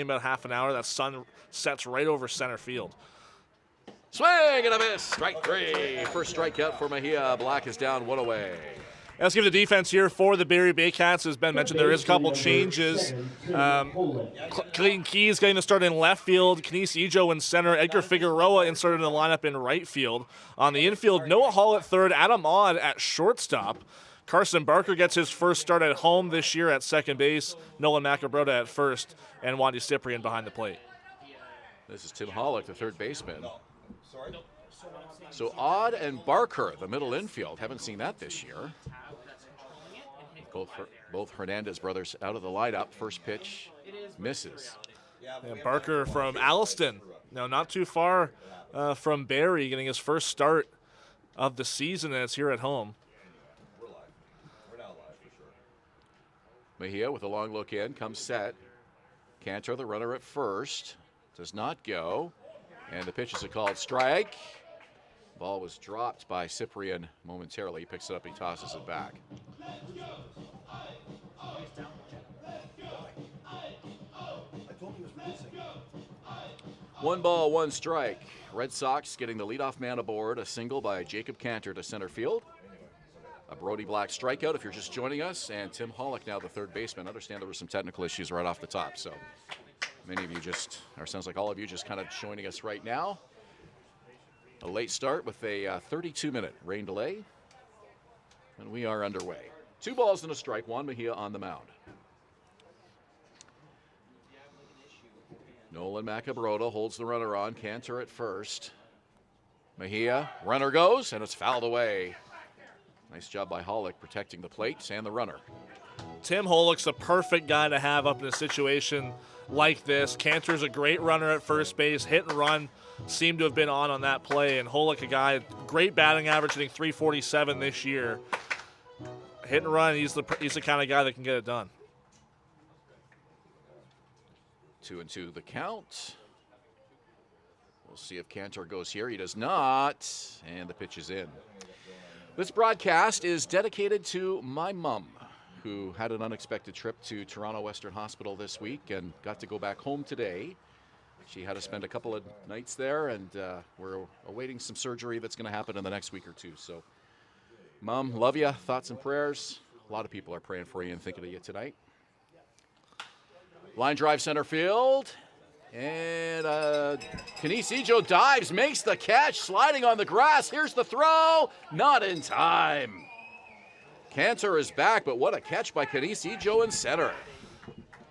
about half an hour. That sun sets right over center field. Swing and a miss. Strike 3. First strikeout for Mejia. Black is down, 1 away. Let's give the defense here for the Barrie Baycats. As Ben mentioned, there is a couple changes. Clayton Keys getting the start in left field. Kenise Ijo in center. Edgar Figueroa inserted in the lineup in right field. On the infield, Noah Hall at third. Adam Odd at shortstop. Carson Barker gets his first start at home this year at second base. Nolan Macabrota at first. And Wandy Cyprian behind the plate. This is Tim Hollick, the third baseman. So Odd and Barker, the middle infield. Haven't seen that this year. Both Hernandez brothers out of the lineup. First pitch misses. And Barker from Alliston. Now not too far from Barrie, getting his first start of the season, and it's here at home. Mejia with a long look in, comes set. Cantor, the runner at first, does not go. And the pitch is a called strike. Ball was dropped by Cyprian momentarily. He picks it up, he tosses it back. 1 ball, 1 strike. Red Sox getting the leadoff man aboard. A single by Jacob Cantor to center field. A Brody Black strikeout if you're just joining us. And Tim Hollick now the third baseman. I understand there were some technical issues right off the top. So many of you just, or sounds like all of you just kind of joining us right now. A late start with a 32-minute rain delay. And we are underway. 2 balls and a strike. Juan Mejia on the mound. Nolan Macabrota holds the runner on. Cantor at first. Mejia, runner goes, and it's fouled away. Nice job by Hollick protecting the plate and the runner. Tim Hollick's a perfect guy to have up in a situation like this. Cantor's a great runner at first base. Hit and run seemed to have been on that play. And Hollick, a guy, great batting average, hitting .347 this year. Hit and run, he's the kind of guy that can get it done. 2-2 the count. We'll see if Cantor goes here. He does not, and the pitch is in. This broadcast is dedicated to my mom, who had an unexpected trip to Toronto Western Hospital this week and got to go back home today. She had to spend a couple of nights there, and we're awaiting some surgery that's going to happen in the next week or two. So, Mom, love you. Thoughts and prayers. A lot of people are praying for you and thinking of you tonight. Line drive center field. And Kenise Ijo dives, makes the catch, sliding on the grass. Here's the throw. Not in time. Cantor is back, but what a catch by Kenise Ijo in center.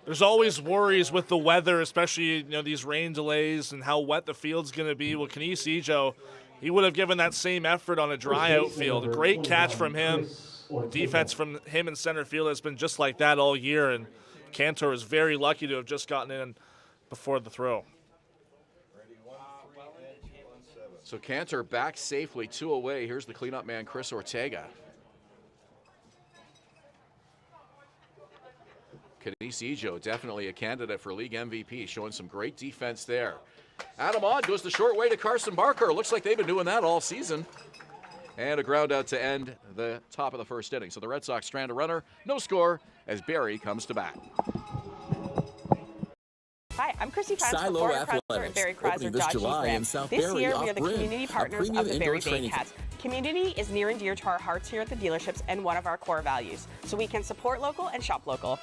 There's always worries with the weather, especially these rain delays and how wet the field's going to be. Well, Kenise Ijo, he would have given that same effort on a dry outfield. A great catch from him. Defense from him in center field has been just like that all year, and Cantor is very lucky to have just gotten in before the throw. So Cantor back safely, 2 away. Here's the cleanup man, Chris Ortega. Kenise Ijo, definitely a candidate for league MVP, showing some great defense there. Adam Odd goes the short way to Carson Barker. Looks like they've been doing that all season. And a ground out to end the top of the first inning. So the Red Sox strand a runner, no score, as Barrie comes to bat. Hi, I'm Christy Fines, Silo former president at Athletics, Barrie Chrysler opening this Dodge Jeep July Ram. in South This Barrie, year, we are the off-grid, community a partners of premium the indoor Barrie training. Baycats. Community is near and dear to our hearts here at the dealerships and one of our core values, so we can support local and shop local.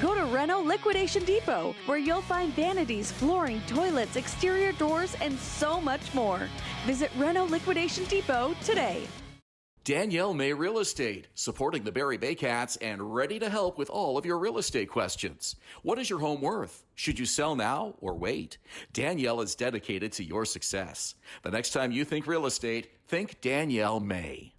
Go to Reno Liquidation Depot, where you'll find vanities, flooring, toilets, exterior doors, and so much more. Visit Reno Liquidation Depot today. Danielle May Real Estate, supporting the Barrie Baycats and ready to help with all of your real estate questions. What is your home worth? Should you sell now or wait? Danielle is dedicated to your success. The next time you think real estate, think Danielle May.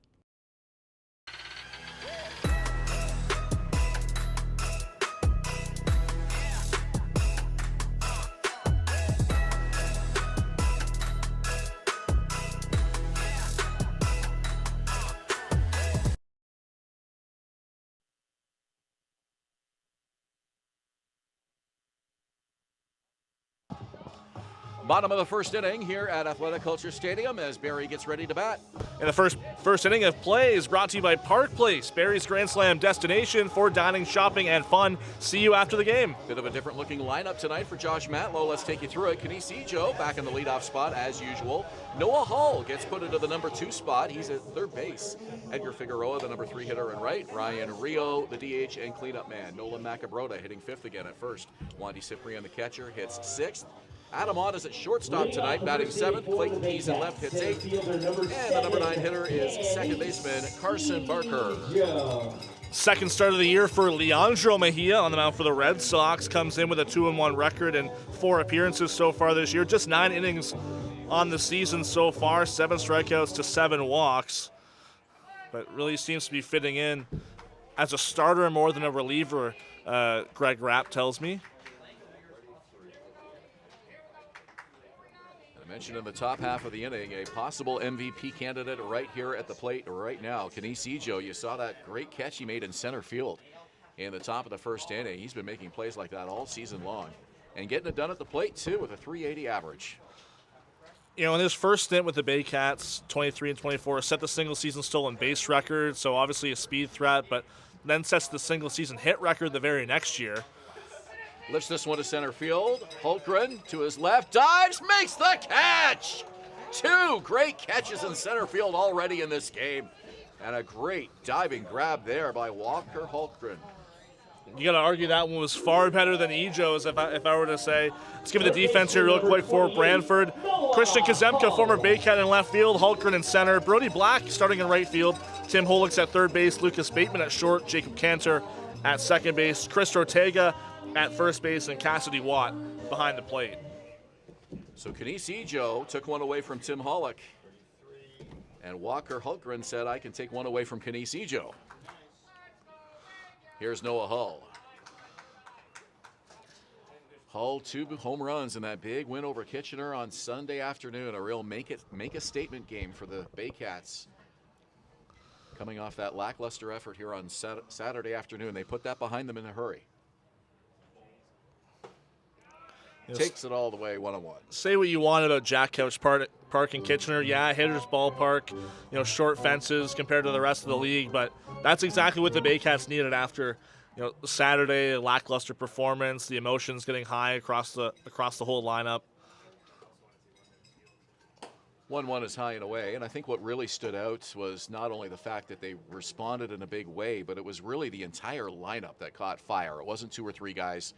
Bottom of the first inning here at Athletic Culture Stadium as Barrie gets ready to bat. And the first inning of play is brought to you by Park Place, Barrie's Grand Slam destination for dining, shopping, and fun. See you after the game. Bit of a different looking lineup tonight for Josh Matlow. Let's take you through it. Kenise Ijo back in the leadoff spot as usual. Noah Hull gets put into the number 2 spot. He's at third base. Edgar Figueroa, the number 3 hitter in right. Ryan Rio, the DH and cleanup man. Nolan Macabrota hitting 5th again at first. Wandy Cyprian, the catcher, hits 6th. Adam Ott is at shortstop tonight, batting 7th. Clayton Keys in left hits 8th. And the number 9 hitter is second baseman Carson Barker. Second start of the year for Leandro Mejia on the mound for the Red Sox. Comes in with a 2-1 record and 4 appearances so far this year. Just 9 innings on the season so far. 7 strikeouts to 7 walks. But really seems to be fitting in as a starter more than a reliever, Greg Rapp tells me. I mentioned in the top half of the inning, a possible MVP candidate right here at the plate right now. Kenise Ijo, you saw that great catch he made in center field in the top of the first inning. He's been making plays like that all season long and getting it done at the plate too with a .380 average. You know, in his first stint with the Baycats, 23 and 24, set the single season stolen base record, so obviously a speed threat, but then sets the single season hit record the very next year. Lifts this one to center field. Hultgren to his left, dives, makes the catch! 2 great catches in center field already in this game. And a great diving grab there by Walker Hultgren. You got to argue that one was far better than Ijo's, if I were to say. Let's give it the defense here real quick for Brantford. Christian Kazemka, former Baycat in left field. Hultgren in center. Brody Black starting in right field. Tim Holix at third base. Lucas Bateman at short. Jacob Cantor at second base. Chris Ortega at first base, and Cassidy Watt behind the plate. So Kenise Ijo took one away from Tim Hollick. And Walker Hultgren said, I can take one away from Kenise Ijo. Here's Noah Hull. Hull 2 home runs in that big win over Kitchener on Sunday afternoon. A real make a statement game for the Baycats. Coming off that lackluster effort here on Saturday afternoon. They put that behind them in a hurry. Yes. Takes it all the way 1-1. Say what you want about Jack Couch Park in Kitchener. Yeah, hitter's ballpark, you know, short fences compared to the rest of the league, but that's exactly what the Baycats needed after, you know, Saturday, a lackluster performance, the emotions getting high across the whole lineup. 1-1 is high and away, and I think what really stood out was not only the fact that they responded in a big way, but it was really the entire lineup that caught fire. It wasn't 2 or 3 guys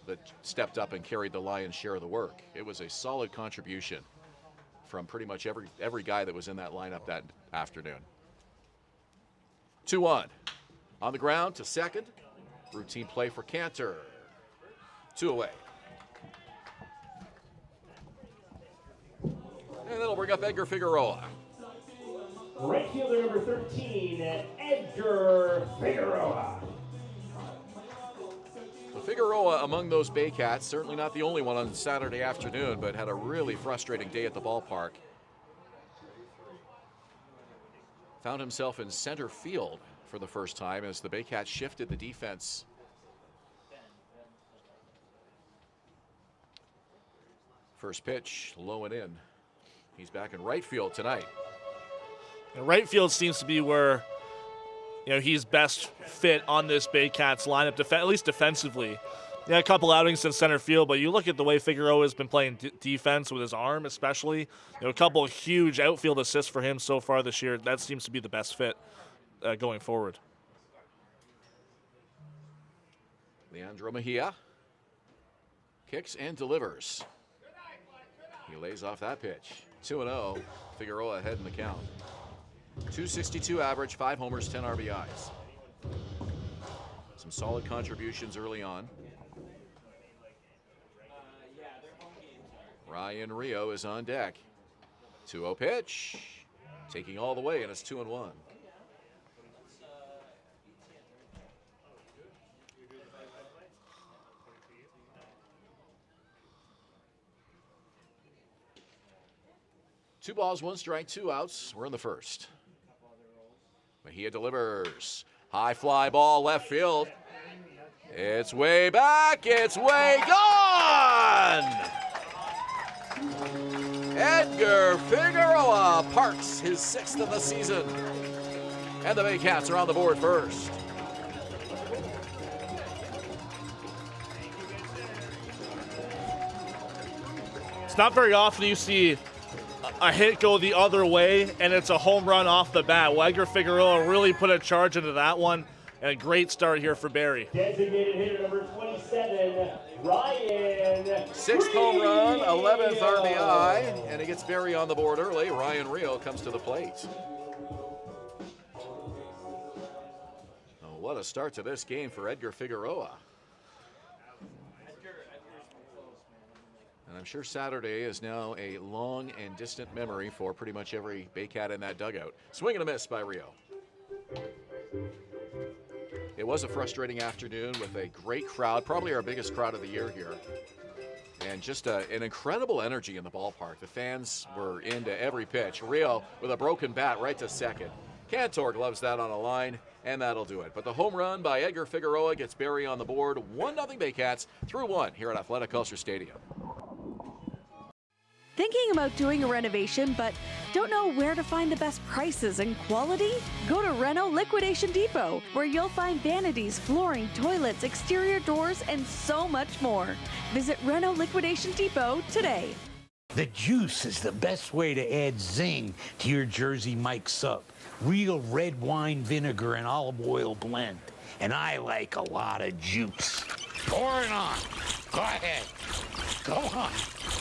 that stepped up and carried the lion's share of the work. It was a solid contribution from pretty much every guy that was in that lineup that afternoon. 2-1. On the ground to second. Routine play for Cantor. 2 away. And that'll bring up Edgar Figueroa. Right fielder number 13, Edgar Figueroa. Figueroa among those Baycats, certainly not the only one on Saturday afternoon, but had a really frustrating day at the ballpark. Found himself in center field for the first time as the Baycats shifted the defense. First pitch, low and in. He's back in right field tonight. And right field seems to be where, you know, he's best fit on this Baycats lineup, at least defensively. Yeah, a couple outings in center field, but you look at the way Figueroa has been playing defense with his arm especially. You know, a couple of huge outfield assists for him so far this year. That seems to be the best fit going forward. Leandro Mejia kicks and delivers. He lays off that pitch. 2-0. Figueroa ahead in the count. .262 average, 5 homers, 10 RBIs. Some solid contributions early on. Ryan Rio is on deck. 2-0 pitch. Taking all the way, and it's 2-1. Two balls, 1 strike, 2 outs. We're in the first. Mejia delivers. High fly ball, left field. It's way back. It's way gone. Edgar Figueroa parks his 6th of the season. And the Baycats are on the board first. It's not very often you see a hit go the other way, and it's a home run off the bat. Well, Edgar Figueroa really put a charge into that one, and a great start here for Barrie. Designated hitter number 27, Ryan. 6th home run, 11th RBI, and he gets Barrie on the board early. Ryan Rio comes to the plate. Oh, what a start to this game for Edgar Figueroa. And I'm sure Saturday is now a long and distant memory for pretty much every Baycat in that dugout. Swing and a miss by Rio. It was a frustrating afternoon with a great crowd, probably our biggest crowd of the year here. And just an incredible energy in the ballpark. The fans were into every pitch. Rio with a broken bat right to second. Cantor gloves that on a line, and that'll do it. But the home run by Edgar Figueroa gets Barrie on the board. 1-0 Baycats through 1 here at Athletic Kulture Stadium. Thinking about doing a renovation but don't know where to find the best prices and quality? Go to Reno Liquidation Depot, where you'll find vanities, flooring, toilets, exterior doors, and so much more. Visit Reno Liquidation Depot today. The juice is the best way to add zing to your Jersey Mike sub. Real red wine vinegar and olive oil blend. And I like a lot of juice. Pour it on. Go ahead. Go on.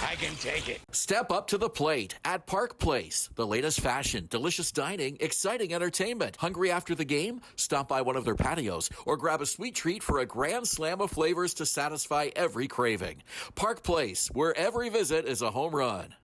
I can take it. Step up to the plate at Park Place. The latest fashion, delicious dining, exciting entertainment. Hungry after the game? Stop by one of their patios or grab a sweet treat for a grand slam of flavors to satisfy every craving. Park Place, where every visit is a home run.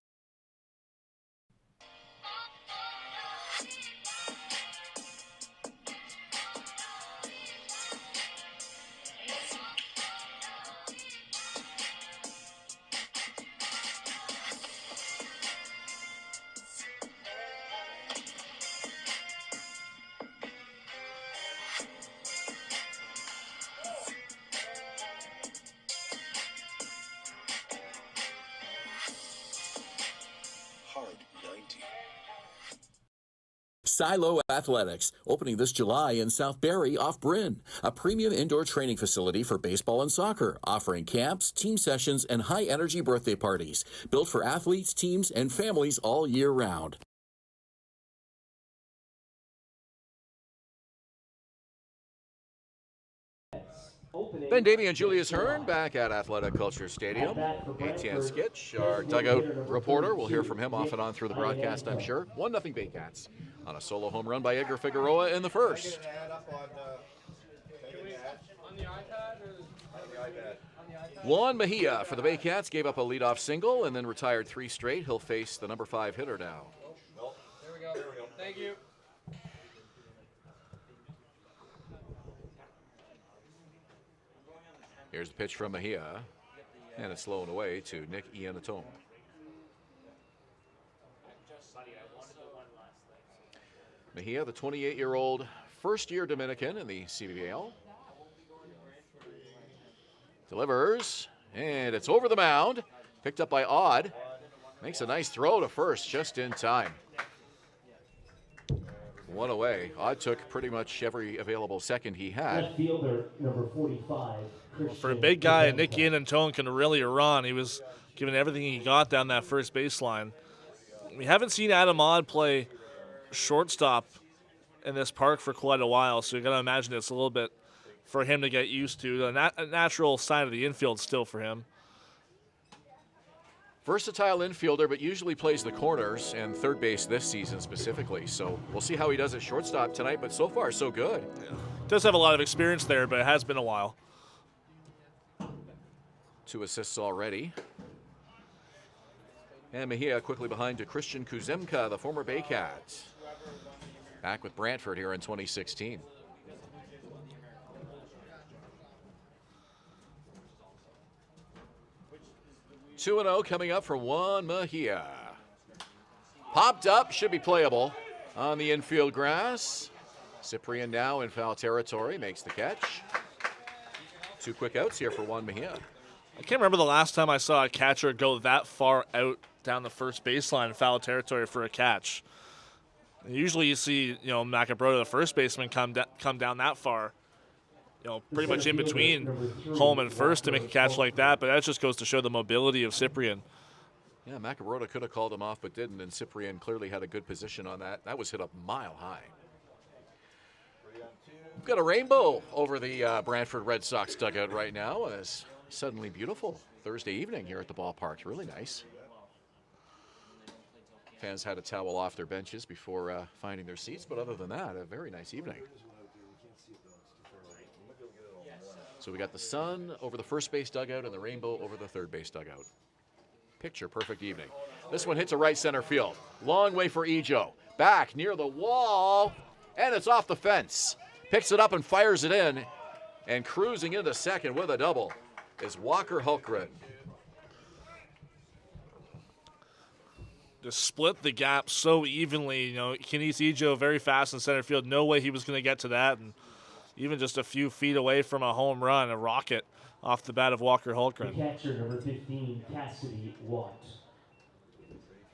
Silo Athletics, opening this July in South Barrie off Bryn, a premium indoor training facility for baseball and soccer, offering camps, team sessions, and high-energy birthday parties, built for athletes, teams, and families all year round. Then Davy and Julius Hern back at Athletic Kulture Stadium. Etienne Skitch, our dugout reporter. We'll hear from him off and on through the broadcast, I'm sure. 1-0 Baycats on a solo home run by Edgar Figueroa in the first. Juan Mejia for the Baycats gave up a leadoff single and then retired 3 straight. He'll face the number 5 hitter now. There we go. Thank you. Here's the pitch from Mejia, and it's slowed away to Nick Iannatone. Mejia, the 28-year-old first-year Dominican in the CBL. Delivers, and it's over the mound. Picked up by Odd. Makes a nice throw to first just in time. 1 away. Odd took pretty much every available second he had. Left fielder number 45. For a big guy, Nick Iannatone can really run. He was giving everything he got down that first baseline. We haven't seen Adam Odd play shortstop in this park for quite a while, so you got to imagine it's a little bit for him to get used to. A natural side of the infield still for him. Versatile infielder, but usually plays the corners and third base this season specifically. So we'll see how he does at shortstop tonight, but so far so good. Yeah. Does have a lot of experience there, but it has been a while. 2 assists already. And Mejia quickly behind to Christian Kuzemka, the former Baycat. Back with Brantford here in 2016. Two 2-0 coming up for Juan Mejia. Popped up, should be playable on the infield grass. Cyprian now in foul territory, makes the catch. 2 quick outs here for Juan Mejia. I can't remember the last time I saw a catcher go that far out down the first baseline, foul territory for a catch. Usually you see, Macabrota, the first baseman, come down that far, pretty much in between home and first to make a catch like that, but that just goes to show the mobility of Cyprian. Yeah, Macabrota could have called him off but didn't, and Cyprian clearly had a good position on that. That was hit up mile high. We've got a rainbow over the Brantford Red Sox dugout right now. It's suddenly beautiful Thursday evening here at the ballpark. Really nice. Fans had to towel off their benches before finding their seats, but other than that, a very nice evening. So we got the sun over the first base dugout and the rainbow over the third base dugout. Picture perfect evening. This one hits a right center field. Long way for Ejo. Back near the wall, and it's off the fence. Picks it up and fires it in, and cruising into second with a double is Walker Hultgren. Just split the gap so evenly. Kenice Ejo very fast in center field. No way he was going to get to that, and even just a few feet away from a home run, a rocket off the bat of Walker Hultgren. Catcher number 15, Cassidy Watt.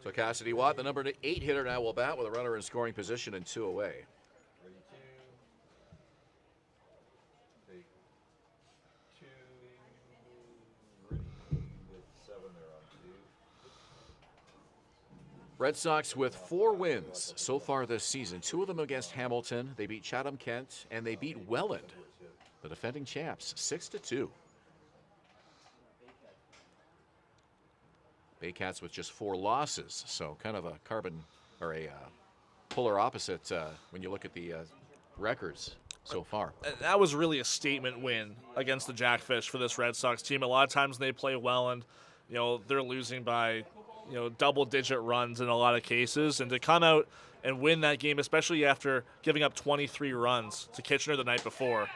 So Cassidy Watt, the number 8 hitter, now will bat with a runner in scoring position and 2 away. Red Sox with 4 wins so far this season. 2 of them against Hamilton. They beat Chatham-Kent, and they beat Welland, the defending champs, 6-2. Baycats with just 4 losses, so kind of a polar opposite when you look at the records so far. That was really a statement win against the Jackfish for this Red Sox team. A lot of times when they play Welland, they're losing by double-digit runs in a lot of cases, and to come out and win that game, especially after giving up 23 runs to Kitchener the night before,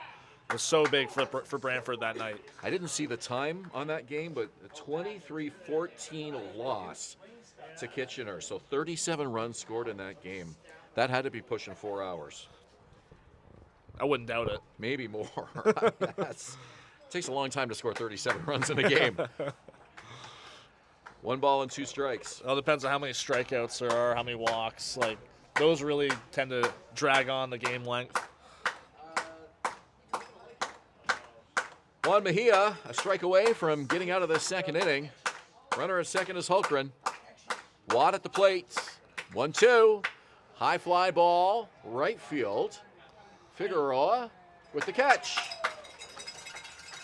was so big for Brantford that night. I didn't see the time on that game, but a 23-14 loss to Kitchener, so 37 runs scored in that game. That had to be pushing 4 hours. I wouldn't doubt it. Maybe more. It takes a long time to score 37 runs in a game. 1 ball and 2 strikes. It all depends on how many strikeouts there are, how many walks. Those really tend to drag on the game length. Juan Mejia, a strike away from getting out of the second inning. Runner at second is Hultgren. Watt at the plate. 1-2. High fly ball, right field. Figueroa with the catch.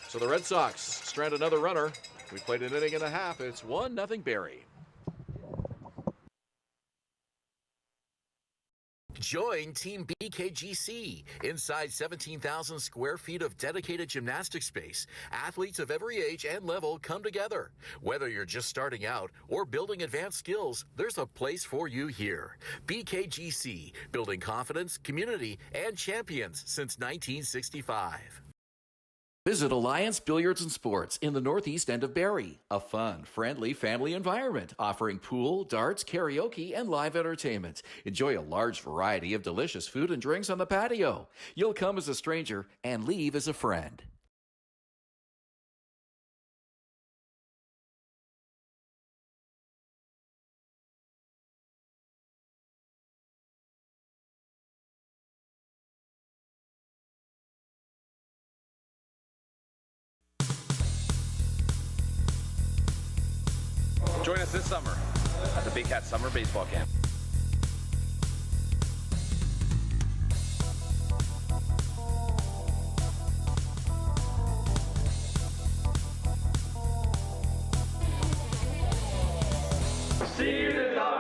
So the Red Sox strand another runner. We played an inning and a half. It's 1-0 Barrie. Join Team BKGC. Inside 17,000 square feet of dedicated gymnastic space, athletes of every age and level come together. Whether you're just starting out or building advanced skills, there's a place for you here. BKGC, building confidence, community, and champions since 1965. Visit Alliance Billiards and Sports in the northeast end of Barrie. A fun, friendly family environment offering pool, darts, karaoke, and live entertainment. Enjoy a large variety of delicious food and drinks on the patio. You'll come as a stranger and leave as a friend. Join us this summer at the Baycats Summer Baseball Camp. See you this summer.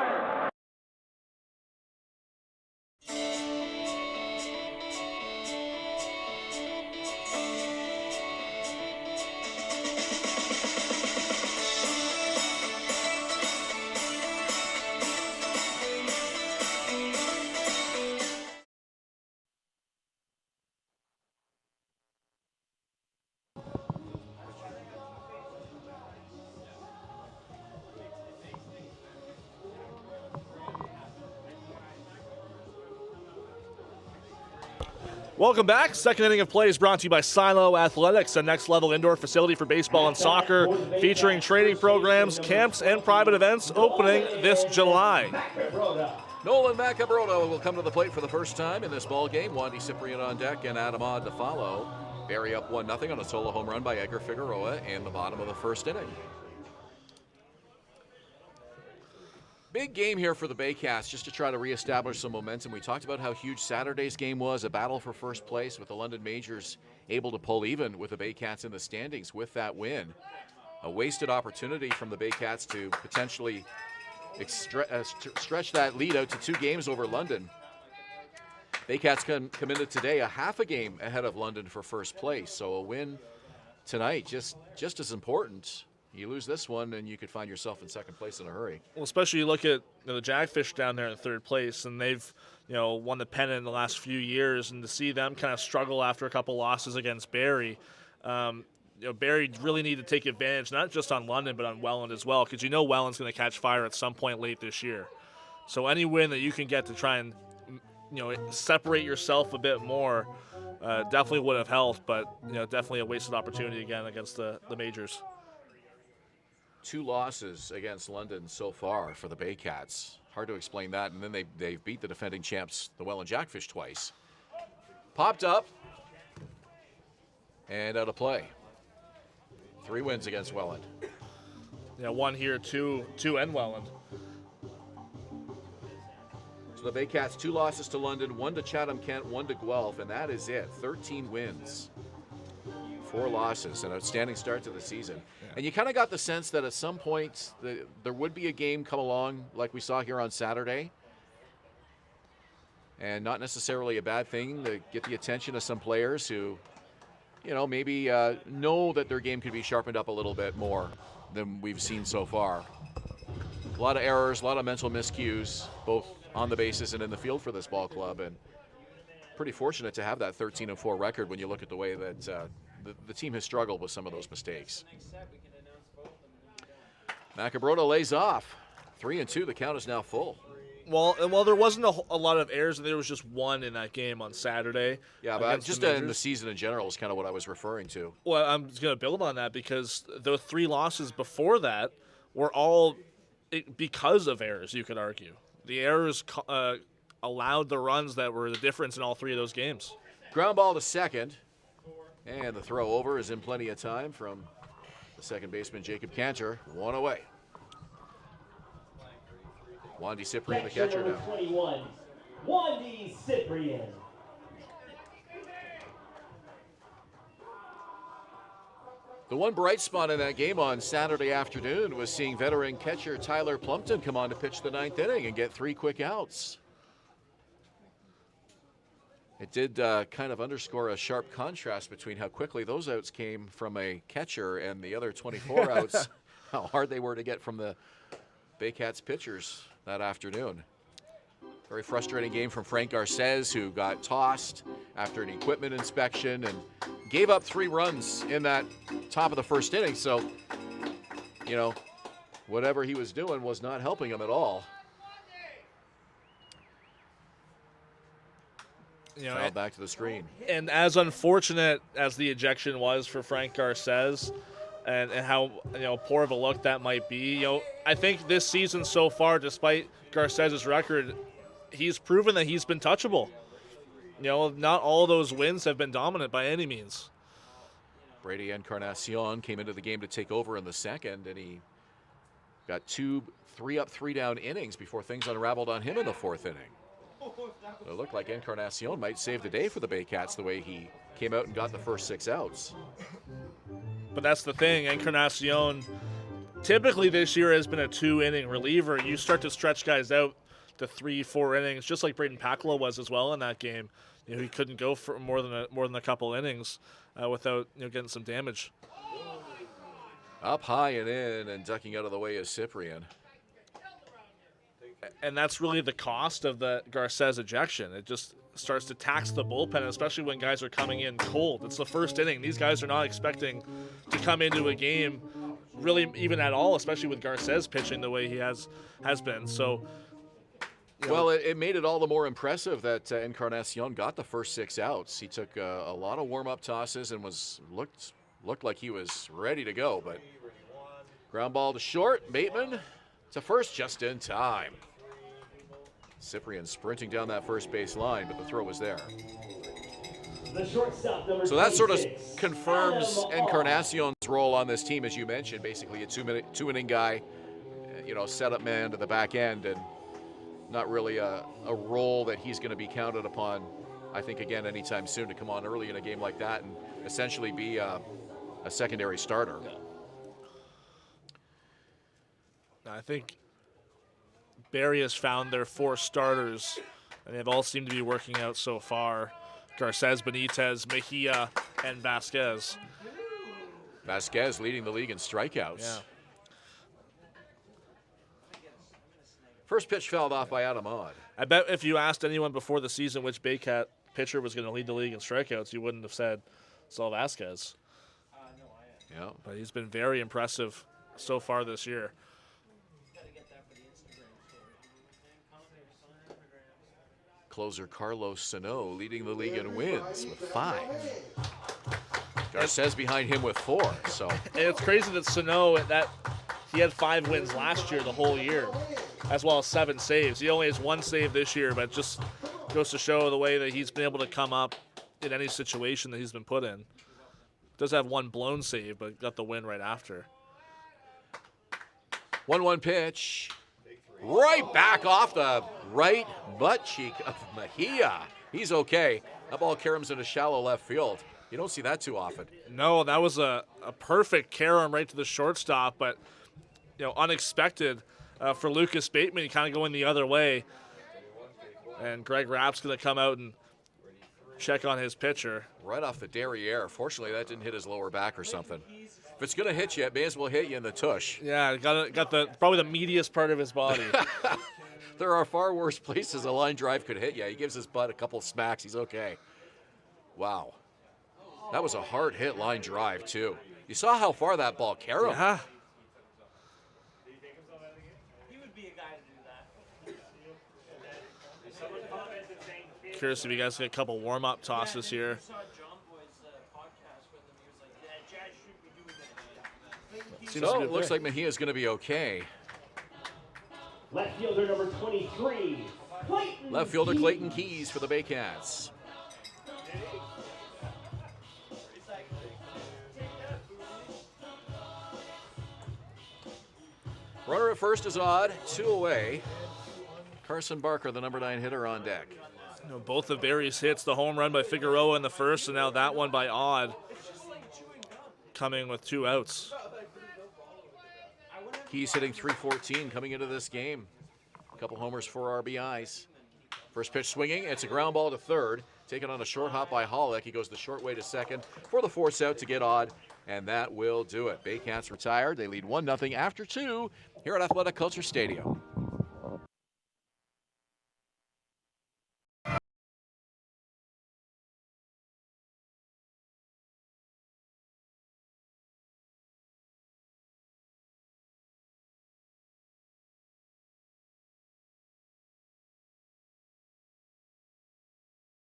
Welcome back. Second inning of play is brought to you by Silo Athletics, a next-level indoor facility for baseball and soccer, featuring training programs, camps, and private events opening this July. Nolan Macabroda will come to the plate for the first time in this ball game. Wandy Cyprian on deck and Adam Odd to follow. Barrie up 1-0 on a solo home run by Edgar Figueroa in the bottom of the first inning. Big game here for the Baycats just to try to reestablish some momentum. We talked about how huge Saturday's game was, a battle for first place with the London Majors able to pull even with the Baycats in the standings with that win. A wasted opportunity from the Baycats to potentially stretch that lead out to 2 games over London. Baycats come into today a half a game ahead of London for first place, so a win tonight just as important. You lose this one, and you could find yourself in second place in a hurry. Well, especially you look at the Jagfish down there in third place, and they've won the pennant in the last few years, and to see them kind of struggle after a couple losses against Barrie, Barrie really need to take advantage not just on London but on Welland as well, because Welland's going to catch fire at some point late this year. So any win that you can get to try and separate yourself a bit more definitely would have helped, but definitely a wasted opportunity again against the Majors. 2 losses against London so far for the Baycats. Hard to explain that. And then they beat the defending champs, the Welland Jagfish, twice. Popped up and out of play. 3 wins against Welland. Yeah, 1 here, 2 and Welland. So the Baycats 2 losses to London, 1 to Chatham-Kent, 1 to Guelph, and that is it. 13 wins. 4 losses, an outstanding start to the season. Yeah. And you kind of got the sense that at some point there would be a game come along like we saw here on Saturday. And not necessarily a bad thing to get the attention of some players who, maybe know that their game could be sharpened up a little bit more than we've seen so far. A lot of errors, a lot of mental miscues, both on the bases and in the field for this ball club. And pretty fortunate to have that 13-4 record when you look at the way that the team has struggled with some of those mistakes. Macabroda lays off. 3-2, the count is now full. Well, there wasn't a lot of errors. There was just 1 in that game on Saturday. Yeah, but just in the season in general is kind of what I was referring to. Well, I'm going to build on that because the 3 losses before that were all because of errors, you could argue. The errors allowed the runs that were the difference in all 3 of those games. Ground ball to second. And the throw over is in plenty of time from the second baseman, Jacob Cantor. 1 away. Wandy Cyprian, the catcher now. 21, Wandy Cyprian. The one bright spot in that game on Saturday afternoon was seeing veteran catcher Tyler Plumpton come on to pitch the 9th inning and get 3 quick outs. It did kind of underscore a sharp contrast between how quickly those outs came from a catcher and the other 24 outs, how hard they were to get from the Baycats pitchers that afternoon. Very frustrating game from Frank Garces, who got tossed after an equipment inspection and gave up 3 runs in that top of the first inning. So, whatever he was doing was not helping him at all. Fouled back to the screen. And as unfortunate as the ejection was for Frank Garces and how poor of a look that might be, I think this season so far, despite Garces' record, he's proven that he's been touchable. Not all those wins have been dominant by any means. Brady Encarnacion came into the game to take over in the second, and he got 2 3-up, 3-down innings before things unraveled on him in the 4th inning. It looked like Encarnacion might save the day for the Baycats the way he came out and got the first 6 outs. But that's the thing. Encarnacion typically this year has been a 2-inning reliever. You start to stretch guys out to 3-4 innings, just like Braden Pakala was as well in that game. He couldn't go for more than a couple innings without getting some damage. Up high and in and ducking out of the way is Cyprian. And that's really the cost of the Garces ejection. It just starts to tax the bullpen, especially when guys are coming in cold. It's the first inning. These guys are not expecting to come into a game really even at all, especially with Garces pitching the way he has been. So Well, it made it all the more impressive that Encarnacion got the first 6 outs. He took a lot of warm-up tosses and looked like he was ready to go. But ground ball to short. Bateman to first just in time. Cyprian sprinting down that first base line, but the throw was there. The shortstop, number So that sort of 26, confirms Adam Encarnacion's role on this team, as you mentioned. Basically a two-inning guy, setup man to the back end, and not really a role that he's going to be counted upon, I think, again, anytime soon to come on early in a game like that and essentially be a secondary starter. I think Barrie has found their 4 starters, and they've all seemed to be working out so far. Garces, Benitez, Mejia, and Vasquez. Vasquez leading the league in strikeouts. Yeah. First pitch fouled off by Adam Odd. I bet if you asked anyone before the season which Baycat pitcher was going to lead the league in strikeouts, you wouldn't have said Saul Vasquez. Yeah. But he's been very impressive so far this year. Closer Carlos Sano leading the league in wins with 5. Garces behind him with 4. So And it's crazy that Sano, he had 5 wins last year, the whole year, as well as 7 saves. He only has 1 save this year, but it just goes to show the way that he's been able to come up in any situation that he's been put in. Does have 1 blown save, but got the win right after. 1-1 pitch. Right back off the right butt cheek of Mejia. He's okay. That ball caroms into shallow left field. You don't see that too often. No, that was a perfect carom right to the shortstop, but unexpected for Lucas Bateman. He kind of going the other way. And Greg Rapp's going to come out and check on his pitcher. Right off the derriere. Fortunately, that didn't hit his lower back or something. If it's going to hit you, it may as well hit you in the tush. Yeah, got probably the meatiest part of his body. There are far worse places a line drive could hit you. He gives his butt a couple smacks. He's okay. Wow. That was a hard hit line drive, too. You saw how far that ball carried. Yeah. Curious if you guys get a couple warm-up tosses here. So it looks like Mejia's going to be okay. Left fielder number 23, Clayton Left fielder Keys. Clayton Keys for the Baycats. Runner at first is Odd, 2 away. Carson Barker, the number 9 hitter, on deck. Both of Barrie's hits, the home run by Figueroa in the first, and now that one by Odd, coming with 2 outs. Keys hitting .314 coming into this game. A couple homers, 4 RBIs. First pitch swinging. It's a ground ball to third. Taken on a short hop by Hollick. He goes the short way to second for the force out to get Odd, and that will do it. Baycats retired. They lead 1-0 after 2 here at Athletic Culture Stadium.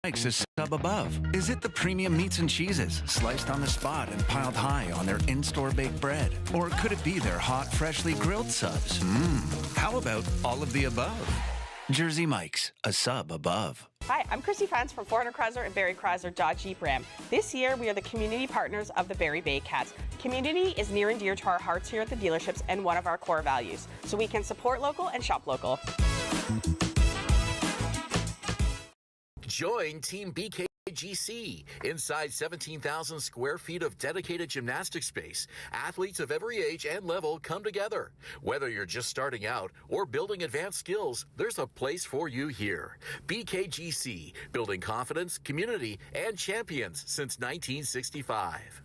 Mike's is sub above. Is it the premium meats and cheeses sliced on the spot and piled high on their in-store baked bread? Or could it be their hot, freshly grilled subs? How about all of the above? Jersey Mike's, a sub above. Hi, I'm Chrissy Fans from 400 Chrysler and Barrie Chrysler Dodge Jeep Ram. This year, we are the community partners of the Barrie Baycats. Community is near and dear to our hearts here at the dealerships and one of our core values, so we can support local and shop local. Join Team BKGC. Inside 17,000 square feet of dedicated gymnastic space, athletes of every age and level come together. Whether you're just starting out or building advanced skills, there's a place for you here. BKGC, building confidence, community, and champions since 1965.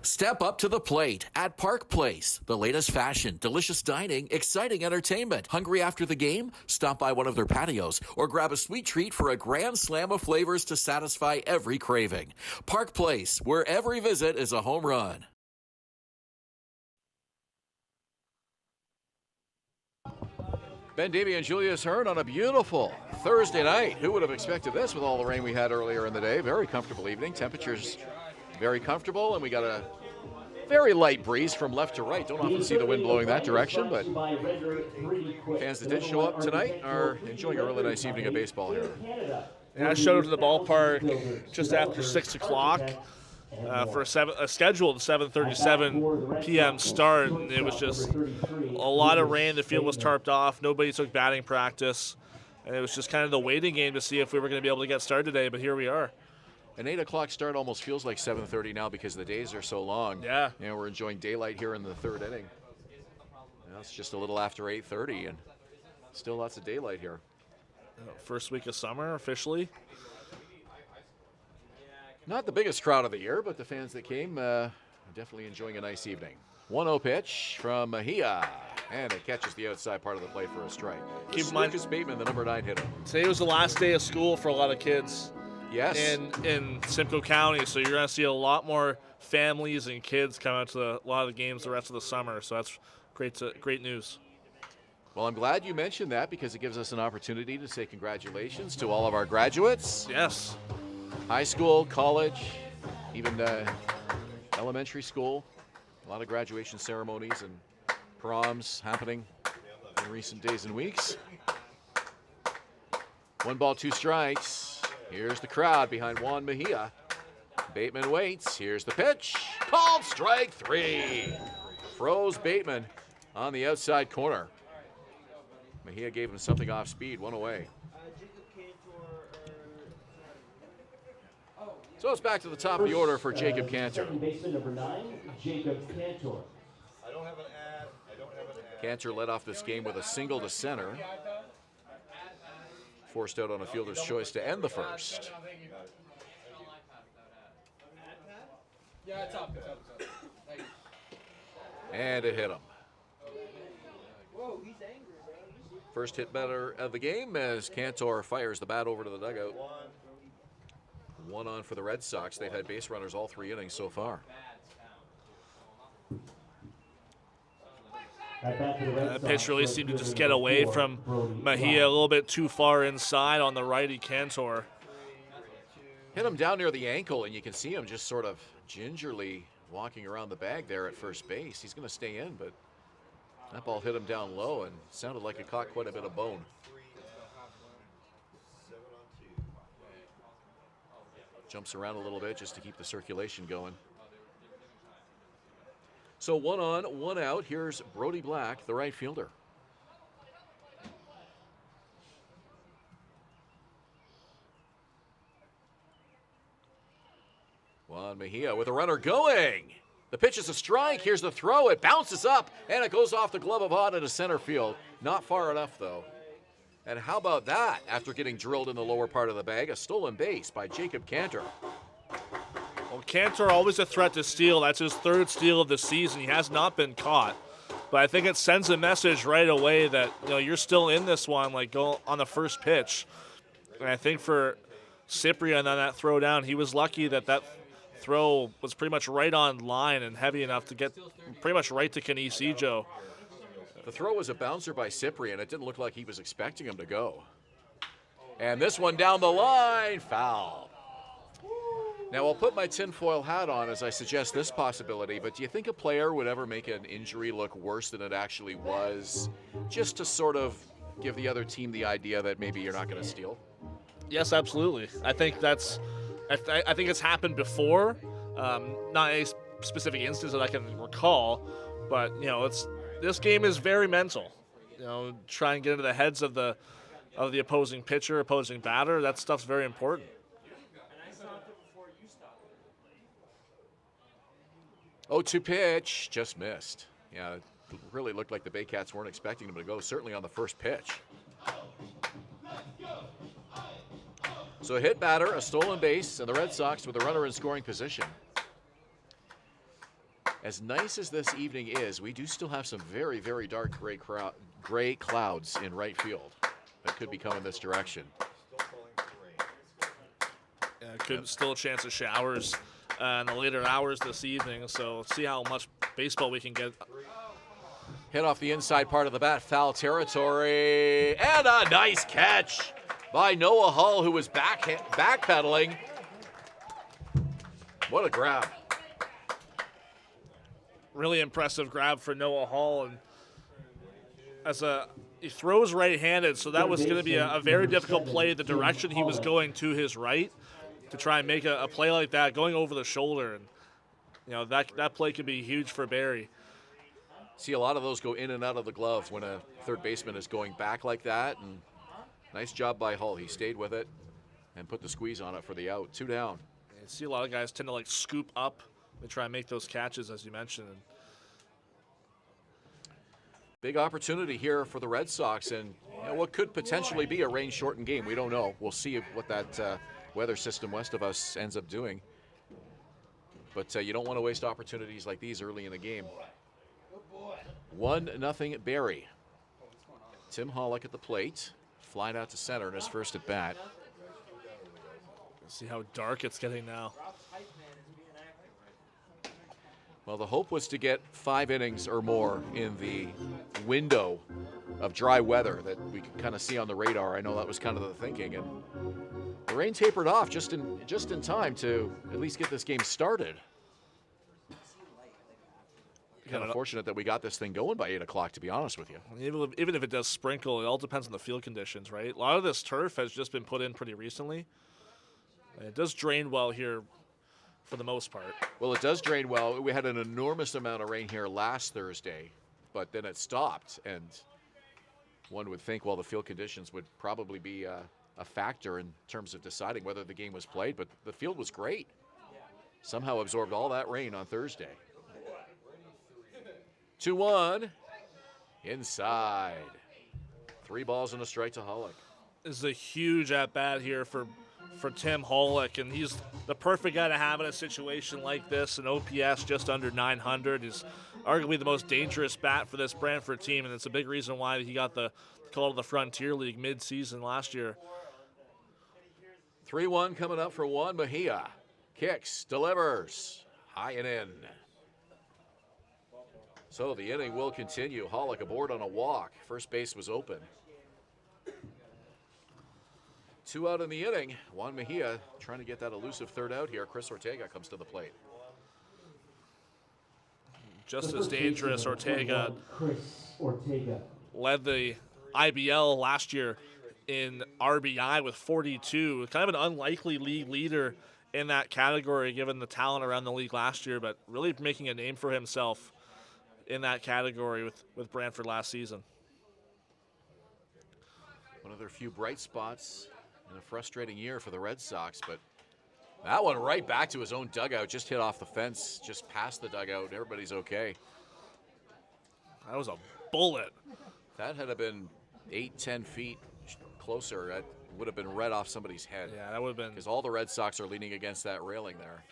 Step up to the plate at Park Place. The latest fashion, delicious dining, exciting entertainment. Hungry after the game? Stop by one of their patios or grab a sweet treat for a grand slam of flavors to satisfy every craving. Park Place, where every visit is a home run. Ben Davy and Julius Hern on a beautiful Thursday night. Who would have expected this with all the rain we had earlier in the day? Very comfortable evening. Temperatures very comfortable, and we got a very light breeze from left to right. Don't often see the wind blowing that direction, but fans that did show up tonight are enjoying a really nice evening of baseball here. And I showed up to the ballpark just after 6 o'clock for a scheduled 7:37 p.m. start, and it was just a lot of rain. The field was tarped off. Nobody took batting practice, and it was just kind of the waiting game to see if we were going to be able to get started today, but here we are. An 8 o'clock start almost feels like 7:30 now because the days are so long. Yeah. You know, we're enjoying daylight here in the third inning. Now it's just a little after 8:30, and still lots of daylight here. First week of summer officially. Not the biggest crowd of the year, but the fans that came definitely enjoying a nice evening. 1-0 pitch from Mejia, and it catches the outside part of the plate for a strike. Keep in mind, Lucas Bateman, the number 9 hitter. Today was the last day of school for a lot of kids. Yes. In Simcoe County, so you're going to see a lot more families and kids come out to a lot of the games the rest of the summer. So that's great news. Well, I'm glad you mentioned that because it gives us an opportunity to say congratulations to all of our graduates. Yes. High school, college, even elementary school. A lot of graduation ceremonies and proms happening in recent days and weeks. 1 ball, 2 strikes. Here's the crowd behind Juan Mejia. Bateman waits. Here's the pitch. Called strike 3. Froze Bateman on the outside corner. Mejia gave him something off speed, 1 away. So it's back to the top of the order for Jacob Cantor. Baseman number 9, Jacob Cantor. Cantor led off this game with a single to center. Forced out on a fielder's choice to end the first. And it hit him. First hit batter of the game as Cantor fires the bat over to the dugout. 1 on for the Red Sox. They've had base runners all 3 innings so far. That pitch really seemed to just get away from Mejia a little bit too far inside on the righty Cantor. Hit him down near the ankle, and you can see him just sort of gingerly walking around the bag there at first base. He's going to stay in, but that ball hit him down low and sounded like it caught quite a bit of bone. Jumps around a little bit just to keep the circulation going. So 1 on, 1 out. Here's Brody Black, the right fielder. Juan Mejia with a runner going. The pitch is a strike. Here's the throw. It bounces up, and it goes off the glove of Hahn into center field. Not far enough, though. And how about that? After getting drilled in the lower part of the bag, a stolen base by Jacob Cantor. Well, Cantor always a threat to steal. That's his 3rd steal of the season. He has not been caught. But I think it sends a message right away that, you know, you're still in this one, like go on the first pitch. And I think for Cyprian on that throw down, he was lucky that throw was pretty much right on line and heavy enough to get pretty much right to Canisijo. The throw was a bouncer by Cyprian. It didn't look like he was expecting him to go. And this one down the line, foul. Now, I'll put my tinfoil hat on as I suggest this possibility, but do you think a player would ever make an injury look worse than it actually was, just to sort of give the other team the idea that maybe you're not going to steal? Yes, absolutely. I think I think it's happened before, not a specific instance that I can recall, but you know, this game is very mental. You know, try and get into the heads of the opposing pitcher, opposing batter. That stuff's very important. 0-2 pitch, just missed. Yeah, it really looked like the Baycats weren't expecting him to go, certainly on the first pitch. So a hit batter, a stolen base, and the Red Sox with a runner in scoring position. As nice as this evening is, we do still have some very, very dark gray clouds in right field that could be coming this direction. Yeah, still a chance of showers in the later hours this evening, so see how much baseball we can get Hit off the inside part of the bat, foul territory, and a nice catch by Noah Hull, who was backpedaling. What a grab. Really impressive grab for Noah Hull, and he throws right-handed, so that was going to be a very difficult play the direction he was going to his right to try and make a play like that, going over the shoulder. And that play could be huge for Barrie. See a lot of those go in and out of the glove when a third baseman is going back like that, and nice job by Hull. He stayed with it and put the squeeze on it for the out. 2 down. You see a lot of guys tend to scoop up and try and make those catches, as you mentioned. Big opportunity here for the Red Sox, and what could potentially be a rain-shortened game. We don't know. We'll see what that weather system west of us ends up doing. But you don't want to waste opportunities like these early in the game. 1-0 Barrie. Tim Hollick at the plate, flying out to center in his first at bat. See how dark it's getting now. Well, the hope was to get 5 innings or more in the window of dry weather that we could kind of see on the radar. I know that was kind of the thinking, and the rain tapered off just in time to at least get this game started. Kind of fortunate that we got this thing going by 8 o'clock, to be honest with you. Even if it does sprinkle, it all depends on the field conditions, right? A lot of this turf has just been put in pretty recently. And it does drain well here for the most part. Well, it does drain well. We had an enormous amount of rain here last Thursday, but then it stopped. And one would think, well, the field conditions would probably be a factor in terms of deciding whether the game was played, but the field was great. Somehow absorbed all that rain on Thursday. 2-1, inside. 3 balls and a strike to Hollick. This is a huge at-bat here for Tim Hollick, and he's the perfect guy to have in a situation like this. An OPS just under 900. He's arguably the most dangerous bat for this Brantford team, and it's a big reason why he got the call to the Frontier League mid-season last year. 3-1 coming up for Juan Mejia. Kicks, delivers, high and in. So the inning will continue. Hollick aboard on a walk. First base was open. 2 out in the inning. Juan Mejia trying to get that elusive third out here. Chris Ortega comes to the plate. Just as dangerous, Ortega Ortega led the IBL last year in RBI with 42. Kind of an unlikely league leader in that category given the talent around the league last year, but really making a name for himself in that category with Brantford last season. One of their few bright spots in a frustrating year for the Red Sox, but that one right back to his own dugout, just hit off the fence, just past the dugout. Everybody's okay. That was a bullet. That had been 8-10 feet closer. That would have been right off somebody's head. Yeah, that would have been. Because all the Red Sox are leaning against that railing there.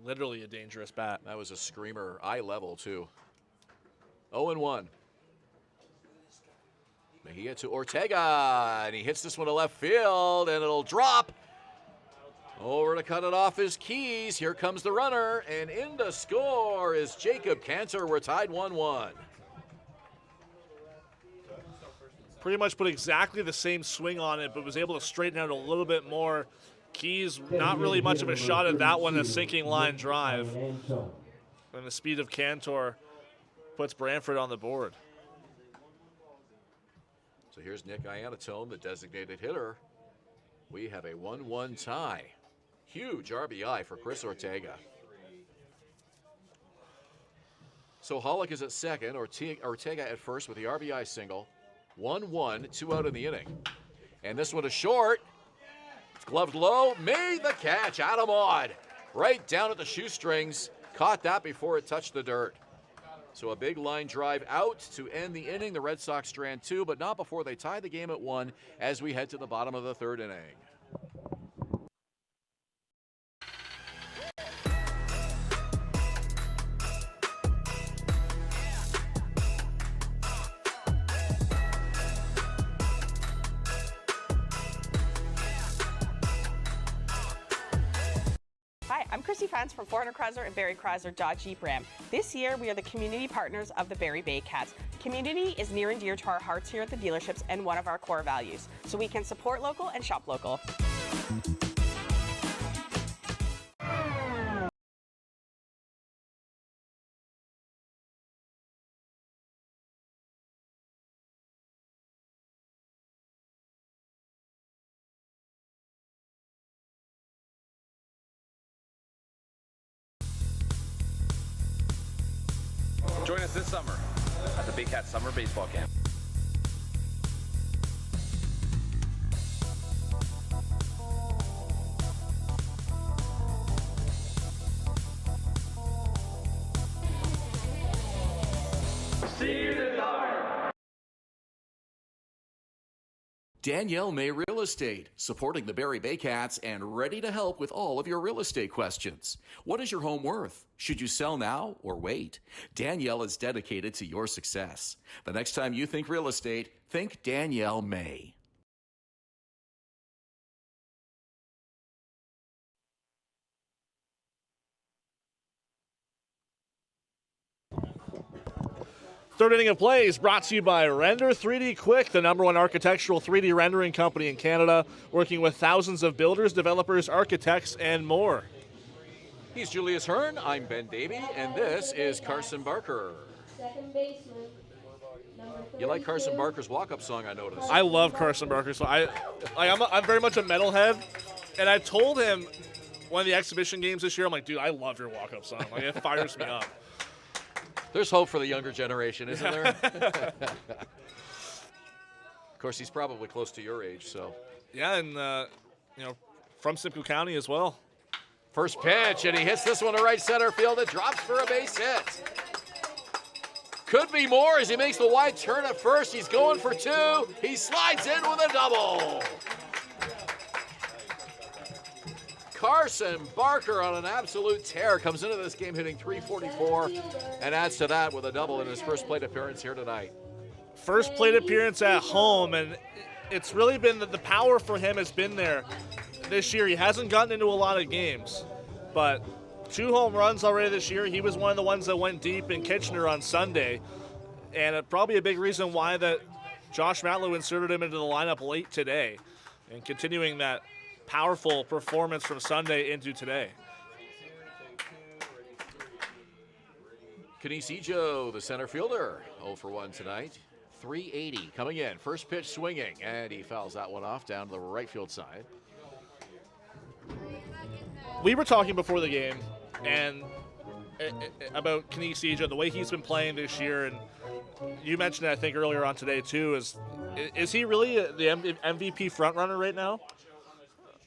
Literally a dangerous bat. That was a screamer, eye level too. 0-1. Mejia to Ortega, and he hits this one to left field, and it'll drop. Over to cut it off is Keys. Here comes the runner, and in to score is Jacob Cantor. We're tied 1-1. Pretty much put exactly the same swing on it, but was able to straighten out a little bit more. Keys, not really much of a shot at that one, a sinking line drive. And the speed of Cantor puts Brantford on the board. So here's Nick Iannatone, the designated hitter. We have a 1-1 tie. Huge RBI for Chris Ortega. So Hollick is at second, Ortega at first with the RBI single. 1-1, 2 out in the inning. And this one is short. It's gloved low, made the catch. Adam Odd, right down at the shoestrings. Caught that before it touched the dirt. So a big line drive out to end the inning. The Red Sox strand 2, but not before they tie the game at 1 as we head to the bottom of the third inning. Hi, I'm Chrissy Fentz from 400 Chrysler and Barrie Chrysler Dodge Jeep Ram. This year, we are the community partners of the Barrie Baycats. Community is near and dear to our hearts here at the dealerships and one of our core values, so we can support local and shop local. Join us this summer at the Baycats Summer Baseball Camp. See you desire. Danielle May Real Estate, supporting the Barrie Baycats and ready to help with all of your real estate questions. What is your home worth? Should you sell now or wait? Danielle is dedicated to your success. The next time you think real estate, think Danielle May. Third inning of play is brought to you by Render 3D Quick, the #1 architectural 3D rendering company in Canada, working with thousands of builders, developers, architects, and more. He's Julius Hern, I'm Ben Davy, and this is Carson Barker. Second baseman. You like Carson Barker's walk-up song, I noticed. I love Carson Barker, so I'm very much a metalhead, and I told him one of the exhibition games this year, I'm like, dude, I love your walk-up song. Like, it fires me up. There's hope for the younger generation, isn't there? Of course, he's probably close to your age, so. Yeah, and, from Simcoe County as well. First pitch, and he hits this one to right center field. It drops for a base hit. Could be more as he makes the wide turn at first. He's going for two. He slides in with a double. Carson Barker on an absolute tear comes into this game hitting .344 and adds to that with a double in his first plate appearance here tonight. First plate appearance at home, and it's really been the power for him has been there this year. He hasn't gotten into a lot of games, but 2 home runs already this year. He was one of the ones that went deep in Kitchener on Sunday, and probably a big reason why that Josh Matlow inserted him into the lineup late today and continuing that powerful performance from Sunday into today. Canisijo, the center fielder, 0 for 1 tonight. .380 coming in. First pitch swinging, and he fouls that one off down to the right field side. We were talking before the game and about Canisijo, the way he's been playing this year, and you mentioned it, I think, earlier on today too. Is he really the MVP frontrunner right now?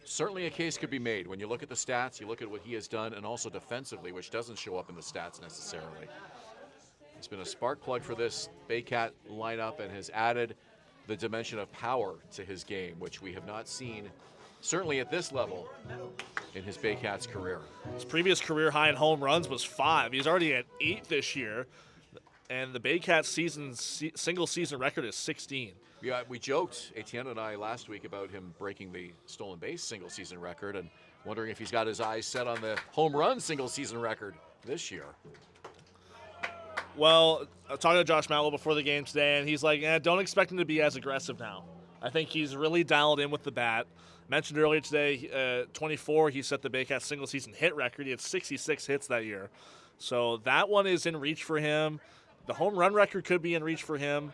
Certainly a case could be made. When you look at the stats, you look at what he has done, and also defensively, which doesn't show up in the stats necessarily. He's been a spark plug for this Baycat lineup and has added the dimension of power to his game, which we have not seen, certainly at this level, in his Baycats career. His previous career high in home runs was 5. He's already at 8 this year, and the Baycats single season record is 16. Yeah, we joked, Etienne and I, last week about him breaking the stolen base single season record and wondering if he's got his eyes set on the home run single season record this year. Well, I talked to Josh Matlow before the game today, and he's like, don't expect him to be as aggressive now. I think he's really dialed in with the bat. Mentioned earlier today, 24, he set the Baycats single season hit record. He had 66 hits that year. So that one is in reach for him. The home run record could be in reach for him,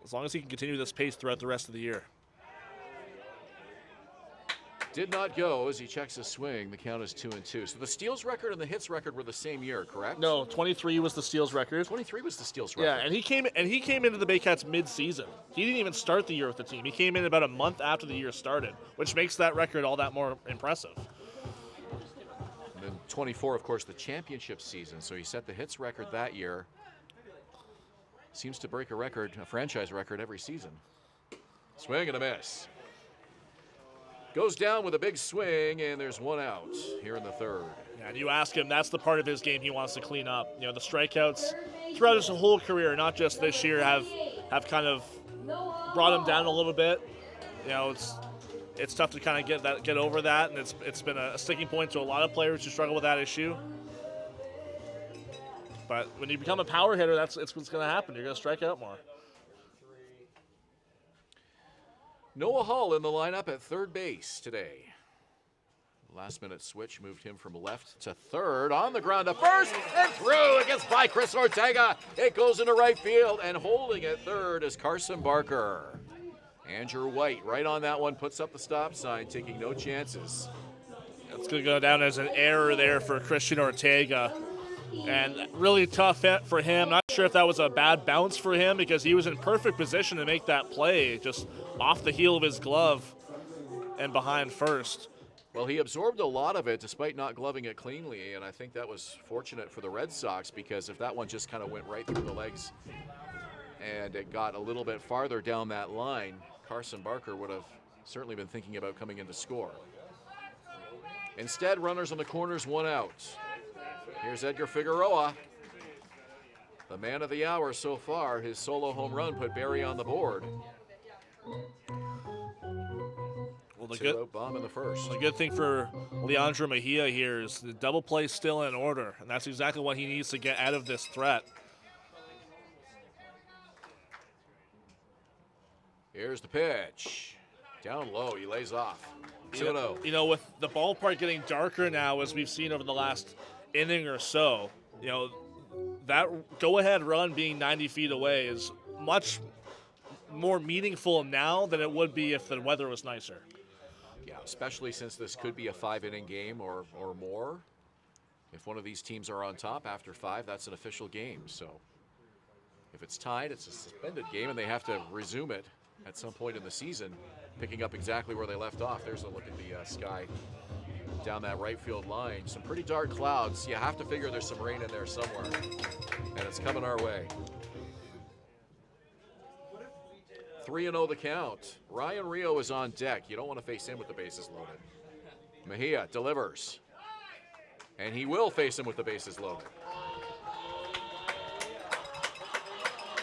as long as he can continue this pace throughout the rest of the year. Did not go as he checks his swing. The count is 2-2. So the steals record and the hits record were the same year, correct? No, 23 was the steals record. 23 was the steals record. Yeah, and he came into the Baycats mid-season. He didn't even start the year with the team. He came in about a month after the year started, which makes that record all that more impressive. And then 24, of course, the championship season. So he set the hits record that year. Seems to break a franchise record every season. Swing and a miss. Goes down with a big swing, and there's one out here in the third. Yeah, and you ask him, that's the part of his game he wants to clean up. You know, the strikeouts throughout his whole career, not just this year, have kind of brought him down a little bit. You know, it's tough to kind of get over that, and it's been a sticking point to a lot of players who struggle with that issue. But when you become a power hitter, that's what's going to happen. You're going to strike out more. Noah Hall in the lineup at third base today. Last-minute switch moved him from left to third. On the ground to first and through. It gets by Chris Ortega. It goes into right field, and holding at third is Carson Barker. Andrew White right on that one, puts up the stop sign, taking no chances. It's going to go down as an error there for Christian Ortega. And really tough for him. Not sure if that was a bad bounce for him because he was in perfect position to make that play, just off the heel of his glove and behind first. Well, he absorbed a lot of it despite not gloving it cleanly, and I think that was fortunate for the Red Sox because if that one just kind of went right through the legs and it got a little bit farther down that line, Carson Barker would have certainly been thinking about coming in to score. Instead, runners on the corners, one out. Here's Edgar Figueroa, the man of the hour so far. His solo home run put Barrie on the board. Well, the Two-out bomb in the first. The good thing for Leandro Mejia here is the double play still in order, and that's exactly what he needs to get out of this threat. Here's the pitch. Down low, he lays off. 2-0. You know, with the ballpark getting darker now, as we've seen over the last inning or so, you know, that go-ahead run being 90 feet away is much more meaningful now than it would be if the weather was nicer. Yeah, especially since this could be a 5-inning game or more. If one of these teams are on top after 5, that's an official game. So if it's tied, it's a suspended game, and they have to resume it at some point in the season, picking up exactly where they left off. There's a look at the sky down that right field line. Some pretty dark clouds. You have to figure there's some rain in there somewhere, and it's coming our way. 3-0 the count. Ryan Rio is on deck. You don't want to face him with the bases loaded. Mejia delivers, and he will face him with the bases loaded.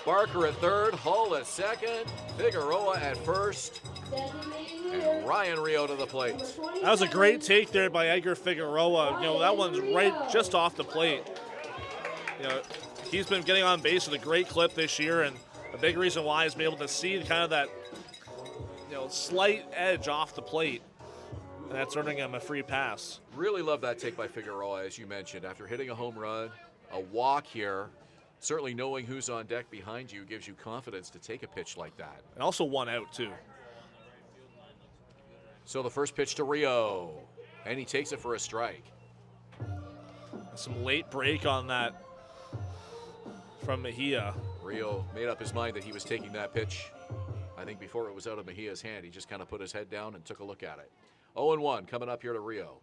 Barker at third, Hull at second, Figueroa at first, and Ryan Rio to the plate. That was a great take there by Edgar Figueroa. You know, that one's right just off the plate. You know, he's been getting on base with a great clip this year, and a big reason why is being able to see kind of that, you know, slight edge off the plate, and that's earning him a free pass. Really love that take by Figueroa, as you mentioned. After hitting a home run, a walk here, certainly knowing who's on deck behind you gives you confidence to take a pitch like that. And also one out, too. So the first pitch to Rio, and he takes it for a strike. Some late break on that from Mejia. Rio made up his mind that he was taking that pitch. I think before it was out of Mejia's hand, he just kind of put his head down and took a look at it. 0-1 coming up here to Rio.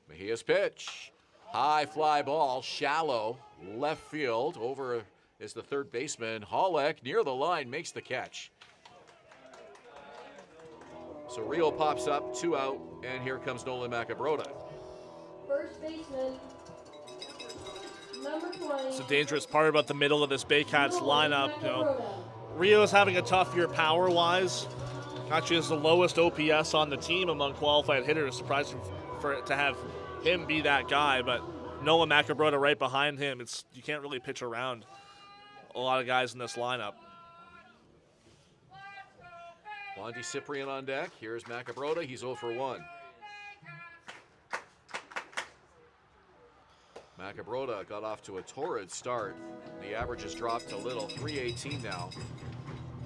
Mejia's pitch. High fly ball, shallow, left field. Over is the third baseman. Halleck near the line makes the catch. So Rio pops up, 2 out, and here comes Nolan Macabrota. First baseman, number 20. It's a dangerous part about the middle of this Baycats lineup. You know, Rio's having a tough year power-wise. Actually has the lowest OPS on the team among qualified hitters. Surprising for it to have him be that guy, but Nolan Macabrota right behind him. You can't really pitch around a lot of guys in this lineup. Wandy Cyprian on deck. Here's Macabrota. He's 0 for 1. Macabrota got off to a torrid start. The average has dropped a little, 318 now.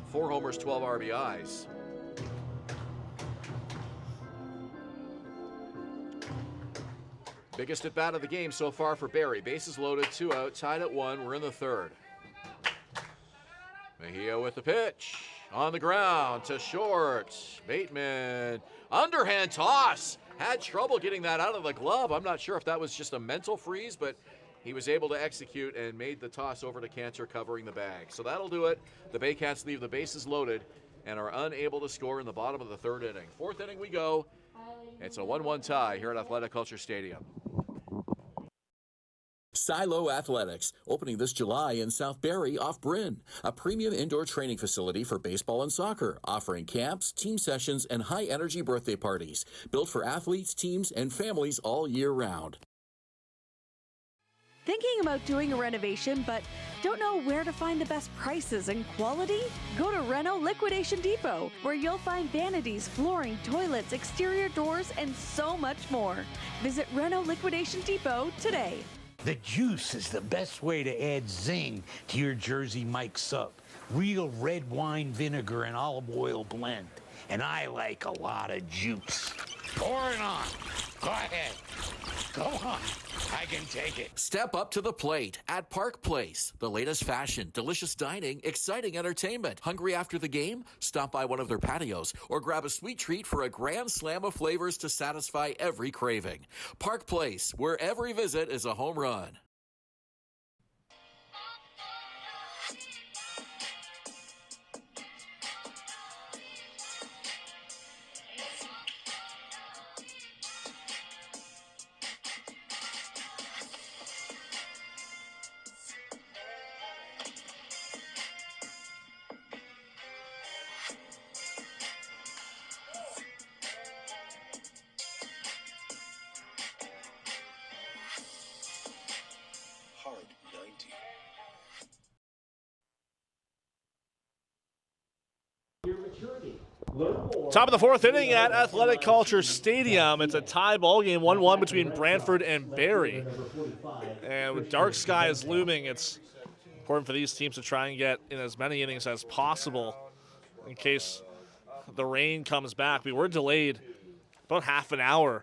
4 homers, 12 RBIs. Biggest at bat of the game so far for Barrie. Bases loaded, 2 out, tied at 1. We're in the third. Mejia with the pitch. On the ground to short. Bateman. Underhand toss. Had trouble getting that out of the glove. I'm not sure if that was just a mental freeze, but he was able to execute and made the toss over to Cantor, covering the bag. So that'll do it. The Baycats leave the bases loaded and are unable to score in the bottom of the third inning. Fourth inning we go. It's a 1-1 tie here at Athletic Culture Stadium. Silo Athletics, opening this July in South Barrie off Bryn, a premium indoor training facility for baseball and soccer, offering camps, team sessions, and high-energy birthday parties, built for athletes, teams, and families all year round. Thinking about doing a renovation but don't know where to find the best prices and quality? Go to Reno Liquidation Depot, where you'll find vanities, flooring, toilets, exterior doors, and so much more. Visit Reno Liquidation Depot today. The juice is the best way to add zing to your Jersey Mike's Sup. Real red wine vinegar and olive oil blend. And I like a lot of juice. Pour it on. Go ahead. Go on. I can take it. Step up to the plate at Park Place. The latest fashion, delicious dining, exciting entertainment. Hungry after the game? Stop by one of their patios or grab a sweet treat for a grand slam of flavors to satisfy every craving. Park Place, where every visit is a home run. Top of the fourth inning at Athletic Kulture Stadium. It's a tie ball game, 1-1 between Brantford and Barrie. And with dark skies looming, it's important for these teams to try and get in as many innings as possible in case the rain comes back. We were delayed about half an hour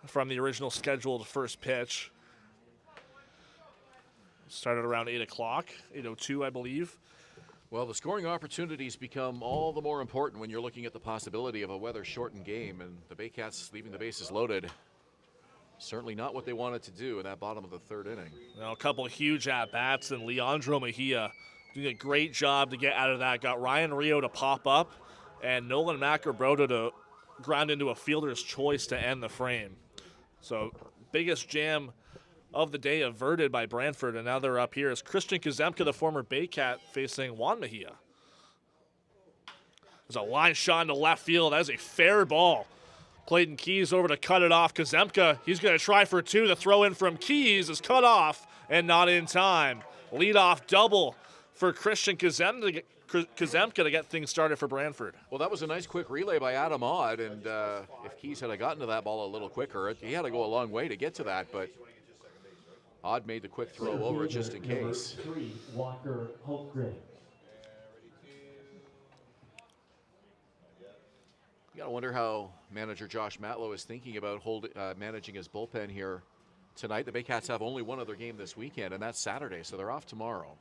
from the original scheduled first pitch. Started around 8 o'clock, 8:02, I believe. Well, the scoring opportunities become all the more important when you're looking at the possibility of a weather-shortened game, and the Baycats leaving the bases loaded. Certainly not what they wanted to do in that bottom of the third inning. Now, a couple of huge at-bats, and Leandro Mejia doing a great job to get out of that. Got Ryan Rio to pop up, and Nolan Macabroda to ground into a fielder's choice to end the frame. So, biggest jam of the day averted by Brantford, and now they're up here as Christian Kazemka, the former Baycat, facing Juan Mejia. There's a line shot into left field. That is a fair ball. Clayton Keys over to cut it off. Kazemka, he's going to try for two. The throw in from Keys is cut off and not in time. Leadoff double for Christian Kazemka to get things started for Brantford. Well, that was a nice quick relay by Adam Odd, and if Keys had gotten to that ball a little quicker, he had to go a long way to get to that, but Odd made the quick throw over just in case. Walker Holtgren. You got to wonder how manager Josh Matlow is thinking about managing his bullpen here tonight. The Baycats have only one other game this weekend, and that's Saturday, so they're off tomorrow.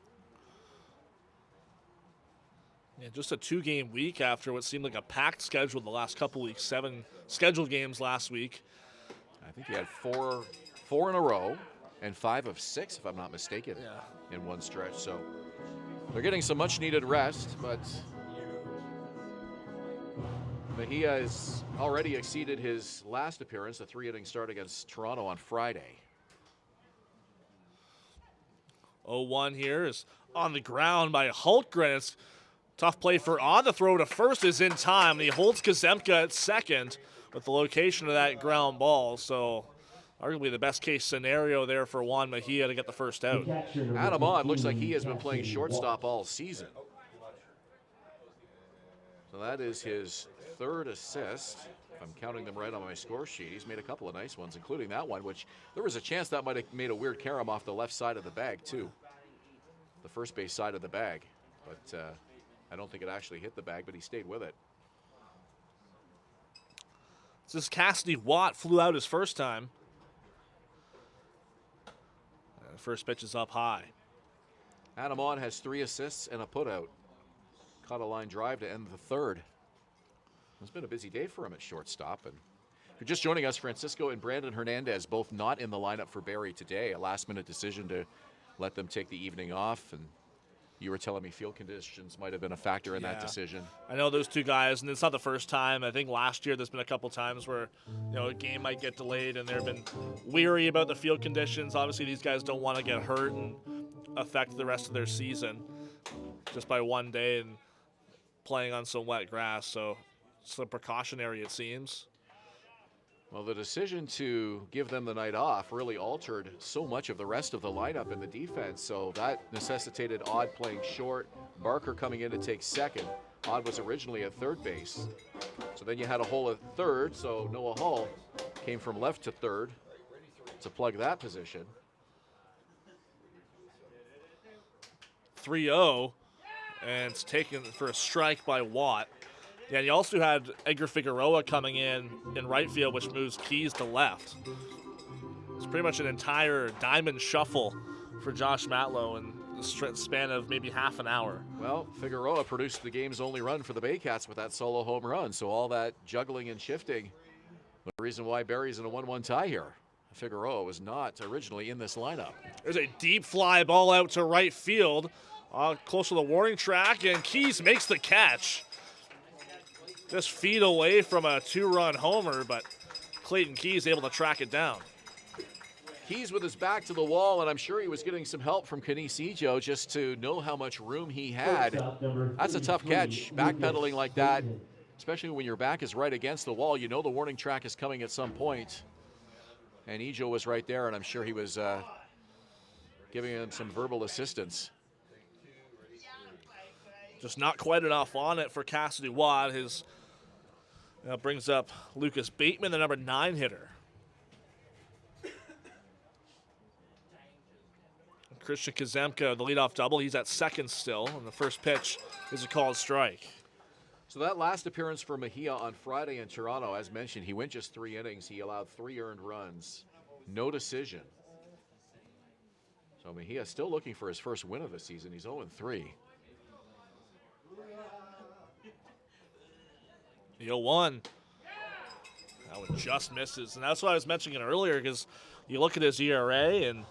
Yeah, just a two-game week after what seemed like a packed schedule the last couple weeks. 7 scheduled games last week. I think he had four in a row. And 5 of 6, if I'm not mistaken, in one stretch. So they're getting some much-needed rest, but Mejia has already exceeded his last appearance, a 3-inning start against Toronto on Friday. 0-1 here is on the ground by Hultgren. It's tough play for Odd. The throw to first is in time, and he holds Kazemka at second with the location of that ground ball. So arguably the best case scenario there for Juan Mejia to get the first out. Adam Odd looks like he has been playing shortstop all season. So that is his 3rd assist. If I'm counting them right on my score sheet, he's made a couple of nice ones, including that one, which there was a chance that might have made a weird carom off the left side of the bag, too. The first base side of the bag. But I don't think it actually hit the bag, but he stayed with it. This is Cassidy Watt, flew out his first time. The first pitch is up high. Adam Odd has 3 assists and a putout. Caught a line drive to end the third. It's been a busy day for him at shortstop. And if you're just joining us, Francisco and Brandon Hernandez both not in the lineup for Barrie today. A last-minute decision to let them take the evening off and you were telling me field conditions might have been a factor in that decision. I know those two guys, and it's not the first time. I think last year there's been a couple times where, a game might get delayed and they've been weary about the field conditions. Obviously, these guys don't want to get hurt and affect the rest of their season just by one day and playing on some wet grass. So it's a precautionary, it seems. Well, the decision to give them the night off really altered so much of the rest of the lineup in the defense. So that necessitated Odd playing short, Barker coming in to take second. Odd was originally at third base. So then you had a hole at third, so Noah Hull came from left to third to plug that position. 3-0, and it's taken for a strike by Watt. Yeah, and you also had Edgar Figueroa coming in right field, which moves Keys to left. It's pretty much an entire diamond shuffle for Josh Matlow in the span of maybe half an hour. Well, Figueroa produced the game's only run for the Baycats with that solo home run, so all that juggling and shifting, the reason why Barrie's in a 1-1 tie here. Figueroa was not originally in this lineup. There's a deep fly ball out to right field, close to the warning track, and Keys makes the catch. Just feet away from a 2-run homer, but Clayton Keys able to track it down. Keys with his back to the wall, and I'm sure he was getting some help from Canisijo just to know how much room he had. That's a tough catch, backpedaling like that, especially when your back is right against the wall. You know the warning track is coming at some point. And Ijo was right there, and I'm sure he was giving him some verbal assistance. Just not quite enough on it for Cassidy Watt. Brings up Lucas Bateman, the number 9 hitter. Christian Kazemka, the leadoff double. He's at second still, and the first pitch is a called strike. So that last appearance for Mejia on Friday in Toronto, as mentioned, he went just 3 innings. He allowed 3 earned runs. No decision. So Mejia still looking for his first win of the season. He's 0-3. The 0-1. That one just misses. And that's what I was mentioning earlier, because you look at his ERA and,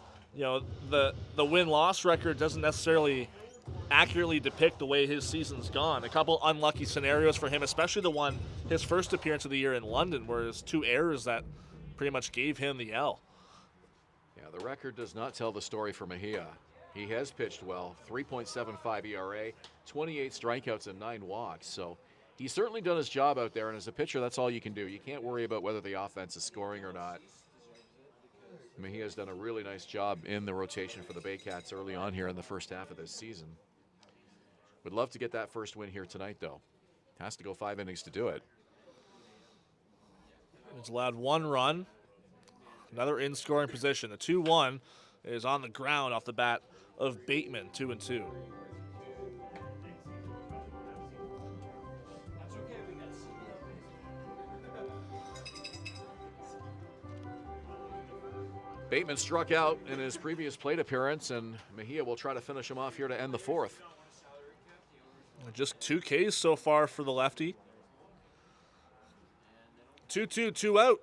the win-loss record doesn't necessarily accurately depict the way his season's gone. A couple unlucky scenarios for him, especially his first appearance of the year in London, where his 2 errors that pretty much gave him the L. Yeah, the record does not tell the story for Mejia. He has pitched well, 3.75 ERA, 28 strikeouts and 9 walks. So he's certainly done his job out there, and as a pitcher, that's all you can do. You can't worry about whether the offense is scoring or not. Mejia's done a really nice job in the rotation for the Baycats early on here in the first half of this season. Would love to get that first win here tonight, though. Has to go 5 innings to do it. He's allowed 1 run. Another in scoring position. The 2-1 is on the ground off the bat of Bateman, 2-2. Bateman struck out in his previous plate appearance, and Mejia will try to finish him off here to end the 4th. Just 2 Ks so far for the lefty. 2-2, 2 out.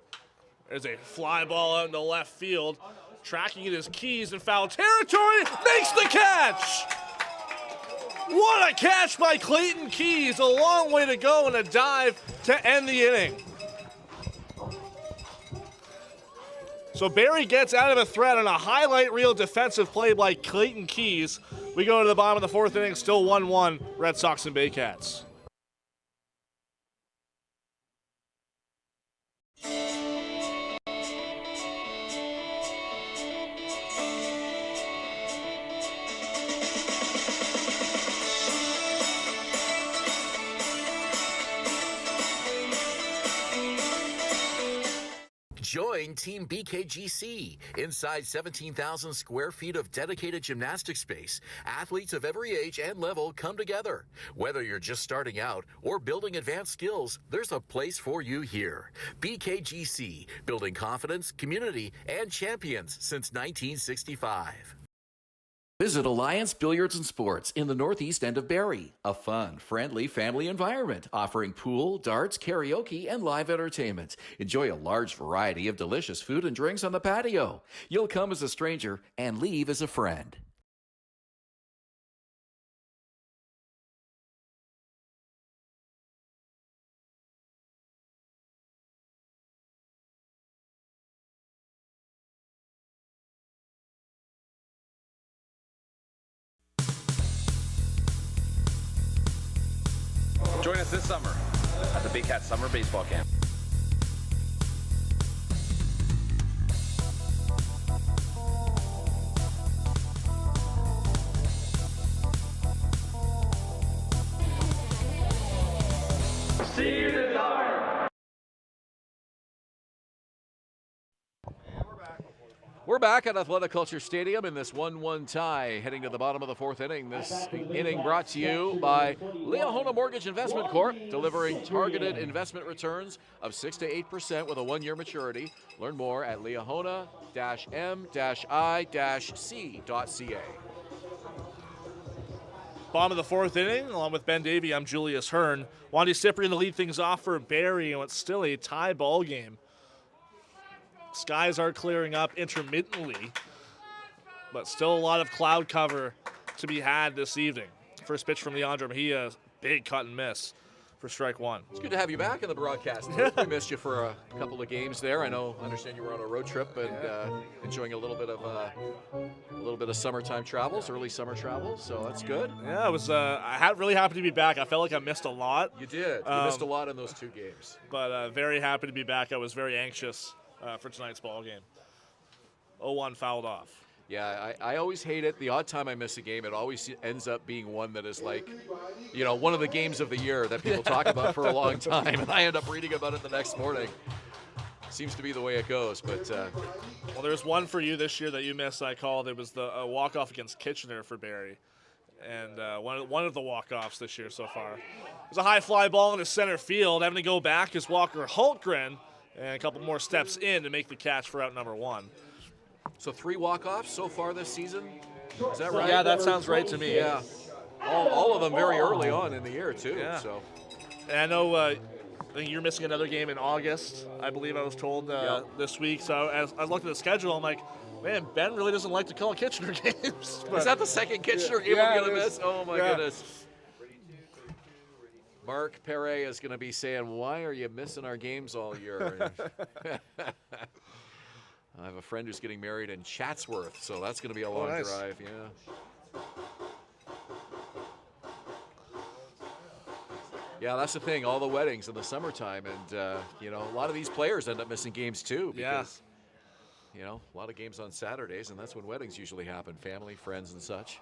There's a fly ball out in the left field. Tracking it is Keys in foul territory. Makes the catch! What a catch by Clayton Keys. A long way to go and a dive to end the inning. So Barrie gets out of a threat on a highlight reel defensive play by Clayton Keys. We go to the bottom of the 4th inning, still 1-1, Red Sox and Baycats. Join Team BKGC. Inside 17,000 square feet of dedicated gymnastic space, athletes of every age and level come together. Whether you're just starting out or building advanced skills, there's a place for you here. BKGC, building confidence, community, and champions since 1965. Visit Alliance Billiards and Sports in the northeast end of Barrie. A fun, friendly family environment offering pool, darts, karaoke, and live entertainment. Enjoy a large variety of delicious food and drinks on the patio. You'll come as a stranger and leave as a friend. Join us this summer at the Baycats Summer Baseball Camp. We're back at Athletic Culture Stadium in this 1-1 tie, heading to the bottom of the fourth inning. This inning brought to you by Liahona Mortgage Investment Corp, delivering targeted investment returns of 6 to 8% with a 1-year maturity. Learn more at liahona-m-i-c.ca. Bottom of the fourth inning, along with Ben Davy, I'm Julius Hern. Wandy Cyprian to lead things off for Barrie, and it's still a tie ball game. Skies are clearing up intermittently, but still a lot of cloud cover to be had this evening. First pitch from Leandro Mejia, big cut and miss for strike one. It's good to have you back in the broadcast. We missed you for a couple of games there. I understand you were on a road trip and enjoying a little bit of summertime travels, early summer travels. So that's good. Yeah, it was. Really happy to be back. I felt like I missed a lot. You did. You missed a lot in those 2 games. But very happy to be back. I was very anxious for tonight's ball game. 0-1 fouled off. Yeah, I always hate it. The odd time I miss a game, it always ends up being one that is like, one of the games of the year that people talk about for a long time, and I end up reading about it the next morning. Seems to be the way it goes, but... Well, there's one for you this year that you missed, I called. It was the walk-off against Kitchener for Barrie, and one of the walk-offs this year so far. It was a high fly ball into center field. Having to go back is Walker Hultgren, and a couple more steps in to make the catch for out number 1. So 3 walk-offs so far this season? Is that right? Yeah, that sounds right to me. Yeah. All of them very early on in the year, too. Yeah. So. And I know I think you're missing another game in August, I believe I was told this week. So as I looked at the schedule, I'm like, man, Ben really doesn't like to call Kitchener games. Is that the second Kitchener game we're going to miss? Oh, my goodness. Mark Perret is going to be saying, why are you missing our games all year? I have a friend who's getting married in Chatsworth, so that's going to be a long drive. Yeah. Yeah, that's the thing. All the weddings in the summertime, and a lot of these players end up missing games too because a lot of games on Saturdays, and that's when weddings usually happen. Family, friends, and such.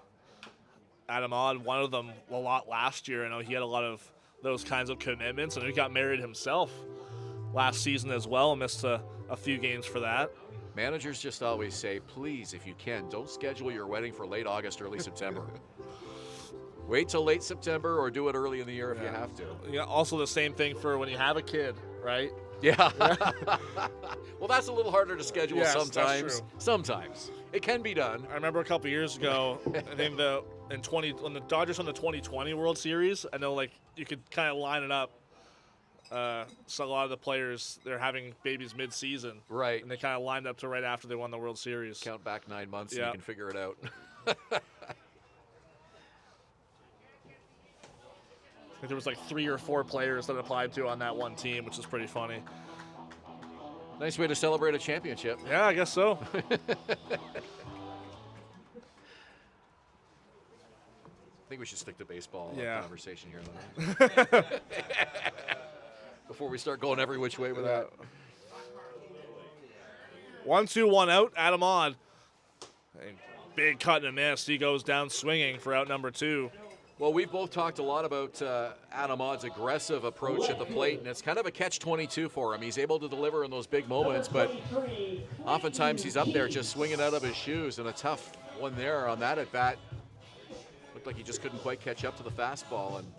Adam Odd, one of them a lot last year. I know he had a lot of those kinds of commitments, and he got married himself last season as well, and missed a few games for that. Managers just always say, please, if you can, don't schedule your wedding for late August, early September. Wait till late September or do it early in the year if you have to. Yeah, also the same thing for when you have a kid, right? Yeah. Well, that's a little harder to schedule sometimes. That's true. Sometimes. It can be done. I remember a couple years ago, I think when the Dodgers won the 2020 World Series, I know you could kind of line it up. So a lot of the players, they're having babies mid-season. Right. And they kind of lined up to right after they won the World Series. Count back 9 months and you can figure it out. I think there was 3 or 4 players that applied to on that one team, which is pretty funny. Nice way to celebrate a championship. Yeah, I guess so. I think we should stick to baseball conversation here. Before we start going every which way with that. 1-2-1 out, Adam Odd. Big cut and a miss. He goes down swinging for out number 2. Well, we've both talked a lot about Adam Odd's aggressive approach at the plate, and it's kind of a catch-22 for him. He's able to deliver in those big moments, but oftentimes he's up there just swinging out of his shoes, and a tough one there on that at-bat. Looked like he just couldn't quite catch up to the fastball, and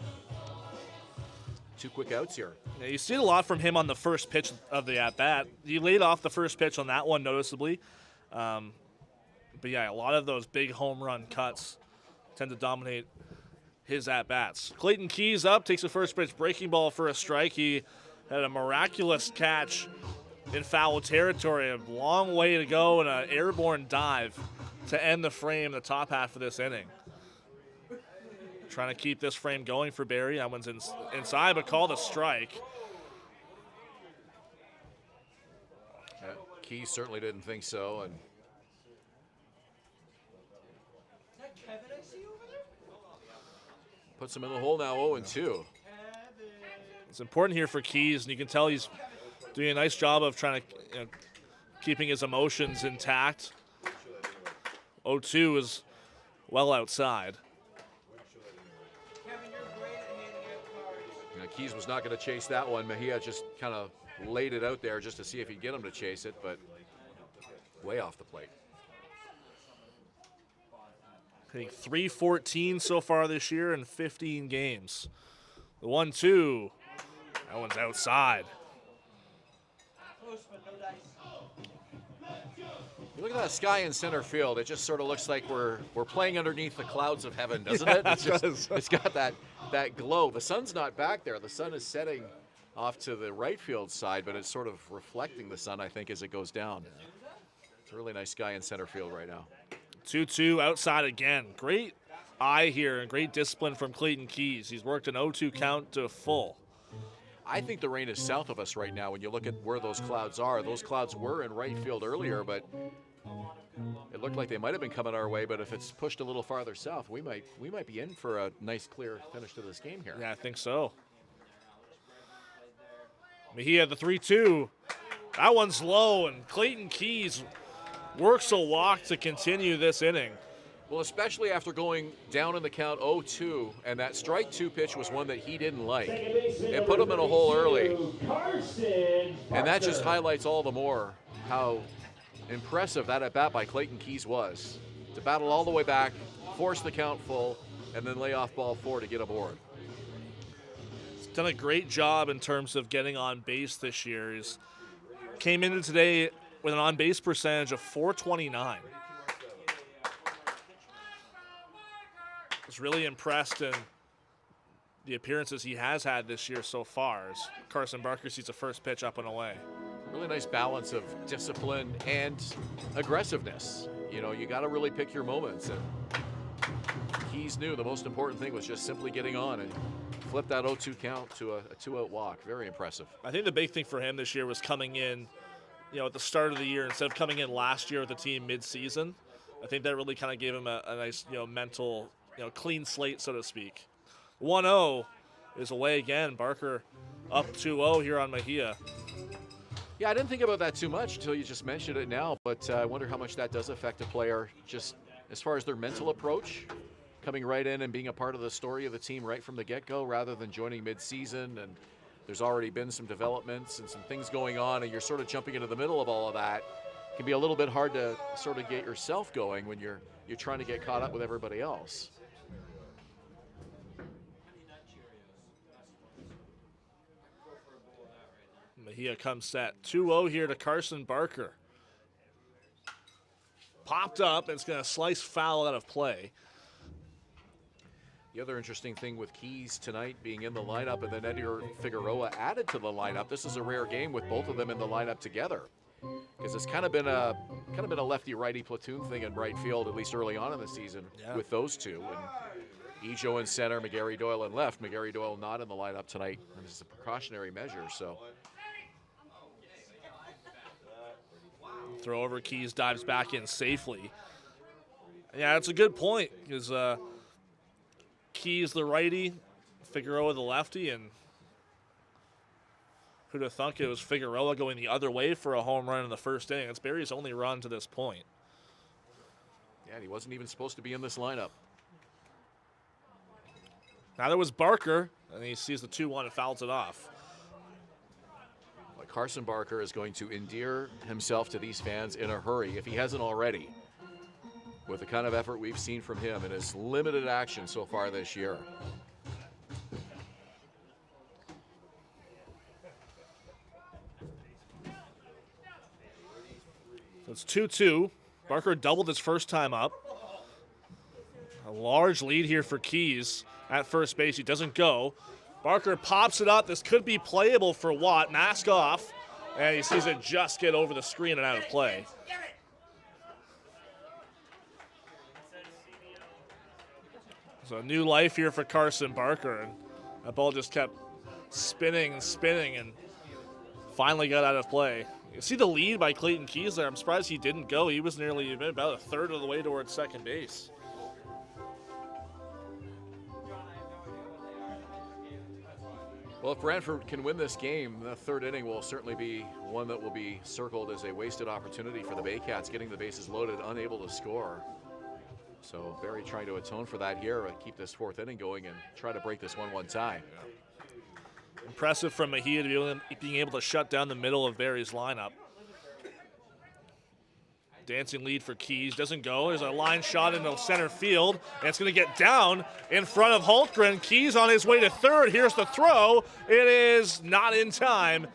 2 quick outs here. Yeah, you see it a lot from him on the first pitch of the at-bat. He laid off the first pitch on that one noticeably. But yeah, a lot of those big home run cuts tend to dominate his at-bats. Clayton Keys up, takes the first pitch breaking ball for a strike. He had a miraculous catch in foul territory. A long way to go and an airborne dive to end the frame, the top half of this inning. Trying to keep this frame going for Barrie. That one's inside, but called a strike. Keys certainly didn't think so. And puts him in the hole now, 0-2. It's important here for Keys, and you can tell he's doing a nice job of trying to keeping his emotions intact. 0-2 is well outside. Keys was not going to chase that one. Mejia just kind of laid it out there just to see if he'd get him to chase it, but way off the plate. Hitting .314 so far this year in 15 games. The 1-2, that one's outside. You look at that sky in center field, it just sort of looks like we're playing underneath the clouds of heaven, doesn't it? It's got that glow. The sun's not back there. The sun is setting off to the right field side, but it's sort of reflecting the sun, I think, as it goes down. It's a really nice sky in center field right now. 2-2 outside again. Great eye here and great discipline from Clayton Keys. He's worked an 0-2 count to full. I think the rain is south of us right now when you look at where those clouds are. Those clouds were in right field earlier, but it looked like they might have been coming our way, but if it's pushed a little farther south, we might be in for a nice clear finish to this game here. Yeah, I think so. Mejia, the 3-2. That one's low, and Clayton Keys works a walk to continue this inning. Well, especially after going down in the count 0-2, and that strike 2 pitch was one that he didn't like. It put him in a hole early. And that just highlights all the more how impressive that at-bat by Clayton Keys was. To battle all the way back, force the count full, and then lay off ball 4 to get aboard. He's done a great job in terms of getting on base this year. He came into today with an on-base percentage of .429. Was really impressed in the appearances he has had this year so far as Carson Barker sees the first pitch up and away. Really nice balance of discipline and aggressiveness. You know, you got to really pick your moments. And Keys knew the most important thing was just simply getting on and flip that 0-2 count to a 2-out walk. Very impressive. I think the big thing for him this year was coming in, at the start of the year instead of coming in last year with the team mid-season. I think that really kind of gave him a nice, mental, clean slate, so to speak. 1-0 is away again. Barker up 2-0 here on Mejia. Yeah, I didn't think about that too much until you just mentioned it now, but I wonder how much that does affect a player just as far as their mental approach, coming right in and being a part of the story of the team right from the get-go rather than joining mid-season, and there's already been some developments and some things going on, and you're sort of jumping into the middle of all of that. It can be a little bit hard to sort of get yourself going when you're trying to get caught up with everybody else. Mejia comes set. 2-0 here to Carson Barker. Popped up, and it's going to slice foul out of play. The other interesting thing with Keys tonight being in the lineup and then Edgar Figueroa added to the lineup, this is a rare game with both of them in the lineup together. Because it's kind of been a lefty-righty platoon thing in right field, at least early on in the season, with those two. And Ejo in center, McGarry Doyle in left. McGarry Doyle not in the lineup tonight. And this is a precautionary measure, so. Throw over, Keys dives back in safely. Yeah, that's a good point, because Keys the righty, Figueroa the lefty, and who'd have thunk it was Figueroa going the other way for a home run in the first inning. It's Barrie's only run to this point. Yeah, and he wasn't even supposed to be in this lineup. Now there was Barker, and he sees the 2-1 and fouls it off. Carson Barker is going to endear himself to these fans in a hurry, if he hasn't already, with the kind of effort we've seen from him in his limited action so far this year. So it's 2-2. Barker doubled his first time up. A large lead here for Keys at first base. He doesn't go. Barker pops it up. This could be playable for Watt. Mask off, and he sees it just get over the screen and out of play. So new life here for Carson Barker, and that ball just kept spinning and spinning and finally got out of play. You see the lead by Clayton Keys there. I'm surprised he didn't go. He was nearly about a third of the way towards second base. Well, Well, if Brantford can win this game, the third inning will certainly be one that will be circled as a wasted opportunity for the Baycats, getting the bases loaded, unable to score. So Barrie trying to atone for that here and keep this fourth inning going and try to break this 1-1 tie. Impressive from Mejia to be being able to shut down the middle of Barrie's lineup. Dancing lead for Keys, doesn't go. There's a line shot into center field, and it's going to get down in front of Hultgren. Keys on his way to third. Here's the throw. It is not in time.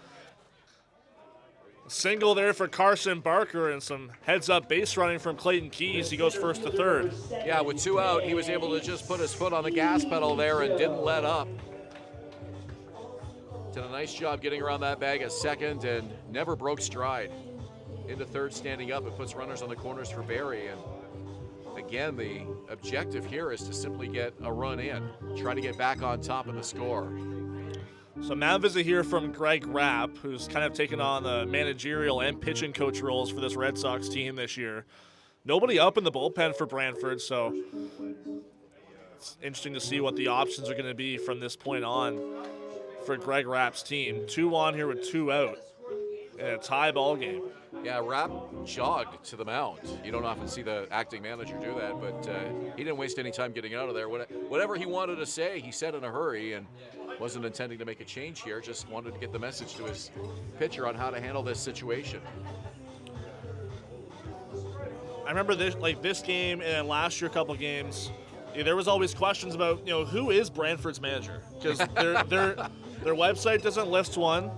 Single there for Carson Barker and some heads-up base running from Clayton Keys. He goes first to third. Yeah, with 2 out, he was able to just put his foot on the gas pedal there and didn't let up. Did a nice job getting around that bag at second and never broke stride. Into third, standing up, it puts runners on the corners for Barrie. And again, the objective here is to simply get a run in, try to get back on top of the score. So mound visit here from Greg Rapp, who's kind of taken on the managerial and pitching coach roles for this Red Sox team this year. Nobody up in the bullpen for Brantford, so it's interesting to see what the options are going to be from this point on for Greg Rapp's team. 2 on here with 2 out in a tie ball game. Yeah, Rapp jogged to the mound. You don't often see the acting manager do that, but he didn't waste any time getting out of there. Whatever he wanted to say, he said in a hurry and wasn't intending to make a change here, just wanted to get the message to his pitcher on how to handle this situation. I remember this game and last year a couple games, there was always questions about, who is Brantford's manager? Because their website doesn't list one.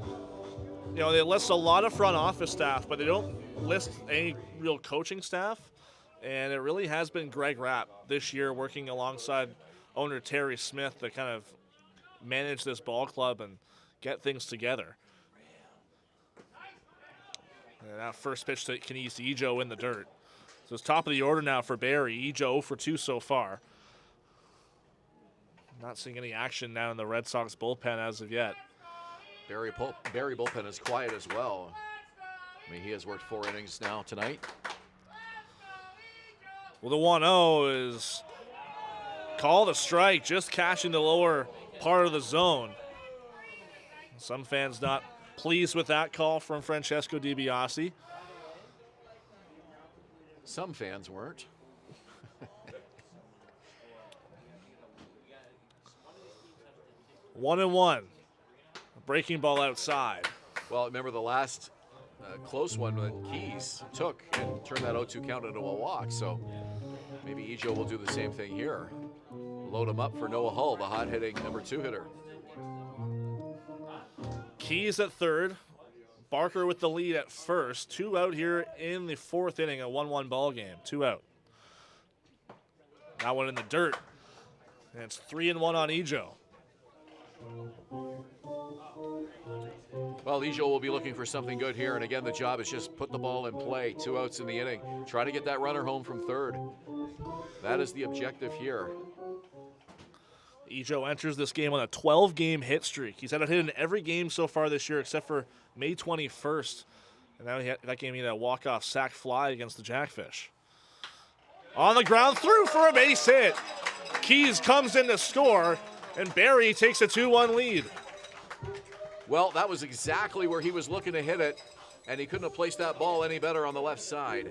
They list a lot of front office staff, but they don't list any real coaching staff. And it really has been Greg Rapp this year working alongside owner Terry Smith to kind of manage this ball club and get things together. And that first pitch to Kenise Ejo in the dirt. So it's top of the order now for Barrie. Ejo 0 for 2 so far. Not seeing any action now in the Red Sox bullpen as of yet. Barrie bullpen is quiet as well. I mean, he has worked 4 innings now tonight. Well, the 1-0 is called a strike, just catching the lower part of the zone. Some fans not pleased with that call from Francesco DiBiase. Some fans weren't. 1-1. Breaking ball outside. Well, remember the last close one that Keys took and turned that 0-2 count into a walk. So maybe Ejo will do the same thing here. Load him up for Noah Hull, the hot-hitting number 2 hitter. Keys at third. Barker with the lead at first. 2 out here in the 4th inning, a 1-1 ball game. 2 out. That one in the dirt. And it's 3-1 on Ejo. Well, Ejo will be looking for something good here, and again, the job is just put the ball in play. 2 outs in the inning. Try to get that runner home from third. That is the objective here. Ejo enters this game on a 12-game hit streak. He's had a hit in every game so far this year except for May 21st. And now that game he had a walk-off sac fly against the Jackfish. On the ground, through for a base hit. Keys comes in to score, and Barrie takes a 2-1 lead. Well, that was exactly where he was looking to hit it, and he couldn't have placed that ball any better on the left side.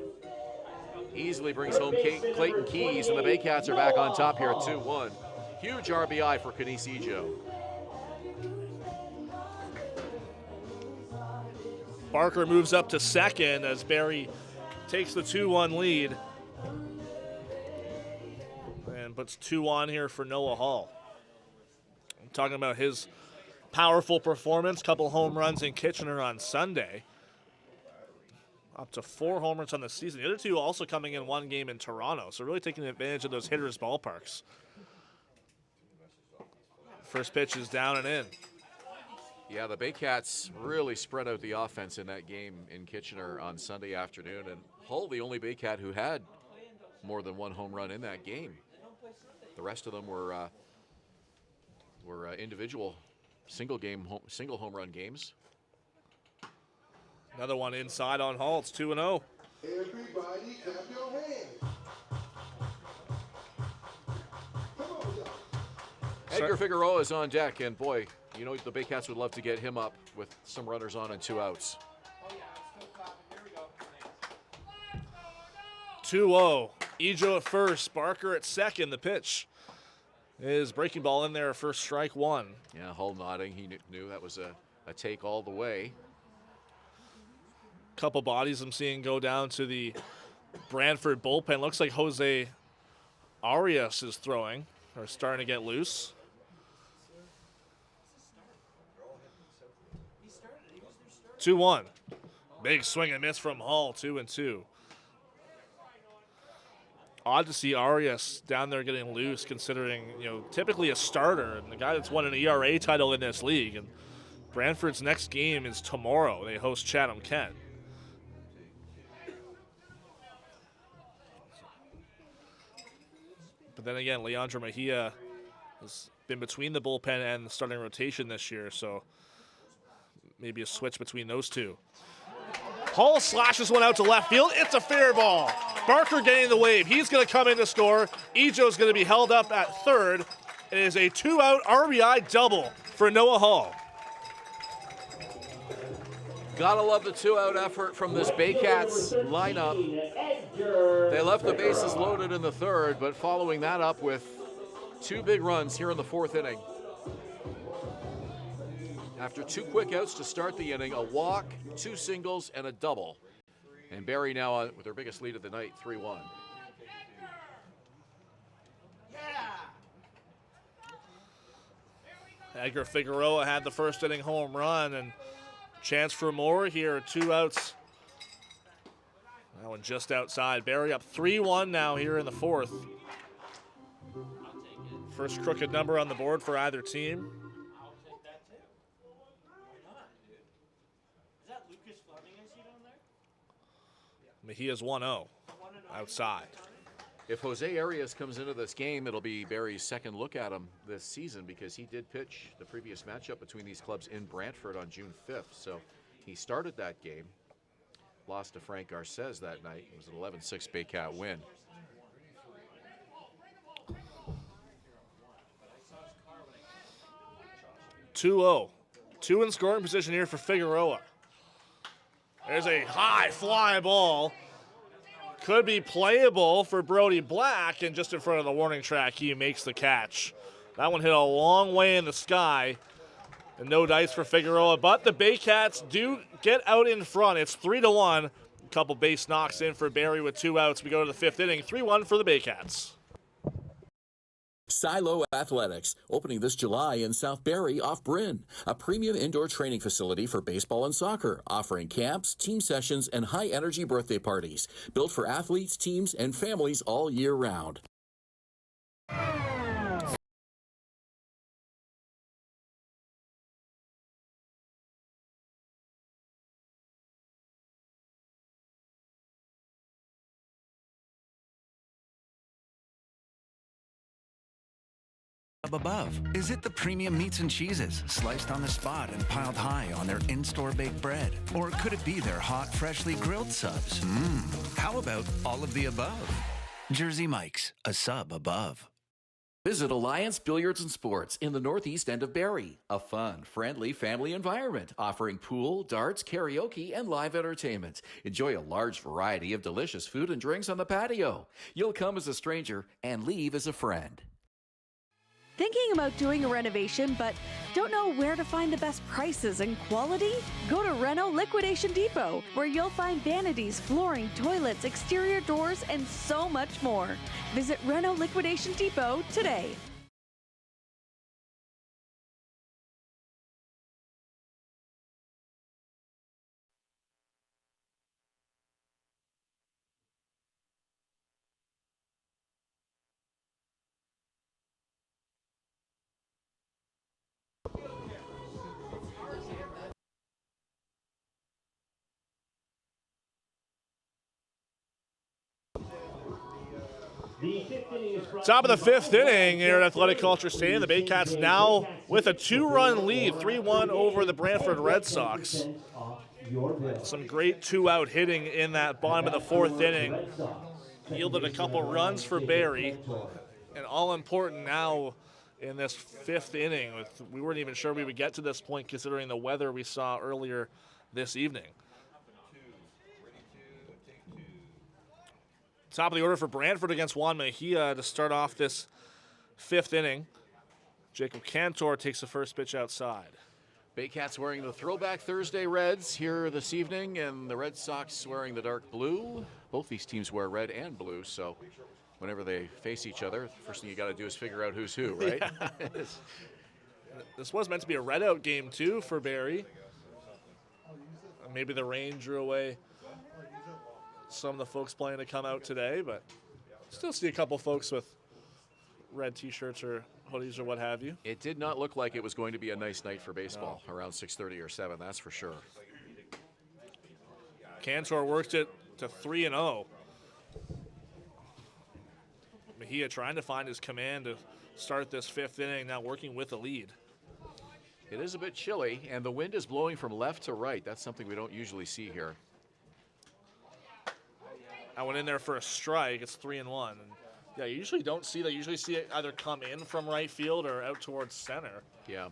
Easily brings home Clayton Keys, and the Baycats are back on top here at 2-1. Huge RBI for Kenise Ejo. Barker moves up to second as Barrie takes the 2-1 lead. And puts 2 on here for Noah Hull. I'm talking about his powerful performance, couple home runs in Kitchener on Sunday. Up to 4 home runs on the season. The other 2 also coming in 1 game in Toronto, so really taking advantage of those hitters' ballparks. First pitch is down and in. Yeah, the Baycats really spread out the offense in that game in Kitchener on Sunday afternoon, and Hull, the only Baycat who had more than 1 home run in that game. The rest of them were individual single home run games. Another one inside on Hull. It's 2-0. Everybody clap your hands. Edgar Figueroa is on deck, and boy, You know, the Baycats would love to get him up with some runners on and 2 outs. 2-0. Ejo at first, Barker at second. The pitch is breaking ball in there for strike one. Yeah, Hull nodding. He knew that was a take all the way. Couple bodies I'm seeing go down to the Brantford bullpen. Looks like Jose Arias is throwing, or starting to get loose. Two 2-1. Big swing and miss from Hull, 2-2. Odd to see Arias down there getting loose, considering, typically a starter and the guy that's won an ERA title in this league. And Brantford's next game is tomorrow. They host Chatham-Kent. But then again, Leandro Mejia has been between the bullpen and the starting rotation this year, so maybe a switch between those two. Hull slashes one out to left field. It's a fair ball. Barker getting the wave. He's going to come in to score. Ejo's going to be held up at third. It is a 2-out RBI double for Noah Hull. Gotta love the 2-out effort from this Baycats lineup. They left the bases loaded in the third, but following that up with 2 big runs here in the 4th inning. After 2 quick outs to start the inning, a walk, 2 singles, and a double. And Barrie now on with their biggest lead of the night, 3-1. Edgar Figueroa had the first inning home run, and chance for more here. 2 outs. That one just outside. Barrie up 3-1 now here in the 4th. First crooked number on the board for either team. Mejia's 1-0 outside. If Jose Arias comes into this game, it'll be Barrie's second look at him this season because he did pitch the previous matchup between these clubs in Brantford on June 5th. So he started that game, lost to Frank Garces that night. It was an 11-6 Baycat win. Two in scoring position here for Figueroa. There's a high fly ball. Could be playable for Brody Black, and just in front of the warning track, he makes the catch. That one hit a long way in the sky, and no dice for Figueroa, but the Baycats do get out in front. It's 3-1. A couple base knocks in for Barrie with 2 outs. We go to the 5th inning, 3-1 for the Baycats. Silo Athletics, opening this July in South Barrie off Bryn, a premium indoor training facility for baseball and soccer, offering camps, team sessions, and high-energy birthday parties, built for athletes, teams, and families all year round. Above. Is it the premium meats and cheeses, sliced on the spot and piled high on their in-store baked bread? Or could it be their hot, freshly grilled subs? How about all of the above? Jersey Mike's, a sub above. Visit Alliance Billiards and Sports in the northeast end of Barrie, a fun, friendly family environment offering pool, darts, karaoke, and live entertainment. Enjoy a large variety of delicious food and drinks on the patio. You'll come as a stranger and leave as a friend. Thinking about doing a renovation but don't know where to find the best prices and quality? Go to Reno Liquidation Depot, where you'll find vanities, flooring, toilets, exterior doors, and so much more. Visit Reno Liquidation Depot today. Top of the 5th inning here at Athletic Culture Stadium. The Baycats now with a 2-run lead, 3-1 over the Brantford Red Sox. Some great 2-out hitting in that bottom of the 4th inning. Yielded a couple runs for Barrie. And all important now in this 5th inning. We weren't even sure we would get to this point considering the weather we saw earlier this evening. Top of the order for Brantford against Juan Mejia to start off this 5th inning. Jacob Cantor takes the first pitch outside. Baycats wearing the Throwback Thursday Reds here this evening, and the Red Sox wearing the dark blue. Both these teams wear red and blue, so whenever they face each other, the first thing you got to do is figure out who's who, right? Yeah. This was meant to be a red-out game, too, for Barrie. Maybe the rain drew away some of the folks planning to come out today, but still see a couple folks with red T-shirts or hoodies or what have you. It did not look like it was going to be a nice night for baseball around 6:30 or 7, that's for sure. Cantor worked it to 3-0. Mejia trying to find his command to start this 5th inning, now working with the lead. It is a bit chilly, and the wind is blowing from left to right. That's something we don't usually see here. I went in there for a strike. It's 3-1. And yeah, you usually don't see that. You usually see it either come in from right field or out towards center. Yeah.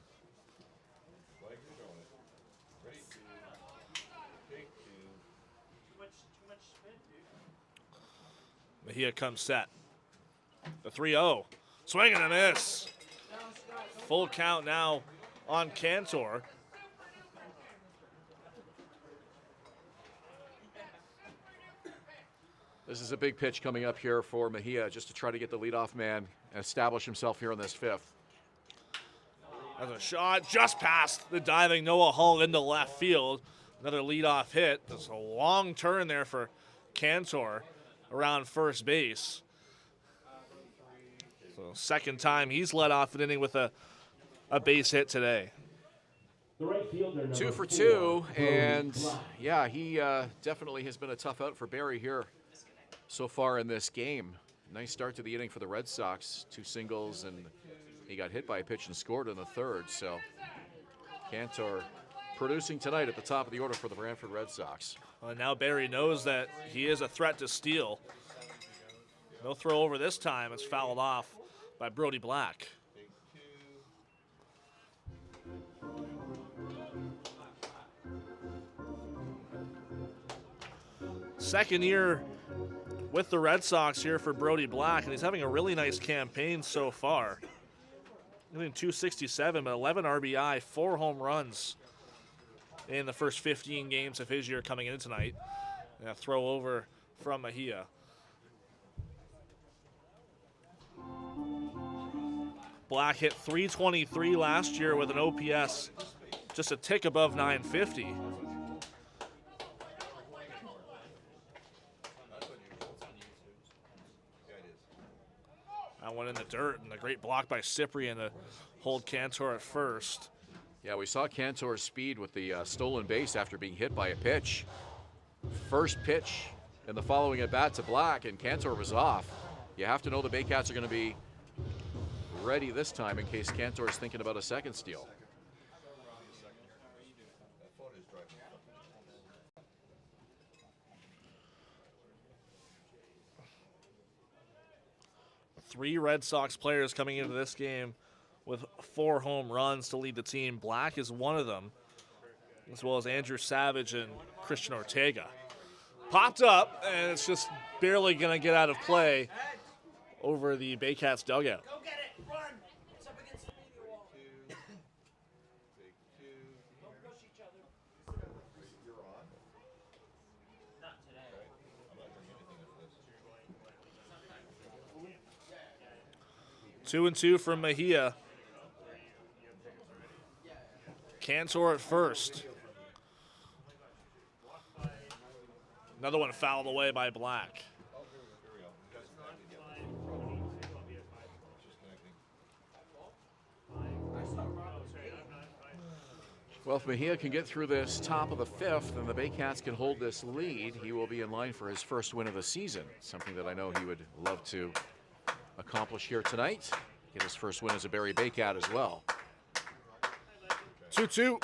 Mejia comes set. The 3-0. Swing and a miss. Full count now on Cantor. This is a big pitch coming up here for Mejia just to try to get the leadoff man and establish himself here in this 5th. That's a shot just past the diving Noah Hull into left field. Another leadoff hit. There's a long turn there for Cantor around first base. So second time he's led off an inning with a base hit today. 2 for 2, and yeah, he definitely has been a tough out for Barrie here so far in this game. Nice start to the inning for the Red Sox. 2 singles, and he got hit by a pitch and scored in the 3rd. So Cantor producing tonight at the top of the order for the Brantford Red Sox. Well, now Barrie knows that he is a threat to steal. No throw over this time. It's fouled off by Brody Black. Second year with the Red Sox here for Brody Black, and he's having a really nice campaign so far. Hitting .267, but 11 RBI, 4 home runs in the first 15 games of his year coming in tonight. And a throw over from Mejia. Black hit .323 last year with an OPS just a tick above 950. That went in the dirt, and a great block by Cyprian to hold Cantor at first. Yeah, we saw Cantor's speed with the stolen base after being hit by a pitch. First pitch and the following at bat to Black, and Cantor was off. You have to know the Baycats are going to be ready this time in case Cantor is thinking about a second steal. Three Red Sox players coming into this game with 4 home runs to lead the team. Black is one of them, as well as Andrew Savage and Christian Ortega. Popped up, and it's just barely going to get out of play over the Baycats dugout. Go get it! Run! It's up against the media wall. Don't push each other. You're on? Not today. I'm not doing anything 2-2 from Mejia. Cantor at first. Another one fouled away by Black. Well, if Mejia can get through this top of the 5th and the Baycats can hold this lead, he will be in line for his first win of the season, something that I know he would love to accomplish here tonight. Get his first win as a Barrie Baycat as well. 2-2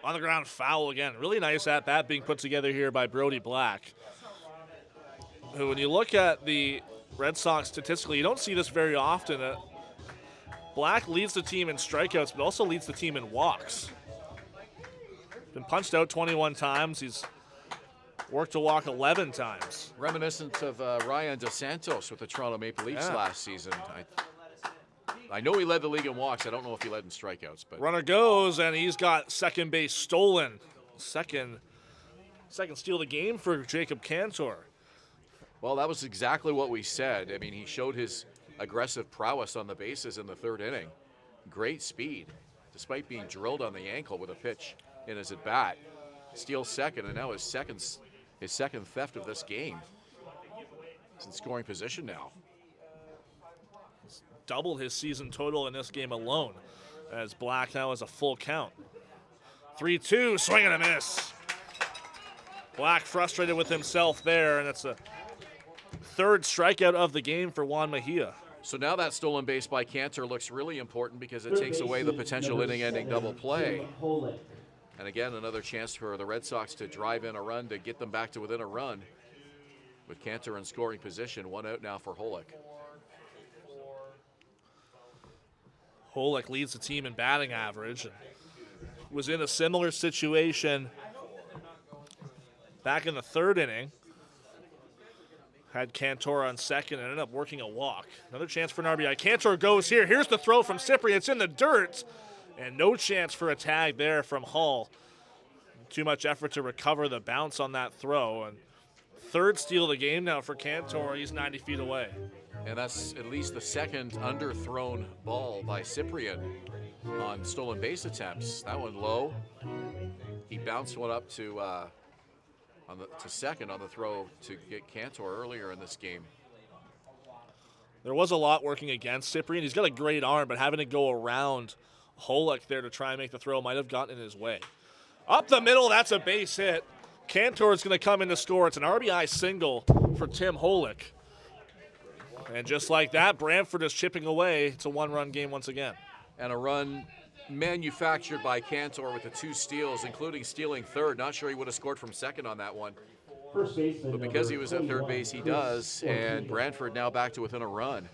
on the ground, foul again. Really nice at bat being put together here by Brody Black, who, when you look at the Red Sox statistically, you don't see this very often. Black leads the team in strikeouts, but also leads the team in walks. Been punched out 21 times. He's worked to walk 11 times. Reminiscent of Ryan DeSantos with the Toronto Maple Leafs last season. I know he led the league in walks. I don't know if he led in strikeouts. But Runner goes, and he's got second base stolen. Second steal of the game for Jacob Cantor. Well, that was exactly what we said. I mean, he showed his aggressive prowess on the bases in the third inning. Great speed, despite being drilled on the ankle with a pitch in his at-bat. Steals second, and now his second theft of this game. He's in scoring position now. Doubled his season total in this game alone, as Black now has a full count. 3-2, swing and a miss. Black frustrated with himself there, and it's a third strikeout of the game for Juan Mejia. So now that stolen base by Cantor looks really important because it takes away the potential inning-ending double play. And again, another chance for the Red Sox to drive in a run to get them back to within a run. With Cantor in scoring position, one out now for Holick. Holick leads the team in batting average. And was in a similar situation back in the third inning. Had Cantor on second and ended up working a walk. Another chance for an RBI. Cantor goes here. Here's the throw from Cyprien. It's in the dirt. And no chance for a tag there from Hull. Too much effort to recover the bounce on that throw. And third steal of the game now for Cantor. He's 90 feet away. And that's at least the second underthrown ball by Cyprien on stolen base attempts. That one low. He bounced one up to second on the throw to get Cantor earlier in this game. There was a lot working against Cyprien. He's got a great arm, but having to go around Holick there to try and make the throw might have gotten in his way. Up the middle, that's a base hit. Cantor is going to come in to score. It's an RBI single for Tim Holick. And just like that, Brantford is chipping away. It's a one-run game once again. And a run manufactured by Cantor with the two steals, including stealing third. Not sure he would have scored from second on that one. But because he was at third base, he does. And Brantford now back to within a run.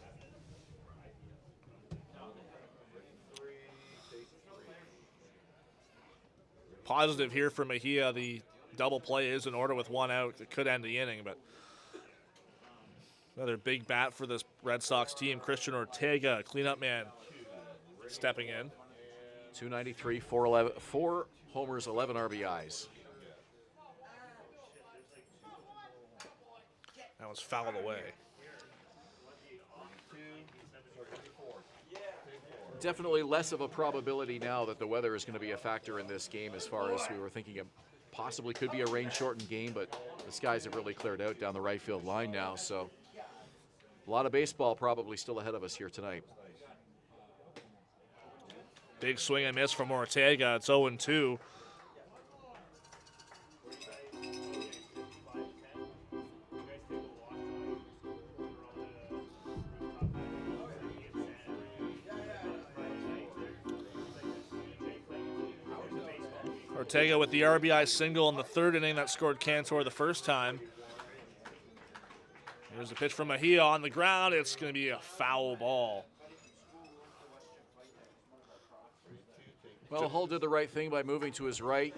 Positive here for Mejia. The double play is in order with one out. It could end the inning, but another big bat for this Red Sox team. Christian Ortega, cleanup man, stepping in. 293, 4 homers, 11 RBIs. That was fouled away. Definitely less of a probability now that the weather is going to be a factor in this game, as far as we were thinking it possibly could be a rain-shortened game, but the skies have really cleared out down the right field line now, so a lot of baseball probably still ahead of us here tonight. Big swing and miss from Ortega. It's 0-2. Ortega with the RBI single in the third inning that scored Cantor the first time. Here's a pitch from Mejia on the ground. It's going to be a foul ball. Well, Hull did the right thing by moving to his right.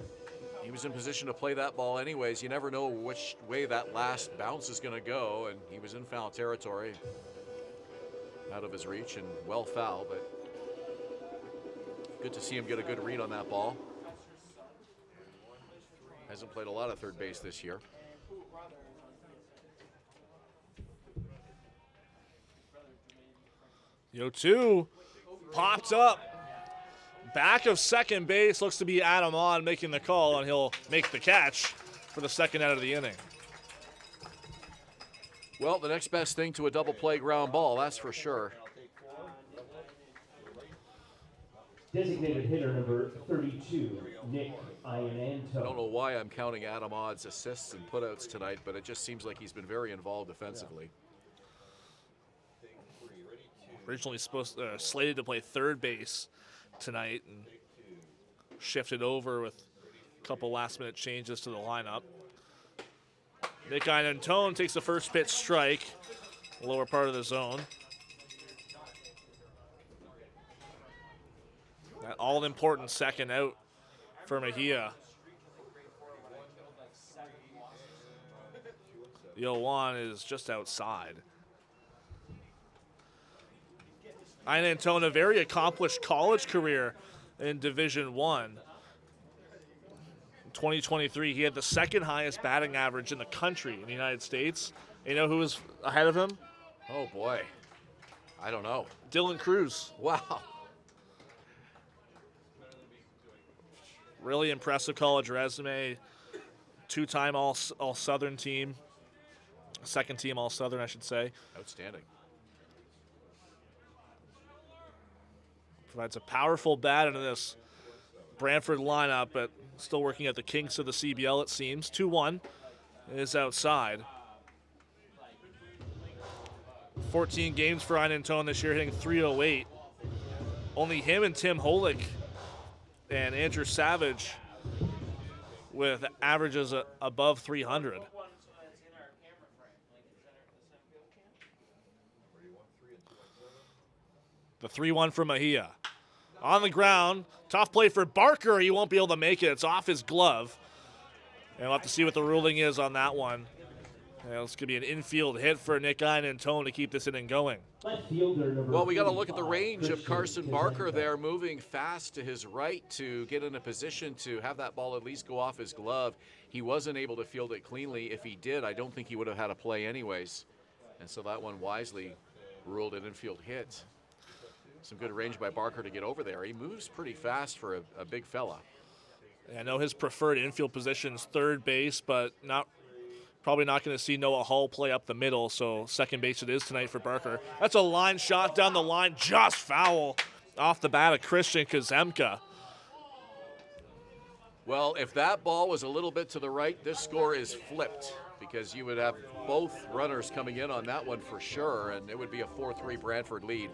He was in position to play that ball anyways. You never know which way that last bounce is going to go, and he was in foul territory. Out of his reach and well foul, but good to see him get a good read on that ball. Hasn't played a lot of third base this year. The 0-2 popped up. Back of second base, looks to be Adam On making the call, and he'll make the catch for the second out of the inning. Well, the next best thing to a double play ground ball, that's for sure. Designated hitter number 32, Nick Iananto. I don't know why I'm counting Adam Odd's assists and putouts tonight, but it just seems like he's been very involved defensively. Originally slated to play third base tonight and shifted over with a couple last-minute changes to the lineup. Nick Iananto takes the first pitch strike, lower part of the zone. That all-important second out for Mejia. The 0-1 is just outside. Ian Antone, a very accomplished college career in Division I. In 2023, he had the second highest batting average in the country in the United States. You know who was ahead of him? Oh, boy. I don't know. Dylan Cruz. Wow. Really impressive college resume. Two-time All-Southern team. Second team All-Southern, I should say. Outstanding. Provides a powerful bat into this Brantford lineup, but still working at the kinks of the CBL, it seems. 2-1 is outside. 14 games for Ian Antone this year, hitting .308. Only him and Tim Holick and Andrew Savage with averages above 300. The 3-1 for Mejia. On the ground, tough play for Barker. He won't be able to make it. It's off his glove. And we'll have to see what the ruling is on that one. This could be an infield hit for Nick Ian Antone to keep this inning going. Well, we got to look at the range of Carson Barker there, moving fast to his right to get in a position to have that ball at least go off his glove. He wasn't able to field it cleanly. If he did, I don't think he would have had a play anyways. And so that one wisely ruled an infield hit. Some good range by Barker to get over there. He moves pretty fast for a big fella. Yeah, I know his preferred infield position is third base, but probably not going to see Noah Hull play up the middle, so second base it is tonight for Barker. That's a line shot down the line, just foul off the bat of Christian Kazemka. Well, if that ball was a little bit to the right, this score is flipped because you would have both runners coming in on that one for sure, and it would be a 4-3 Brantford lead.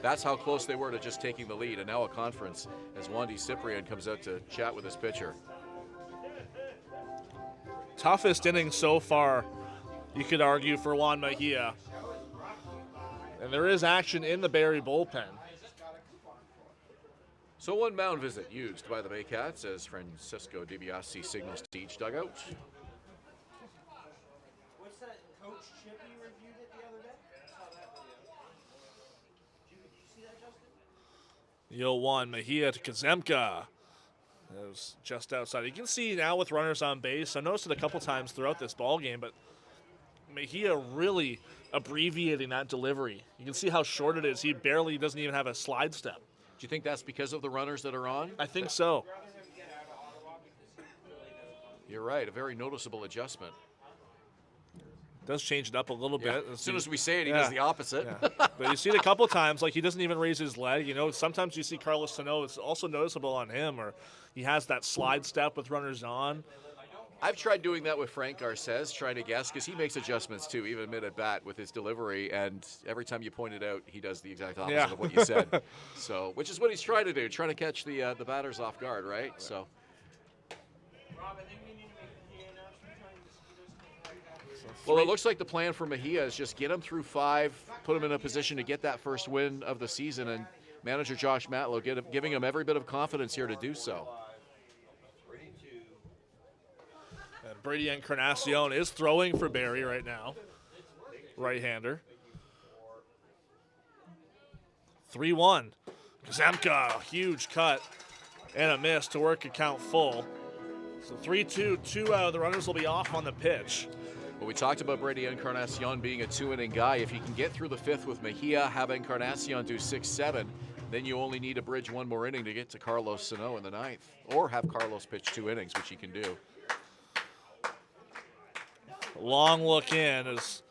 That's how close they were to just taking the lead, and now a conference as Wandy Cyprian comes out to chat with his pitcher. Toughest inning so far, you could argue, for Juan Mejia. And there is action in the Barrie bullpen. So one mound visit used by the Baycats as Francisco DiBiase signals to each dugout. What's that? Coach Chippy reviewed it the other day? I saw that video. Did you see that, Justin? 0-1, Mejia to Kazemka. It was just outside. You can see now with runners on base, I noticed it a couple times throughout this ball game, but Mejia really abbreviating that delivery. You can see how short it is. He barely doesn't even have a slide step. Do you think that's because of the runners that are on? I think so. You're right, a very noticeable adjustment. Does change it up a little bit. As soon as we say it, he does the opposite. Yeah. But you see it a couple times, like he doesn't even raise his leg. You know, sometimes you see Carlos Sano, it's also noticeable on him, or he has that slide step with runners on. I've tried doing that with Frank Garces, trying to guess, because he makes adjustments too, even mid at bat with his delivery, and every time you point it out, he does the exact opposite of what you said. So, which is what he's trying to do, trying to catch the batters off guard, right? So. Rob, I think we need to make the announcement. Well, it looks like the plan for Mejia is just get him through 5, put him in a position to get that first win of the season, and manager Josh Matlow giving him every bit of confidence here to do so. And Brady Encarnacion is throwing for Barrie right now. Right-hander. 3-1. Kazemka, huge cut and a miss to work a count full. So 3-2, 2 out of the runners will be off on the pitch. Well, we talked about Brady Encarnacion being a 2-inning guy. If you can get through the 5th with Mejia, have Encarnacion do 6-7, then you only need to bridge one more inning to get to Carlos Sano in the 9th, or have Carlos pitch 2 innings, which he can do. Long look in as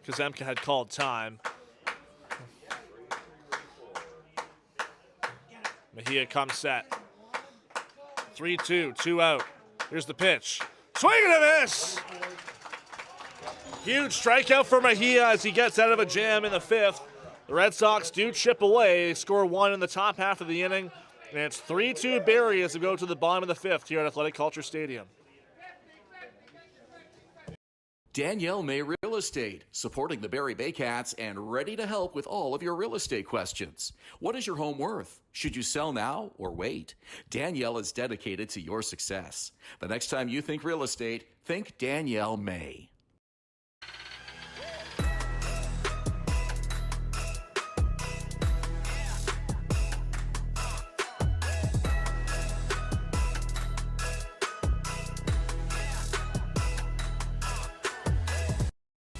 Kazemka had called time. Mejia comes set. 3-2, 2 out. Here's the pitch. Swing and a miss! Huge strikeout for Mejia as he gets out of a jam in the 5th. The Red Sox do chip away. They score 1 in the top half of the inning. And it's 3-2 Barrie as we go to the bottom of the 5th here at Athletic Culture Stadium. Danielle May Real Estate, supporting the Barrie Baycats and ready to help with all of your real estate questions. What is your home worth? Should you sell now or wait? Danielle is dedicated to your success. The next time you think real estate, think Danielle May.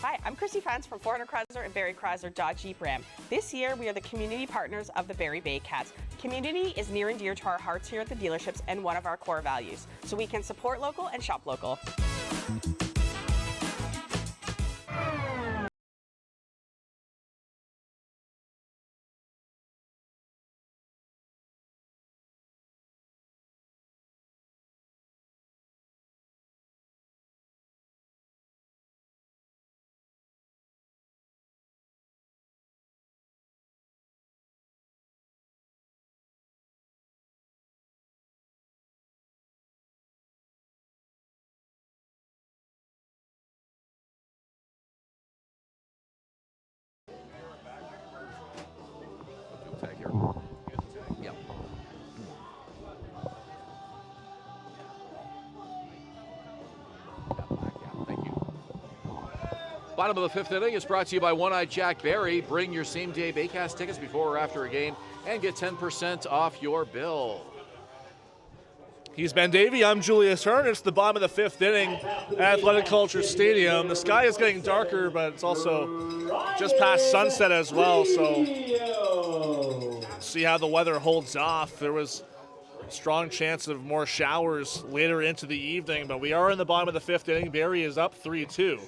Hi, I'm Chrissy Fans from Hern and Barrie Baycats Jeep Ram. This year, we are the community partners of the Barrie Baycats. Community is near and dear to our hearts here at the dealerships and one of our core values, so we can support local and shop local. Tag here. Yep. Thank you. Bottom of the fifth inning is brought to you by One-Eyed Jack Barrie. Bring your same-day Baycats tickets before or after a game and get 10% off your bill. He's been Davy. I'm Julius Hern. It's the bottom of the fifth inning at Athletic Kulture Stadium. The sky is getting darker, but it's also just past sunset as well, so see how the weather holds off. There was a strong chance of more showers later into the evening, but we are in the bottom of the fifth inning. Barrie is up 3-2.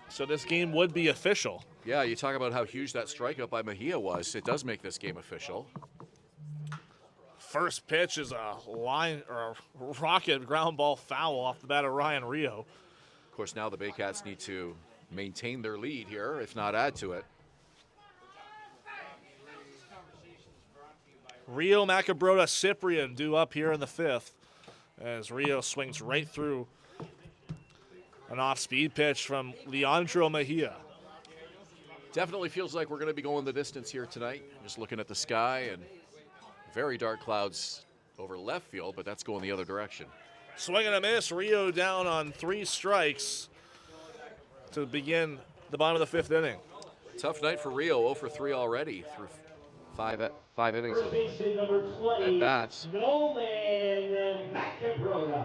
So this game would be official. Yeah, you talk about how huge that strikeout by Mejia was. It does make this game official. First pitch is a line or a rocket ground ball foul off the bat of Ryan Rio. Of course, now the Baycats need to maintain their lead here, if not add to it. Rio, Macabrota, Cyprian due up here in the fifth as Rio swings right through an off-speed pitch from Leandro Mejia. Definitely feels like we're going to be going the distance here tonight. Just looking at the sky and very dark clouds over left field, but that's going the other direction. Swing and a miss. Rio down on 3 strikes to begin the bottom of the fifth inning. Tough night for Rio, 0 for 3 already through five innings First baseman number 20, at bats. Nolan Macabrota.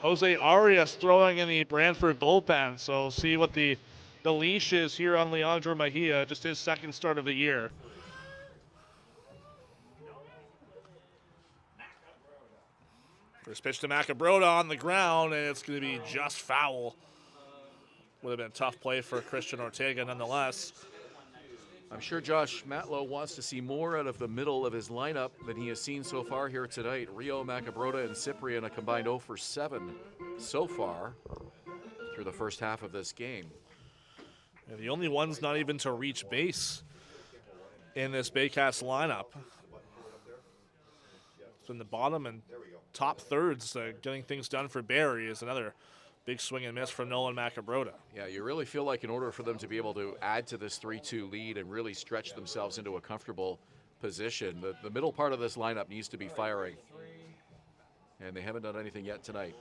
Jose Arias throwing in the Brantford bullpen, so see what the leash is here on Leandro Mejia, just his second start of the year. First pitch to Macabrota on the ground, and it's going to be just foul. Would have been a tough play for Christian Ortega nonetheless. I'm sure Josh Matlow wants to see more out of the middle of his lineup than he has seen so far here tonight. Rio, Macabrota, and Cyprian a combined 0 for 7 so far through the first half of this game. And the only ones not even to reach base in this Baycats lineup. So in the bottom and top thirds, getting things done for Barrie is another big swing and miss from Nolan Macabrota. Yeah, you really feel like in order for them to be able to add to this 3-2 lead and really stretch themselves into a comfortable position, the middle part of this lineup needs to be firing. And they haven't done anything yet tonight.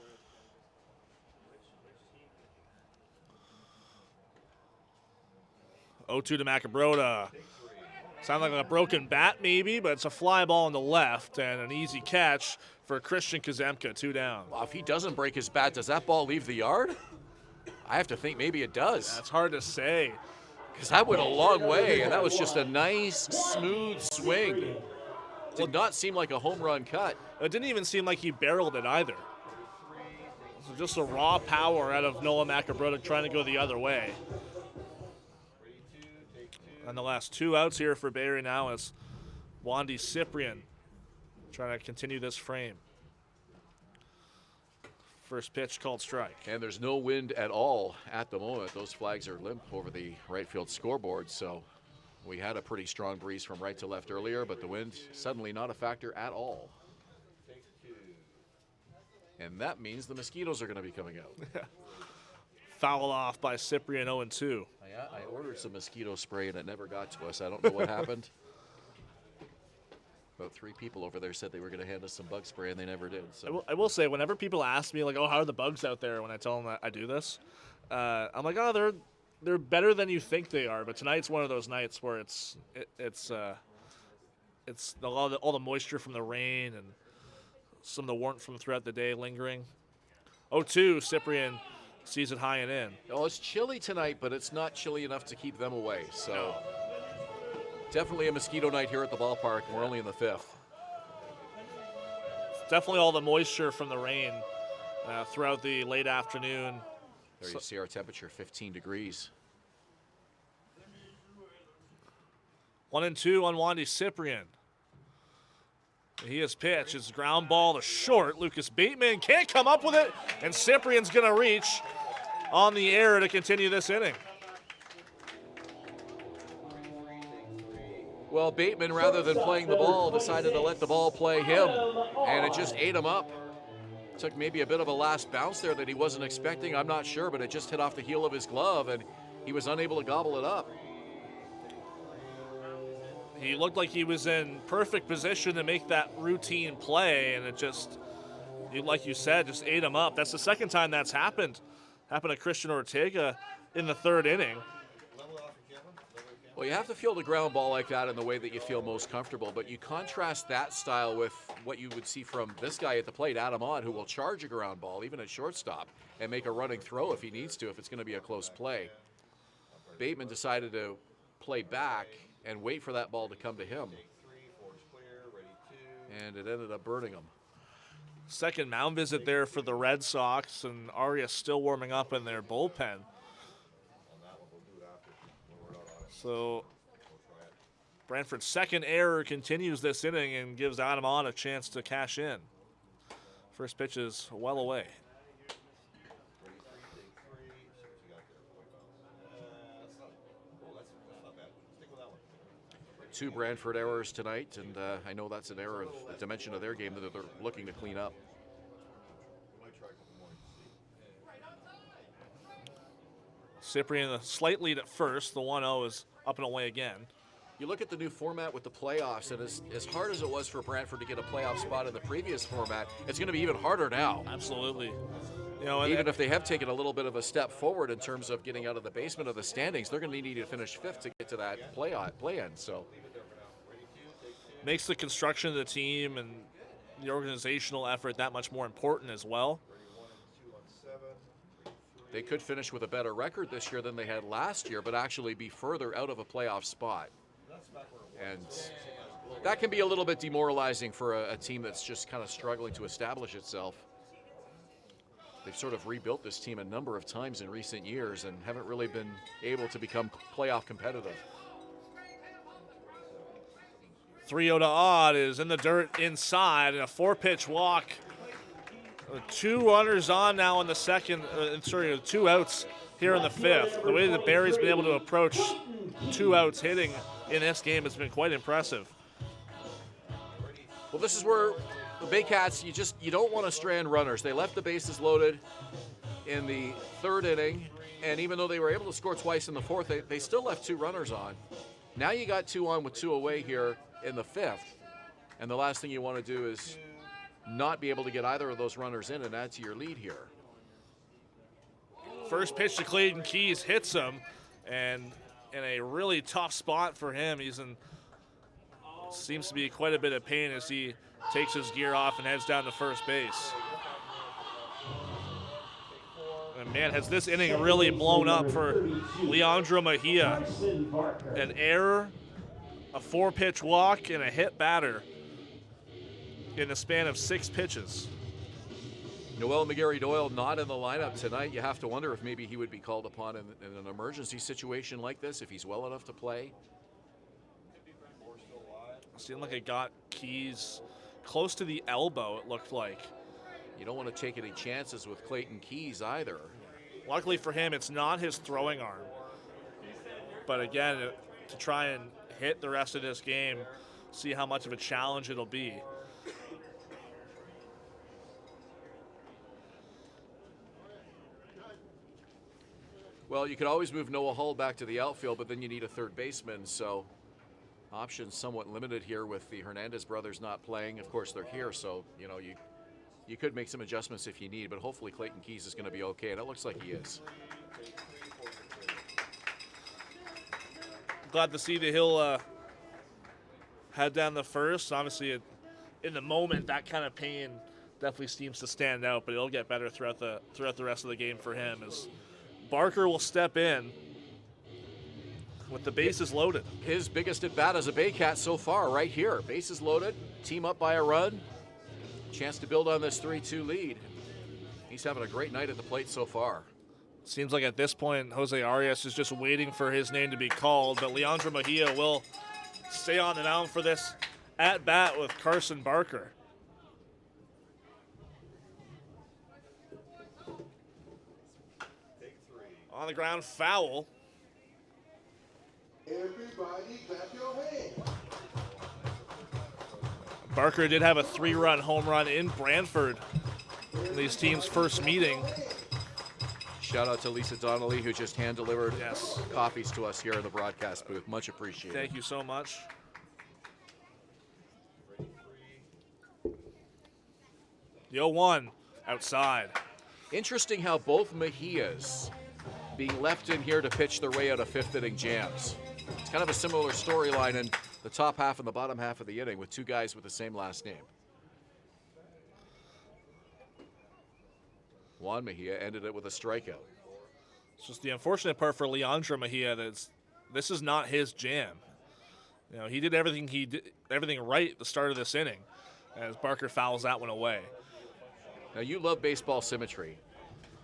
Oh, 2 to Macabrota. Sound like a broken bat maybe, but it's a fly ball on the left and an easy catch for Christian Kazemka, 2 down. Well, if he doesn't break his bat, does that ball leave the yard? I have to think maybe it does. That's hard to say. Because that went a long way, and that was just a nice, smooth swing. Did not seem like a home run cut. It didn't even seem like he barreled it either. So just a raw power out of Nolan Macabrota trying to go the other way. And the last 2 outs here for Barrie now is Wandy Cyprian trying to continue this frame. First pitch called strike. And there's no wind at all at the moment. Those flags are limp over the right field scoreboard, so we had a pretty strong breeze from right to left earlier, but the wind suddenly not a factor at all. And that means the mosquitoes are going to be coming out. Foul off by Cyprian 0-2. I ordered some mosquito spray and it never got to us. I don't know what happened. About 3 people over there said they were going to hand us some bug spray and they never did. So I will say, whenever people ask me, like, oh, how are the bugs out there, when I tell them that I do this, I'm like, oh, they're better than you think they are. But tonight's one of those nights where it's all the moisture from the rain and some of the warmth from throughout the day lingering. 0-2, Cyprian sees it high and in. Oh, it's chilly tonight, but it's not chilly enough to keep them away. So definitely a mosquito night here at the ballpark. We're only in the 5th. It's definitely all the moisture from the rain throughout the late afternoon. There you see our temperature, 15 degrees. 1-2 on Wandy Cyprian. He has pitched. His ground ball to short. Lucas Bateman can't come up with it, and Cyprian's going to reach on the air to continue this inning. Well, Bateman, rather than playing the ball, decided to let the ball play him, and it just ate him up. Took maybe a bit of a last bounce there that he wasn't expecting. I'm not sure, but it just hit off the heel of his glove, and he was unable to gobble it up. He looked like he was in perfect position to make that routine play, and it just, like you said, just ate him up. That's the second time that's happened. Happened to Christian Ortega in the 3rd inning. Well, you have to field a ground ball like that in the way that you feel most comfortable, but you contrast that style with what you would see from this guy at the plate, Adam Ott, who will charge a ground ball, even at shortstop, and make a running throw if he needs to, if it's going to be a close play. Bateman decided to play back and wait for that ball to come to him. And it ended up burning him. Second mound visit there for the Red Sox, and Arias still warming up in their bullpen. So Brantford's second error continues this inning and gives Adam On a chance to cash in. First pitch is well away. Two Brantford errors tonight, and I know that's an error of the dimension of their game that they're looking to clean up. Cyprian a slight lead at first. The 1-0 is up and away again. You look at the new format with the playoffs, and as hard as it was for Brantford to get a playoff spot in the previous format, it's going to be even harder now. Absolutely. You know, even if they have taken a little bit of a step forward in terms of getting out of the basement of the standings, they're going to need to finish 5th to get to that play-in. So makes the construction of the team and the organizational effort that much more important as well. They could finish with a better record this year than they had last year, but actually be further out of a playoff spot. And that can be a little bit demoralizing for a team that's just kind of struggling to establish itself. They've sort of rebuilt this team a number of times in recent years and haven't really been able to become playoff competitive. 3-0 to Odd is in the dirt inside, and a 4-pitch walk. 2 runners on now in the second, 2 outs here in the 5th. The way that Barrie's been able to approach 2 outs hitting in this game has been quite impressive. Well, this is where the Baycats, you don't want to strand runners. They left the bases loaded in the 3rd inning, and even though they were able to score twice in the 4th, they still left 2 runners on. Now you got 2 on with 2 away here in the 5th, and the last thing you want to do is not be able to get either of those runners in and add to your lead here. First pitch to Clayton Keys hits him, and in a really tough spot for him. Seems to be quite a bit of pain as he takes his gear off and heads down to first base. And man, has this inning really blown up for Leandro Mejia. An error, a 4-pitch walk, and a hit batter in the span of 6 pitches. Noel McGarry-Doyle not in the lineup tonight. You have to wonder if maybe he would be called upon in an emergency situation like this, if he's well enough to play. Seemed like it got Keys close to the elbow, it looked like. You don't want to take any chances with Clayton Keys either. Luckily for him, it's not his throwing arm. But again, to try and hit the rest of this game, see how much of a challenge it'll be. Well, you could always move Noah Hull back to the outfield, but then you need a third baseman, so options somewhat limited here with the Hernandez brothers not playing. Of course, they're here, so you could make some adjustments if you need, but hopefully Clayton Keys is going to be okay, and it looks like he is. Glad to see that he'll head down the first. Obviously, in the moment, that kind of pain definitely seems to stand out, but it'll get better throughout the rest of the game for him as Barker will step in with the bases loaded. His biggest at-bat as a Baycat so far right here. Bases loaded, team up by a run, chance to build on this 3-2 lead. He's having a great night at the plate so far. Seems like at this point, Jose Arias is just waiting for his name to be called, but Leandro Mejia will stay on the mound for this at-bat with Carson Barker. On the ground, foul. Everybody clap your hands. Barker did have a 3-run home run in Brantford in these teams' first meeting. Shout out to Lisa Donnelly, who just hand-delivered coffees to us here in the broadcast booth. Much appreciated. Thank you so much. The 0-1 outside. Interesting how both Mejias being left in here to pitch their way out of fifth-inning jams. It's kind of a similar storyline in the top half and the bottom half of the inning with two guys with the same last name. Juan Mejia ended it with a strikeout. It's just the unfortunate part for Leandro Mejia that this is not his jam. He did everything right at the start of this inning as Barker fouls that one away. Now you love baseball symmetry.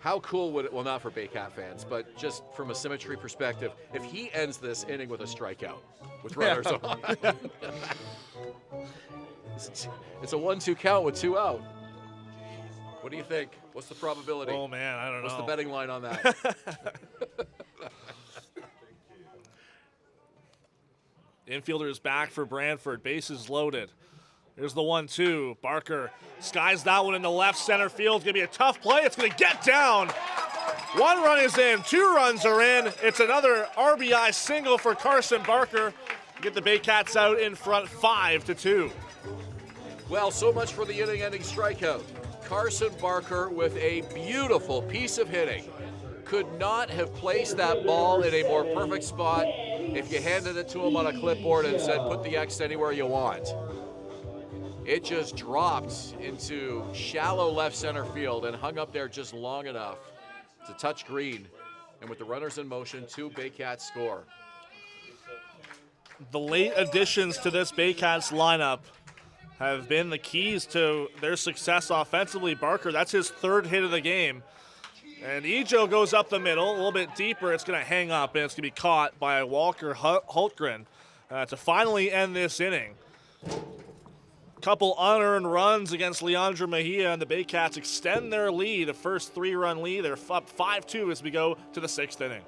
How cool would it, well, not for Baycat fans, but just from a symmetry perspective, if he ends this inning with a strikeout with runners on. It's a 1-2 count with 2 out. What do you think? What's the probability? Oh, man, I don't know. What's the betting line on that? Infielder is back for Brantford. Bases loaded. Here's the 1-2. Barker skies that one into left center field. It's going to be a tough play. It's going to get down. 1 run is in. 2 runs are in. It's another RBI single for Carson Barker. Get the Baycats out in front 5-2. Well, so much for the inning-ending strikeout. Carson Barker with a beautiful piece of hitting. Could not have placed that ball in a more perfect spot if you handed it to him on a clipboard and said, put the X anywhere you want. It just dropped into shallow left center field and hung up there just long enough to touch green. And with the runners in motion, 2 Baycats score. The late additions to this Baycats lineup have been the keys to their success offensively. Barker, that's his 3rd hit of the game. And Ejo goes up the middle, a little bit deeper. It's going to hang up, and it's going to be caught by Walker Hultgren to finally end this inning. Couple unearned runs against Leandro Mejia, and the Baycats extend their lead, the first 3-run lead. They're up 5-2 as we go to the 6th inning.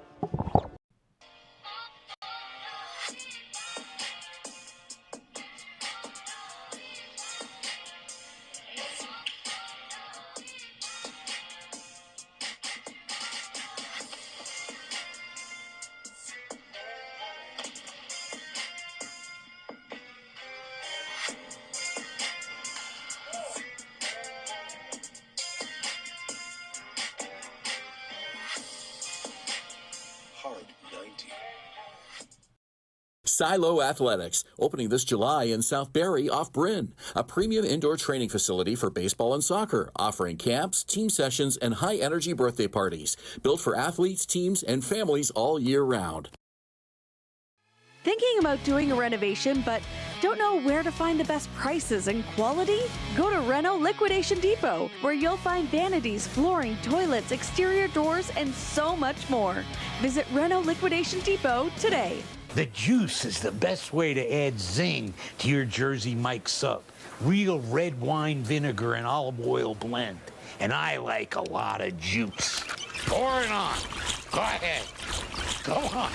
Silo Athletics, opening this July in South Barrie off Bryn, a premium indoor training facility for baseball and soccer, offering camps, team sessions, and high-energy birthday parties, built for athletes, teams, and families all year round. Thinking about doing a renovation but don't know where to find the best prices and quality? Go to Reno Liquidation Depot, where you'll find vanities, flooring, toilets, exterior doors, and so much more. Visit Reno Liquidation Depot today. The juice is the best way to add zing to your Jersey Mike sub. Real red wine vinegar and olive oil blend. And I like a lot of juice. Pour it on. Go ahead. Go on.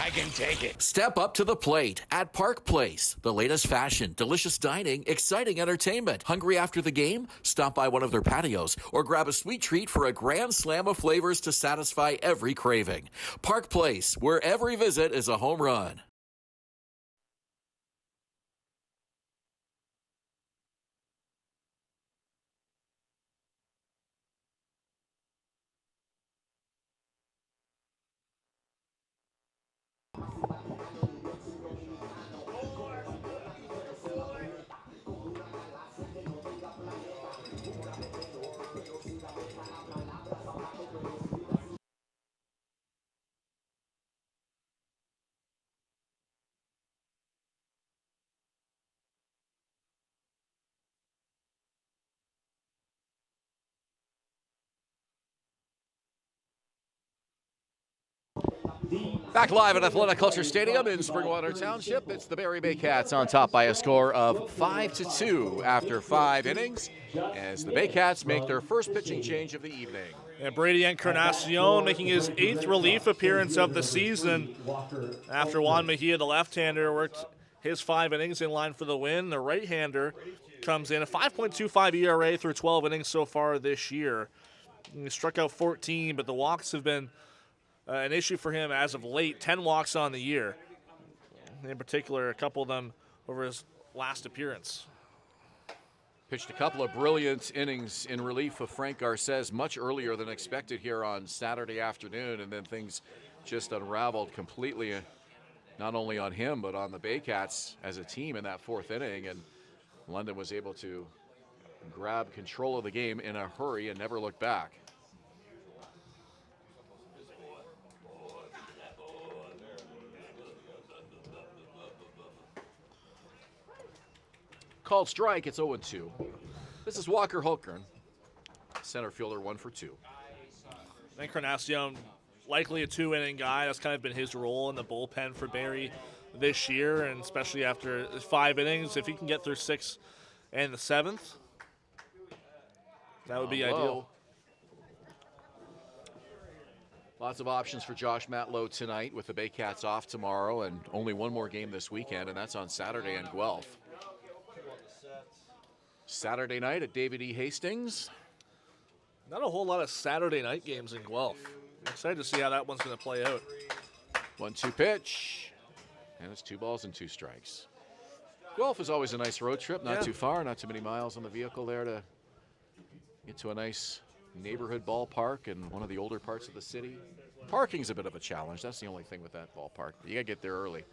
I can take it. Step up to the plate at Park Place. The latest fashion, delicious dining, exciting entertainment. Hungry after the game? Stop by one of their patios or grab a sweet treat for a grand slam of flavors to satisfy every craving. Park Place, where every visit is a home run. Back live at Athletic Culture Stadium in Springwater Township. It's the Barrie Baycats on top by a score of 5-2 after 5 innings as the Baycats make their first pitching change of the evening. And Brady Encarnacion making his 8th relief appearance of the season after Juan Mejia, the left-hander, worked his 5 innings in line for the win. The right-hander comes in a 5.25 ERA through 12 innings so far this year. He struck out 14, but the walks have been an issue for him as of late. 10 walks on the year. In particular, a couple of them over his last appearance. Pitched a couple of brilliant innings in relief of Frank Garces much earlier than expected here on Saturday afternoon, and then things just unraveled completely, not only on him, but on the Baycats as a team in that 4th inning, and London was able to grab control of the game in a hurry and never look back. Called strike, it's 0-2. This is Walker Hulkern, center fielder, 1 for 2. Encarnacion, likely a 2-inning guy. That's kind of been his role in the bullpen for Barrie this year, and especially after 5 innings. If he can get through 6 and the 7th, that would be ideal. Lots of options for Josh Matlow tonight with the Baycats off tomorrow, and only one more game this weekend, and that's on Saturday in Guelph. Saturday night at David E. Hastings. Not a whole lot of Saturday night games in Guelph. I'm excited to see how that one's going to play out. 1-2 pitch, and it's 2 balls and 2 strikes. Guelph is always a nice road trip, not too far, not too many miles on the vehicle there to get to a nice neighborhood ballpark in one of the older parts of the city. Parking's a bit of a challenge. That's the only thing with that ballpark. You got to get there early.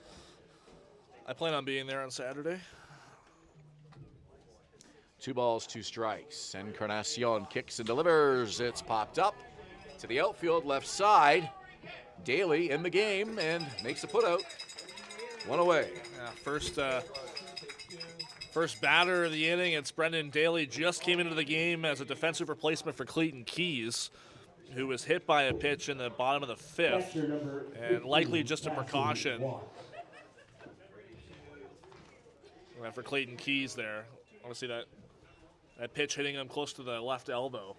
I plan on being there on Saturday. 2 balls, 2 strikes. Encarnacion kicks and delivers. It's popped up to the outfield left side. Daly in the game and makes a putout. 1 away. Yeah, first batter of the inning, it's Brendan Daly. Just came into the game as a defensive replacement for Clayton Keys, who was hit by a pitch in the bottom of the 5th, and likely just a precaution. And for Clayton Keys there, I want to see that pitch hitting him close to the left elbow.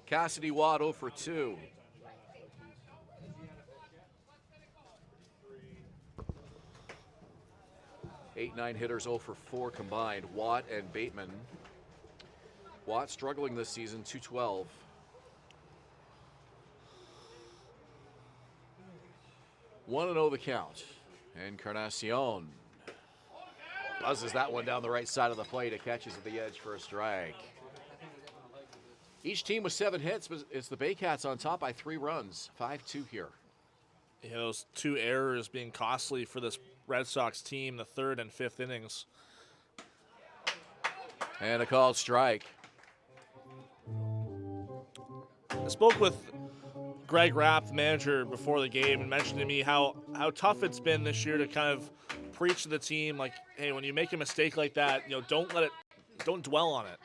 Cassidy Watt 0 for 2. Eight, 9 hitters, 0 for 4 combined. Watt and Bateman. Watt struggling this season, 212. One and 0 the count. Encarnacion buzzes that one down the right side of the plate. It catches at the edge for a strike. Each team with 7 hits, but it's the Baycats on top by 3 runs. 5-2 here. Yeah, those 2 errors being costly for this Red Sox team, the 3rd and 5th innings. And a called strike. I spoke with Greg Rapp, the manager, before the game, and mentioned to me how tough it's been this year to kind of preach to the team, like, hey, when you make a mistake like that, don't dwell on it,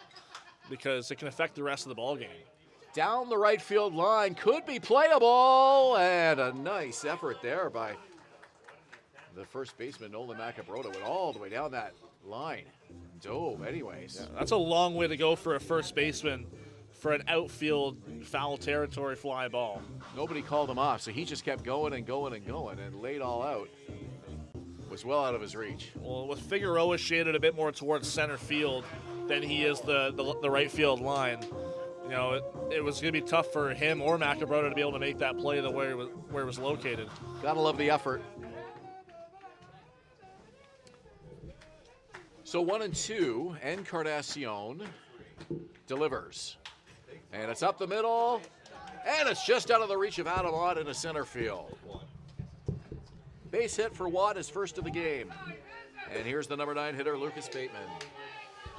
because it can affect the rest of the ball game. Down the right field line, could be playable, and a nice effort there by the first baseman, Nolan Macabrota, went all the way down that line. Dove anyways. Yeah, that's a long way to go for a first baseman for an outfield foul territory fly ball. Nobody called him off, so he just kept going and going and going and laid all out. Was well out of his reach. Well, with Figueroa shaded a bit more towards center field than he is the right field line, you know, it was going to be tough for him or McElbrother to be able to make that play the way where it was located. Gotta love the effort. So 1-2, Encarnacion delivers. And it's up the middle, and it's just out of the reach of Adam Watt into center field. Base hit for Watt, his first of the game. And here's the number 9 hitter, Lucas Bateman.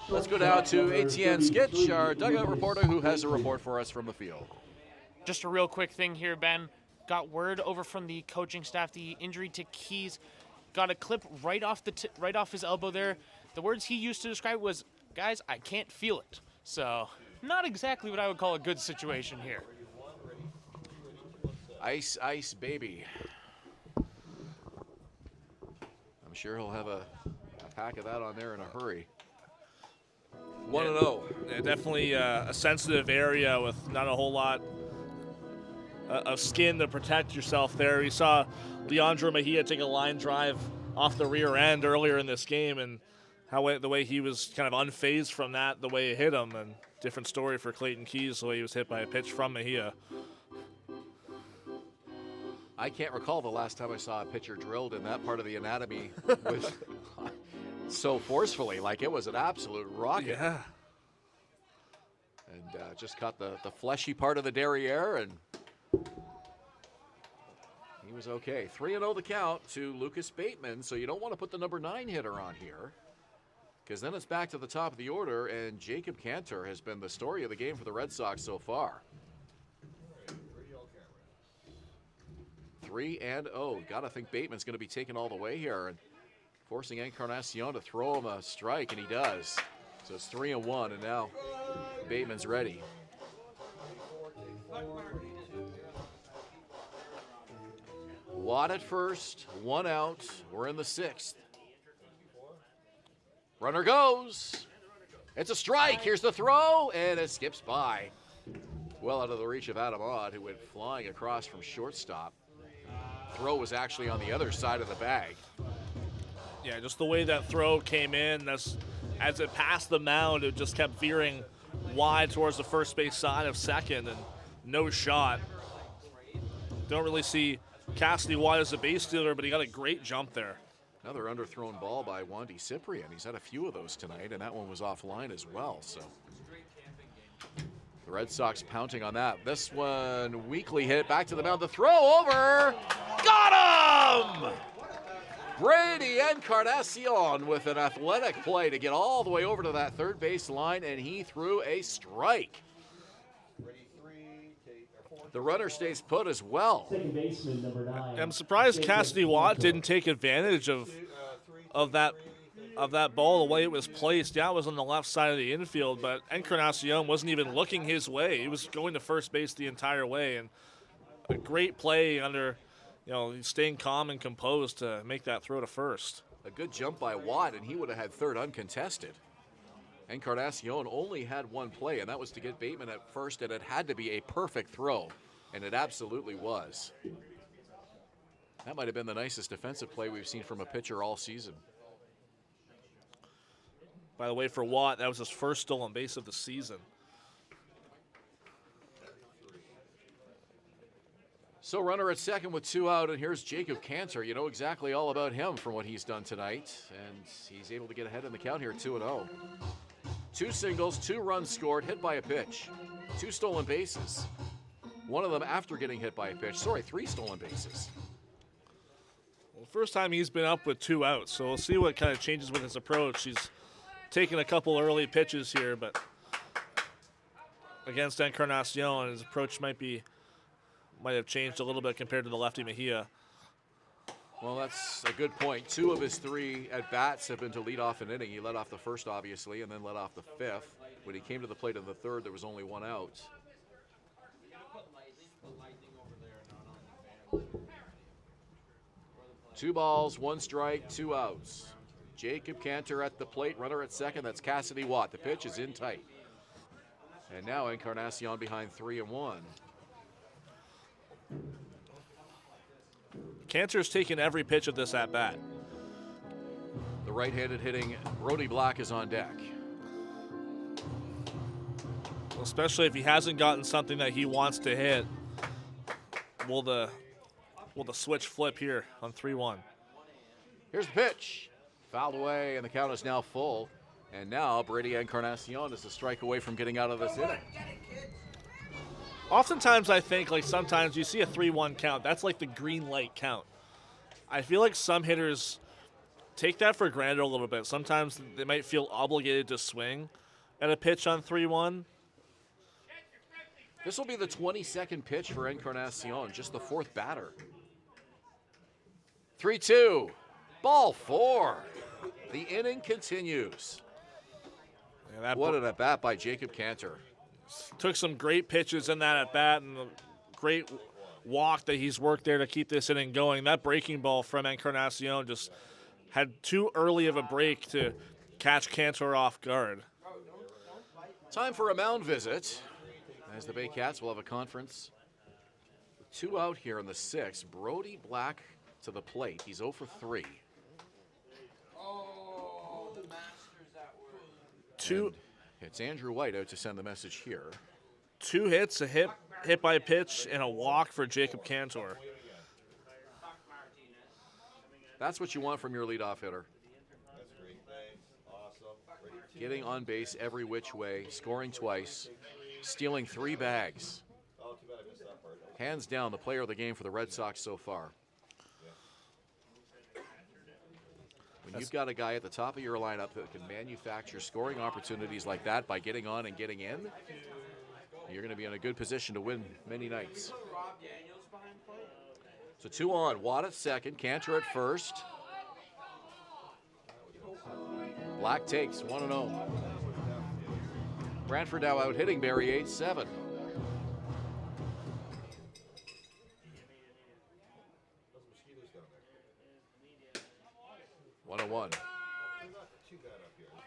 Let's go down to Etienne Skitch, our dugout reporter, who has a report for us from the field. Just a real quick thing here, Ben. Got word over from the coaching staff, the injury to Keys. Got a clip right off his elbow there. The words he used to describe was, "Guys, I can't feel it." So, not exactly what I would call a good situation here. Ice, ice, baby. I'm sure he'll have a pack of that on there in a hurry. 1-0. Yeah, definitely a sensitive area with not a whole lot of skin to protect yourself there. You saw Leandro Mejia take a line drive off the rear end earlier in this game, and the way he was kind of unfazed from that, the way it hit him, and different story for Clayton Keys, the way he was hit by a pitch from Mejia. I can't recall the last time I saw a pitcher drilled in that part of the anatomy with so forcefully, like it was an absolute rocket. Yeah. And just caught the fleshy part of the derriere, and he was okay. 3-0 the count to Lucas Bateman, so you don't want to put the number 9 hitter on here, because then it's back to the top of the order, and Jacob Cantor has been the story of the game for the Red Sox so far. 3-0. Gotta think Bateman's going to be taken all the way here and forcing Encarnacion to throw him a strike, and he does. So it's 3-1, and now Bateman's ready. Watt at first, 1 out. We're in the 6th. Runner goes. It's a strike. Here's the throw, and it skips by. Well out of the reach of Adam Watt, who went flying across from shortstop. Throw was actually on the other side of the bag. Yeah, just the way that throw came in, as it passed the mound, it just kept veering wide towards the first base side of second, and no shot. Don't really see Cassidy Watt as a base stealer, but he got a great jump there. Another underthrown ball by Wandy Cyprian. He's had a few of those tonight, and that one was offline as well. So the Red Sox pounding on that. This one weakly hit back to the mound. The throw over. Got him! Brady Encarnacion with an athletic play to get all the way over to that third base line, and he threw a strike. The runner stays put as well. Second baseman, number 9. I'm surprised Cassidy Watt didn't take advantage of that ball, the way it was placed. Yeah, it was on the left side of the infield, but Encarnacion wasn't even looking his way. He was going to first base the entire way, and a great play under, staying calm and composed to make that throw to first. A good jump by Watt, and he would have had third uncontested. Encarnacion only had one play, and that was to get Bateman at first, and it had to be a perfect throw, and it absolutely was. That might have been the nicest defensive play we've seen from a pitcher all season. By the way, for Watt, that was his first stolen base of the season. So runner at second with 2 out, and here's Jacob Cantor. You know exactly all about him from what he's done tonight, and he's able to get ahead in the count here, 2-0. 2 singles, 2 runs scored, hit by a pitch, 2 stolen bases. One of them after getting hit by a pitch. 3 stolen bases. Well, first time he's been up with 2 outs, so we'll see what kind of changes with his approach. He's taken a couple early pitches here, but against Encarnacion, his approach might have changed a little bit compared to the lefty Mejia. Well, that's a good point. 2 of his 3 at-bats have been to lead off an inning. He led off the first, obviously, and then led off the 5th. When he came to the plate in the 3rd, there was only 1 out. Two balls, 1 strike, 2 outs. Jacob Cantor at the plate, runner at second. That's Cassidy Watt. The pitch is in tight. And now Encarnacion behind 3-1. Cantor's taking every pitch of this at bat. The right-handed hitting Brody Black is on deck. Especially if he hasn't gotten something that he wants to hit. Will the switch flip here on 3-1? Here's the pitch. Fouled away, and the count is now full. And now Brady Encarnacion is a strike away from getting out of this inning. Oftentimes I think, like, sometimes you see a 3-1 count. That's like the green light count. I feel like some hitters take that for granted a little bit. Sometimes they might feel obligated to swing at a pitch on 3-1. This will be the 22nd pitch for Encarnacion, just the fourth batter. 3-2, ball 4. The inning continues. Yeah, what an at-bat by Jacob Cantor. Took some great pitches in that at-bat and a great walk that he's worked there to keep this inning going. That breaking ball from Encarnacion just had too early of a break to catch Cantor off guard. Time for a mound visit, as the Baycats will have a conference. 2 out here in the 6th. Brody Black to the plate. He's 0 for 3. Two. It's Andrew White out to send the message here. 2 hits, a hit by pitch, and a walk for Jacob Cantor. That's what you want from your leadoff hitter. Getting on base every which way, scoring twice, stealing 3 bags. Hands down, the player of the game for the Red Sox so far. When you've got a guy at the top of your lineup that can manufacture scoring opportunities like that by getting on and getting in, you're going to be in a good position to win many nights. So 2 on, Watt at second, Cantor at first. Black takes 1-0. Brantford now out hitting Barrie 8-7. One.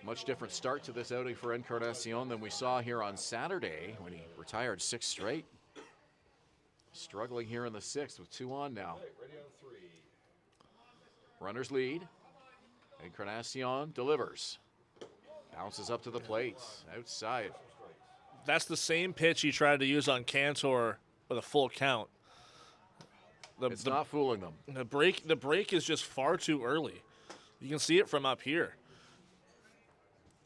Much different start to this outing for Encarnacion than we saw here on Saturday when he retired 6 straight. Struggling here in the 6th with 2 on now. Runners lead. Encarnacion delivers. Bounces up to the plate. Outside. That's the same pitch he tried to use on Cantor with a full count. It's not fooling them. The break is just far too early. You can see it from up here.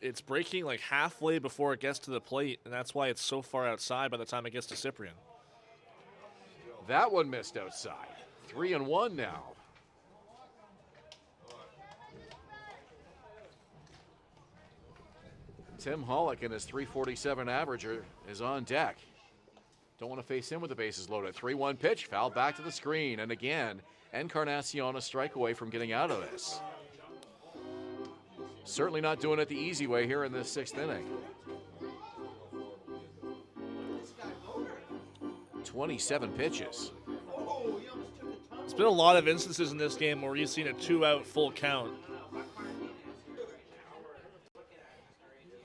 It's breaking like halfway before it gets to the plate, and that's why it's so far outside by the time it gets to Cyprian. That one missed outside. 3-1 now. Tim Hollick and his .347 averager is on deck. Don't want to face him with the bases loaded. 3-1 pitch, fouled back to the screen. And again, Encarnacion a strike away from getting out of this. Certainly not doing it the easy way here in this 6th inning. 27 pitches. There's been a lot of instances in this game where you've seen a 2-out full count.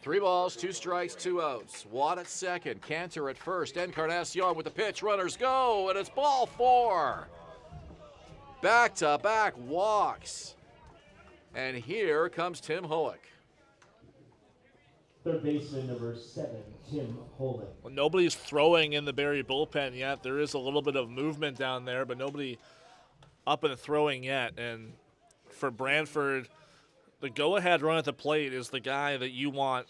3 balls, 2 strikes, 2 outs. Watt at second, Cantor at first. Encarnacion with the pitch, runners go, and it's ball 4. Back-to-back walks. And here comes Tim Hollick. Third baseman number 7, Tim Hollick. Well, nobody's throwing in the Barrie bullpen yet. There is a little bit of movement down there, but nobody up and throwing yet. And for Brantford, the go-ahead run at the plate is the guy that you want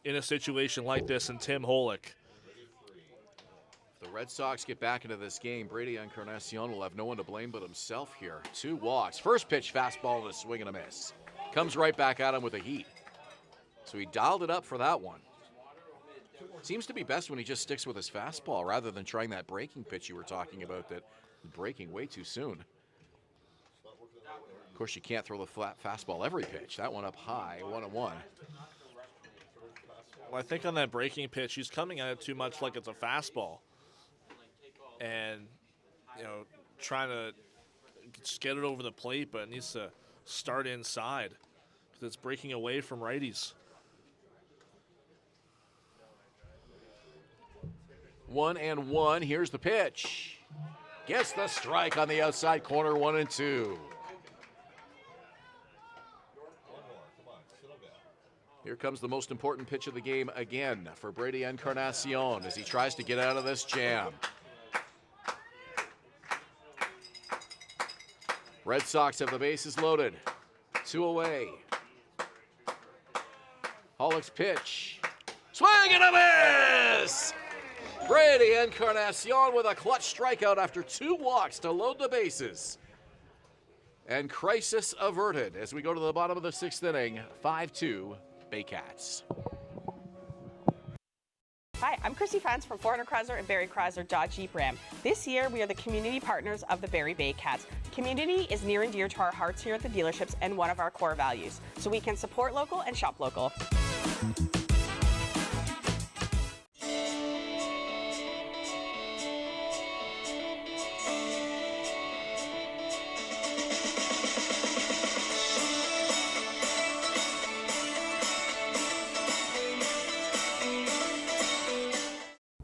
in a situation like this, in Tim Hollick. If the Red Sox get back into this game, Brady Encarnacion will have no one to blame but himself here. 2 walks. First pitch fastball and a swing and a miss. Comes right back at him with a heat. So he dialed it up for that one. Seems to be best when he just sticks with his fastball rather than trying that breaking pitch you were talking about that breaking way too soon. Of course, you can't throw the flat fastball every pitch. That one up high, 1-1. Well, I think on that breaking pitch, he's coming at it too much like it's a fastball. And, trying to just get it over the plate, but it needs to start inside because it's breaking away from righties. 1-1. Here's the pitch. Gets the strike on the outside corner, 1-2. Here comes the most important pitch of the game again for Brady Encarnacion as he tries to get out of this jam. Red Sox have the bases loaded. 2 away. Hollick's pitch. Swing and a miss! Brady Encarnacion with a clutch strikeout after 2 walks to load the bases. And crisis averted as we go to the bottom of the 6th inning. 5-2 Baycats. Hi, I'm Chrissy Fans from Foreigner Chrysler and Barrie Chrysler Dodge Jeep Ram. This year, we are the community partners of the Barrie Baycats. Community is near and dear to our hearts here at the dealerships and one of our core values, so we can support local and shop local.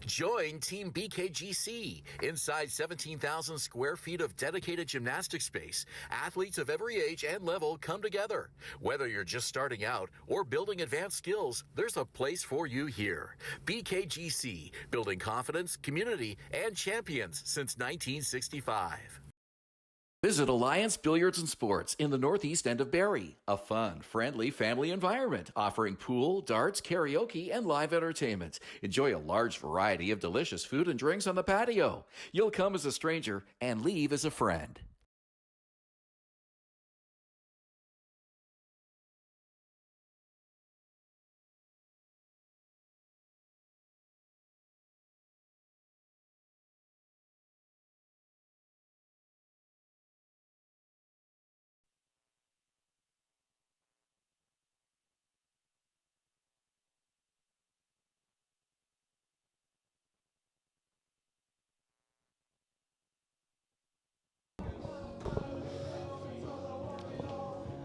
Join Team BKGC. Inside 17,000 square feet of dedicated gymnastic space, athletes of every age and level come together. Whether you're just starting out or building advanced skills, there's a place for you here. BKGC, building confidence, community, and champions since 1965. Visit Alliance Billiards and Sports in the northeast end of Barrie. A fun, friendly family environment offering pool, darts, karaoke, and live entertainment. Enjoy a large variety of delicious food and drinks on the patio. You'll come as a stranger and leave as a friend.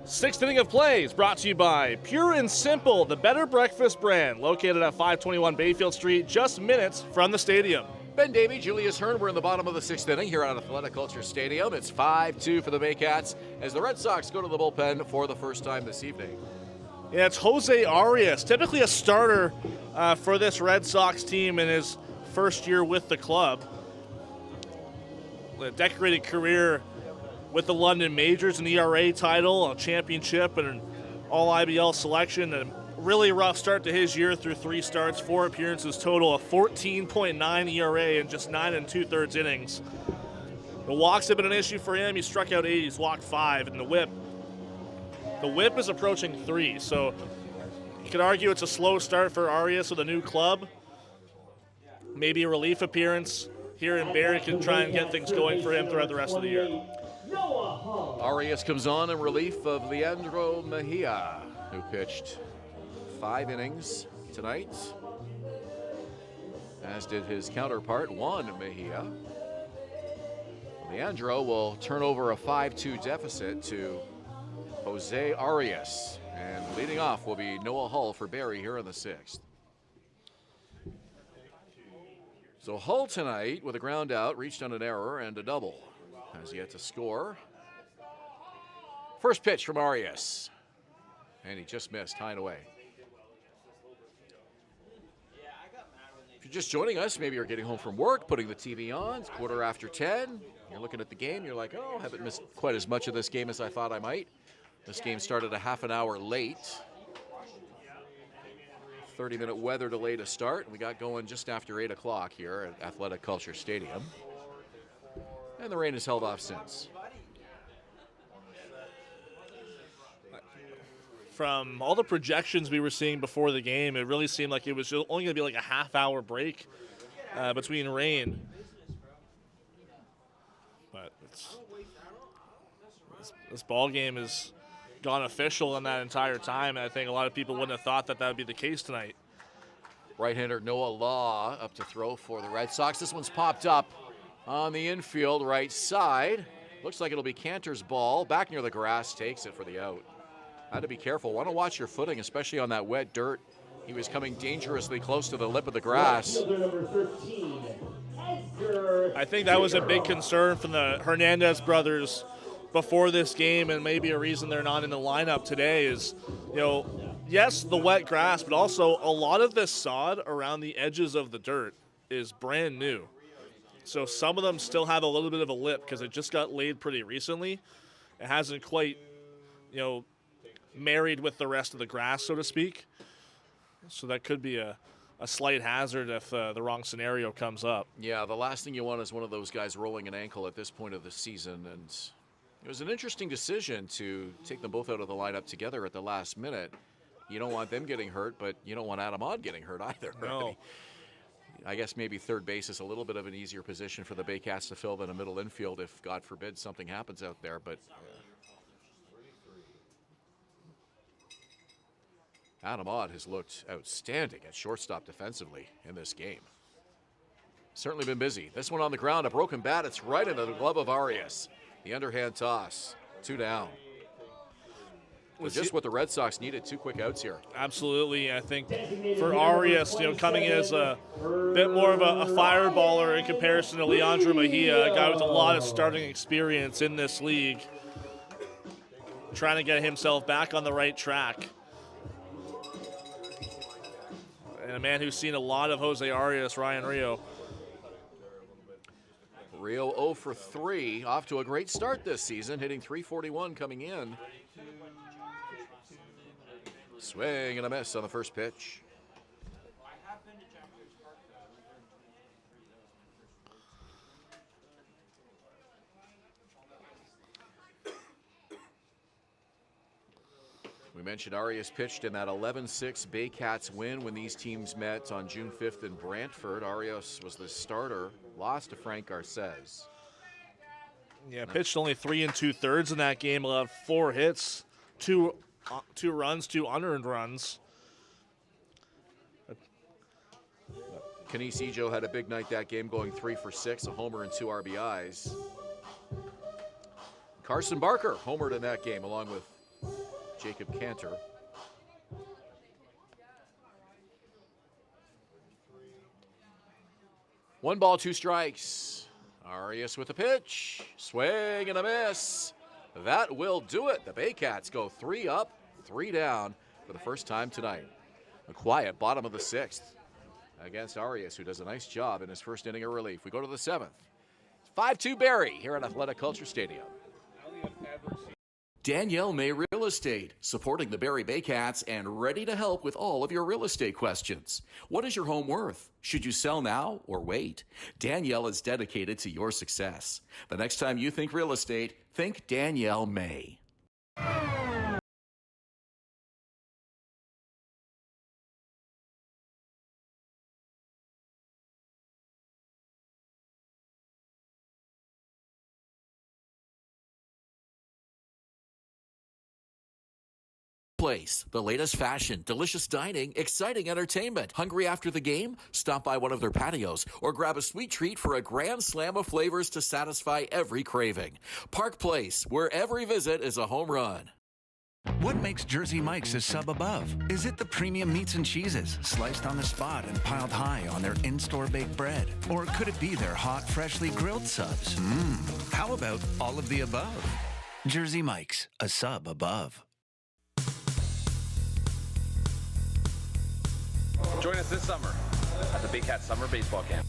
Sixth inning of play is brought to you by Pure and Simple, the better breakfast brand, located at 521 Bayfield Street, just minutes from the stadium. Ben Davy, Julius Hern, we're in the bottom of the 6th inning here at Athletic Culture Stadium. It's 5-2 for the Baycats as the Red Sox go to the bullpen for the first time this evening. Yeah, it's Jose Arias, typically a starter for this Red Sox team in his first year with the club. A decorated career with the London Majors, an ERA title, a championship, and an All-IBL selection. A really rough start to his year through 3 starts, 4 appearances total, a 14.9 ERA in just 9 2/3 innings. The walks have been an issue for him. He struck out 8, he's walked 5, and the whip is approaching 3, so you could argue it's a slow start for Arias with a new club. Maybe a relief appearance here in Barrie can try and get things going for him throughout the rest of the year. Arias comes on in relief of Leandro Mejia, who pitched 5 innings tonight, as did his counterpart, Juan Mejia. Leandro will turn over a 5-2 deficit to Jose Arias, and leading off will be Noah Hull for Barrie here in the 6th. So Hull tonight with a ground out, reached on an error and a double. Has yet to score. First pitch from Arias. And he just missed, high and away. If you're just joining us, maybe you're getting home from work, putting the TV on, it's 10:15. You're looking at the game, you're like, oh, haven't missed quite as much of this game as I thought I might. This game started a half an hour late. 30-minute weather delay to start. We got going just after 8 o'clock here at Athletic Culture Stadium. And the rain has held off since. From all the projections we were seeing before the game, it really seemed like it was only going to be like a half-hour break between rain. But this ball game has gone official in that entire time, and I think a lot of people wouldn't have thought that would be the case tonight. Right-hander Noah Law up to throw for the Red Sox. This one's popped up on the infield right side. Looks like it'll be Cantor's ball. Back near the grass, takes it for the out. Had to be careful. Want to watch your footing, especially on that wet dirt He was coming dangerously close to the lip of the grass. Fielder number 13, Edgar. I think that was a big concern from the Hernandez brothers before this game, and maybe a reason they're not in the lineup today is, yes, the wet grass, but also a lot of this sod around the edges of the dirt is brand new. So some of them still have a little bit of a lip because it just got laid pretty recently. It hasn't quite, married with the rest of the grass, so to speak. So that could be a slight hazard if the wrong scenario comes up. Yeah, the last thing you want is one of those guys rolling an ankle at this point of the season. And it was an interesting decision to take them both out of the lineup together at the last minute. You don't want them getting hurt, but you don't want Adam Odd getting hurt either. No. I guess maybe third base is a little bit of an easier position for the Baycats to fill than a middle infield if, God forbid, something happens out there. But Adam Odd has looked outstanding at shortstop defensively in this game. Certainly been busy. This one on the ground, a broken bat. It's right into the glove of Arias. The underhand toss, 2 down. Just what the Red Sox needed, 2 quick outs here. Absolutely. I think for Arias, coming in as a bit more of a fireballer in comparison to Leandro Mejia, a guy with a lot of starting experience in this league, trying to get himself back on the right track. And a man who's seen a lot of Jose Arias, Ryan Rio. Rio 0 for 3, off to a great start this season, hitting .341 coming in. Swing and a miss on the first pitch. We mentioned Arias pitched in that 11-6 Baycats win when these teams met on June 5th in Brantford. Arias was the starter, lost to Frank Garces. Yeah, pitched only 3 2/3 in that game, allowed 4 hits, 2 runs, 2 unearned runs. Canisijo had a big night that game, going 3 for 6, a homer and 2 RBIs. Carson Barker homered in that game along with Jacob Cantor. One ball, 2 strikes. Arias with a pitch, swing and a miss. That will do it. The Baycats go 3 up, 3 down for the first time tonight. A quiet bottom of the 6th against Arias, who does a nice job in his first inning of relief. We go to the 7th. 5-2 Barrie here at Athletic Culture Stadium. Danielle May Real Estate, supporting the Barrie Baycats and ready to help with all of your real estate questions. What is your home worth? Should you sell now or wait? Danielle is dedicated to your success. The next time you think real estate, think Danielle May. Place, the latest fashion, delicious dining, exciting entertainment. Hungry after the game? Stop by one of their patios or grab a sweet treat for a grand slam of flavors to satisfy every craving. Park Place, where every visit is a home run. What makes Jersey Mike's a sub above? Is it the premium meats and cheeses, sliced on the spot and piled high on their in-store baked bread? Or could it be their hot, freshly grilled subs? How about all of the above? Jersey Mike's, a sub above. Join us this summer at the Baycats Summer Baseball Camp.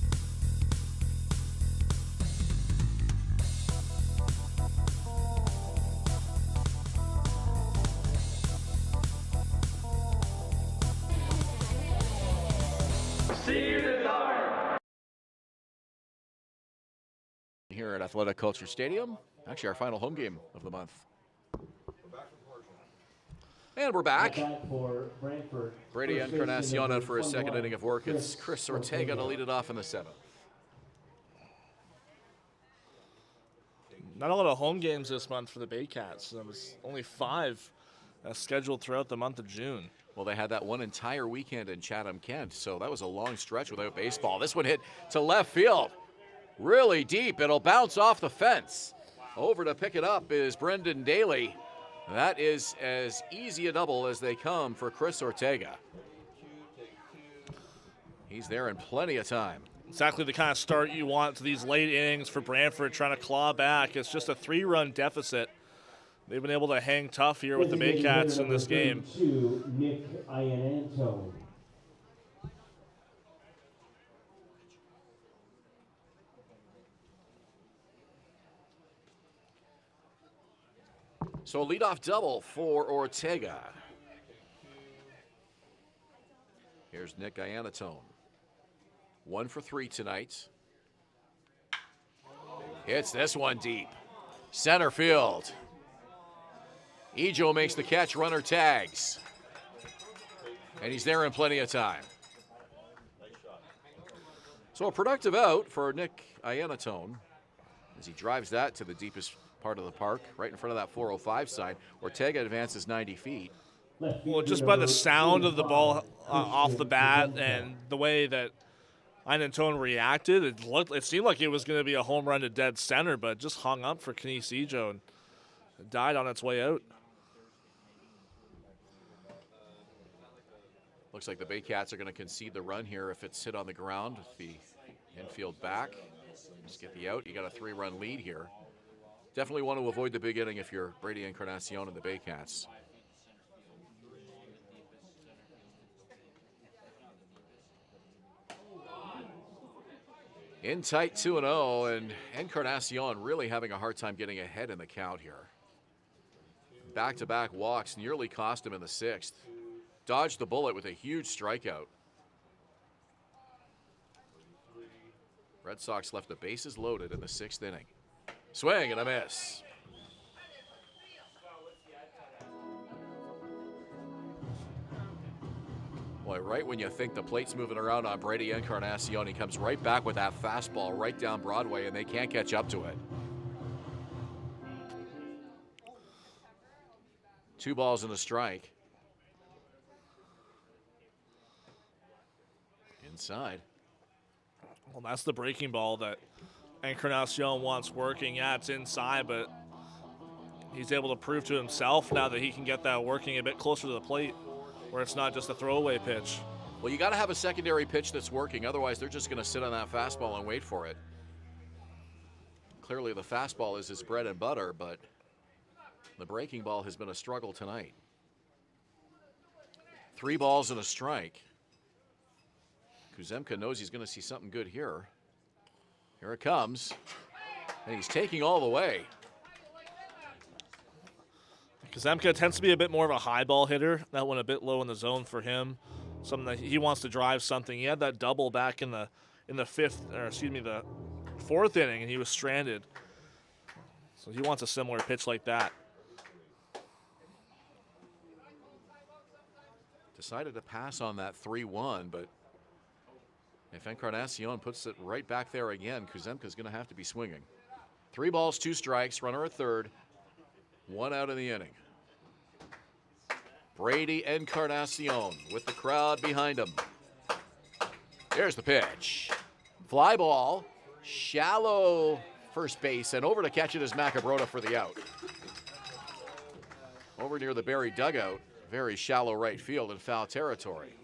See you this summer. Here at Athletic Culture Stadium, actually our final home game of the month. And we're back. For Brantford. Brady Encarnacion out for his second inning of work. It's Chris Ortega to lead it off in the 7th. Not a lot of home games this month for the Baycats. There was only 5 scheduled throughout the month of June. Well, they had that one entire weekend in Chatham-Kent, so that was a long stretch without baseball. This one hit to left field, really deep. It'll bounce off the fence. Over to pick it up is Brendan Daly. That is as easy a double as they come for Chris Ortega. He's there in plenty of time. Exactly the kind of start you want to these late innings for Brantford, trying to claw back. It's just a 3-run deficit. They've been able to hang tough here with the Baycats in this game. Nick Iananto. So a leadoff double for Ortega. Here's Nick Ianatone. 1 for 3 tonight. Hits this one deep. Center field. Ijo makes the catch, runner tags. And he's there in plenty of time. So a productive out for Nick Ianatone as he drives that to the deepest part of the park, right in front of that 405 sign. Ortega advances 90 feet. Well, just by the sound of the ball off the bat and the way that Ianatone reacted, it seemed like it was going to be a home run to dead center, but just hung up for Kenice Ijo and died on its way out. Looks like the Baycats are going to concede the run here if it's hit on the ground with the infield back. Just get the out. You got a 3-run lead here. Definitely want to avoid the big inning if you're Brady Encarnacion and the Baycats. In tight 2-0, and Encarnacion really having a hard time getting ahead in the count here. Back-to-back walks nearly cost him in the 6th. Dodged the bullet with a huge strikeout. Red Sox left the bases loaded in the 6th inning. Swing and a miss. Boy, right when you think the plate's moving around on Brady Encarnacion, he comes right back with that fastball right down Broadway, and they can't catch up to it. 2 balls and a strike. Inside. Well, that's the breaking ball that Encarnacion wants working. Yeah, it's inside, but he's able to prove to himself now that he can get that working a bit closer to the plate, where it's not just a throwaway pitch. Well, you got to have a secondary pitch that's working. Otherwise, they're just going to sit on that fastball and wait for it. Clearly, the fastball is his bread and butter, but the breaking ball has been a struggle tonight. 3 balls and a strike. Kuzemka knows he's going to see something good here. Here it comes. And he's taking all the way. Kuzemka tends to be a bit more of a high ball hitter. That one a bit low in the zone for him. Something that he wants to drive something. He had that double back in the 4th inning, and he was stranded. So he wants a similar pitch like that. Decided to pass on that 3-1, but if Encarnacion puts it right back there again, Kuzemka's going to have to be swinging. 3 balls, 2 strikes, runner at third, 1 out in the inning. Brady Encarnacion with the crowd behind him. Here's the pitch. Fly ball, shallow first base, and over to catch it is Macabrota for the out. Over near the Barrie dugout, very shallow right field in foul territory.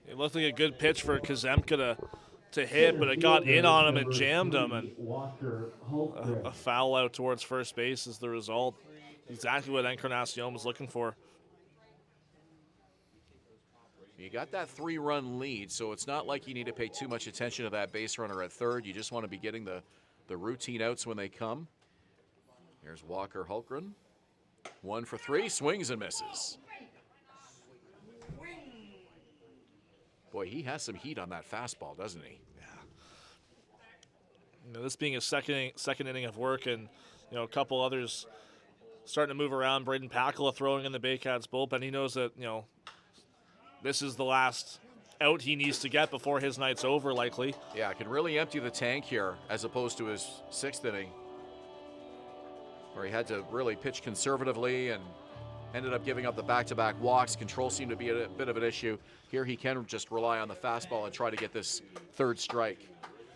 It looked like a good pitch for Kuzemka to hit, but it got in on him and jammed him, and a foul out towards first base is the result. Exactly what Encarnacion was looking for. You got that 3-run lead, so it's not like you need to pay too much attention to that base runner at third. You just want to be getting the routine outs when they come. Here's Walker Hultgren. 1 for 3, swings and misses. Boy, he has some heat on that fastball, doesn't he? Yeah. You know, this being his second inning of work, and a couple others starting to move around. Braden Pakula throwing in the Baycats bullpen. He knows that this is the last out he needs to get before his night's over, likely. Yeah, can really empty the tank here as opposed to his 6th inning, where he had to really pitch conservatively and ended up giving up the back-to-back walks. Control seemed to be a bit of an issue. Here he can just rely on the fastball and try to get this 3rd strike.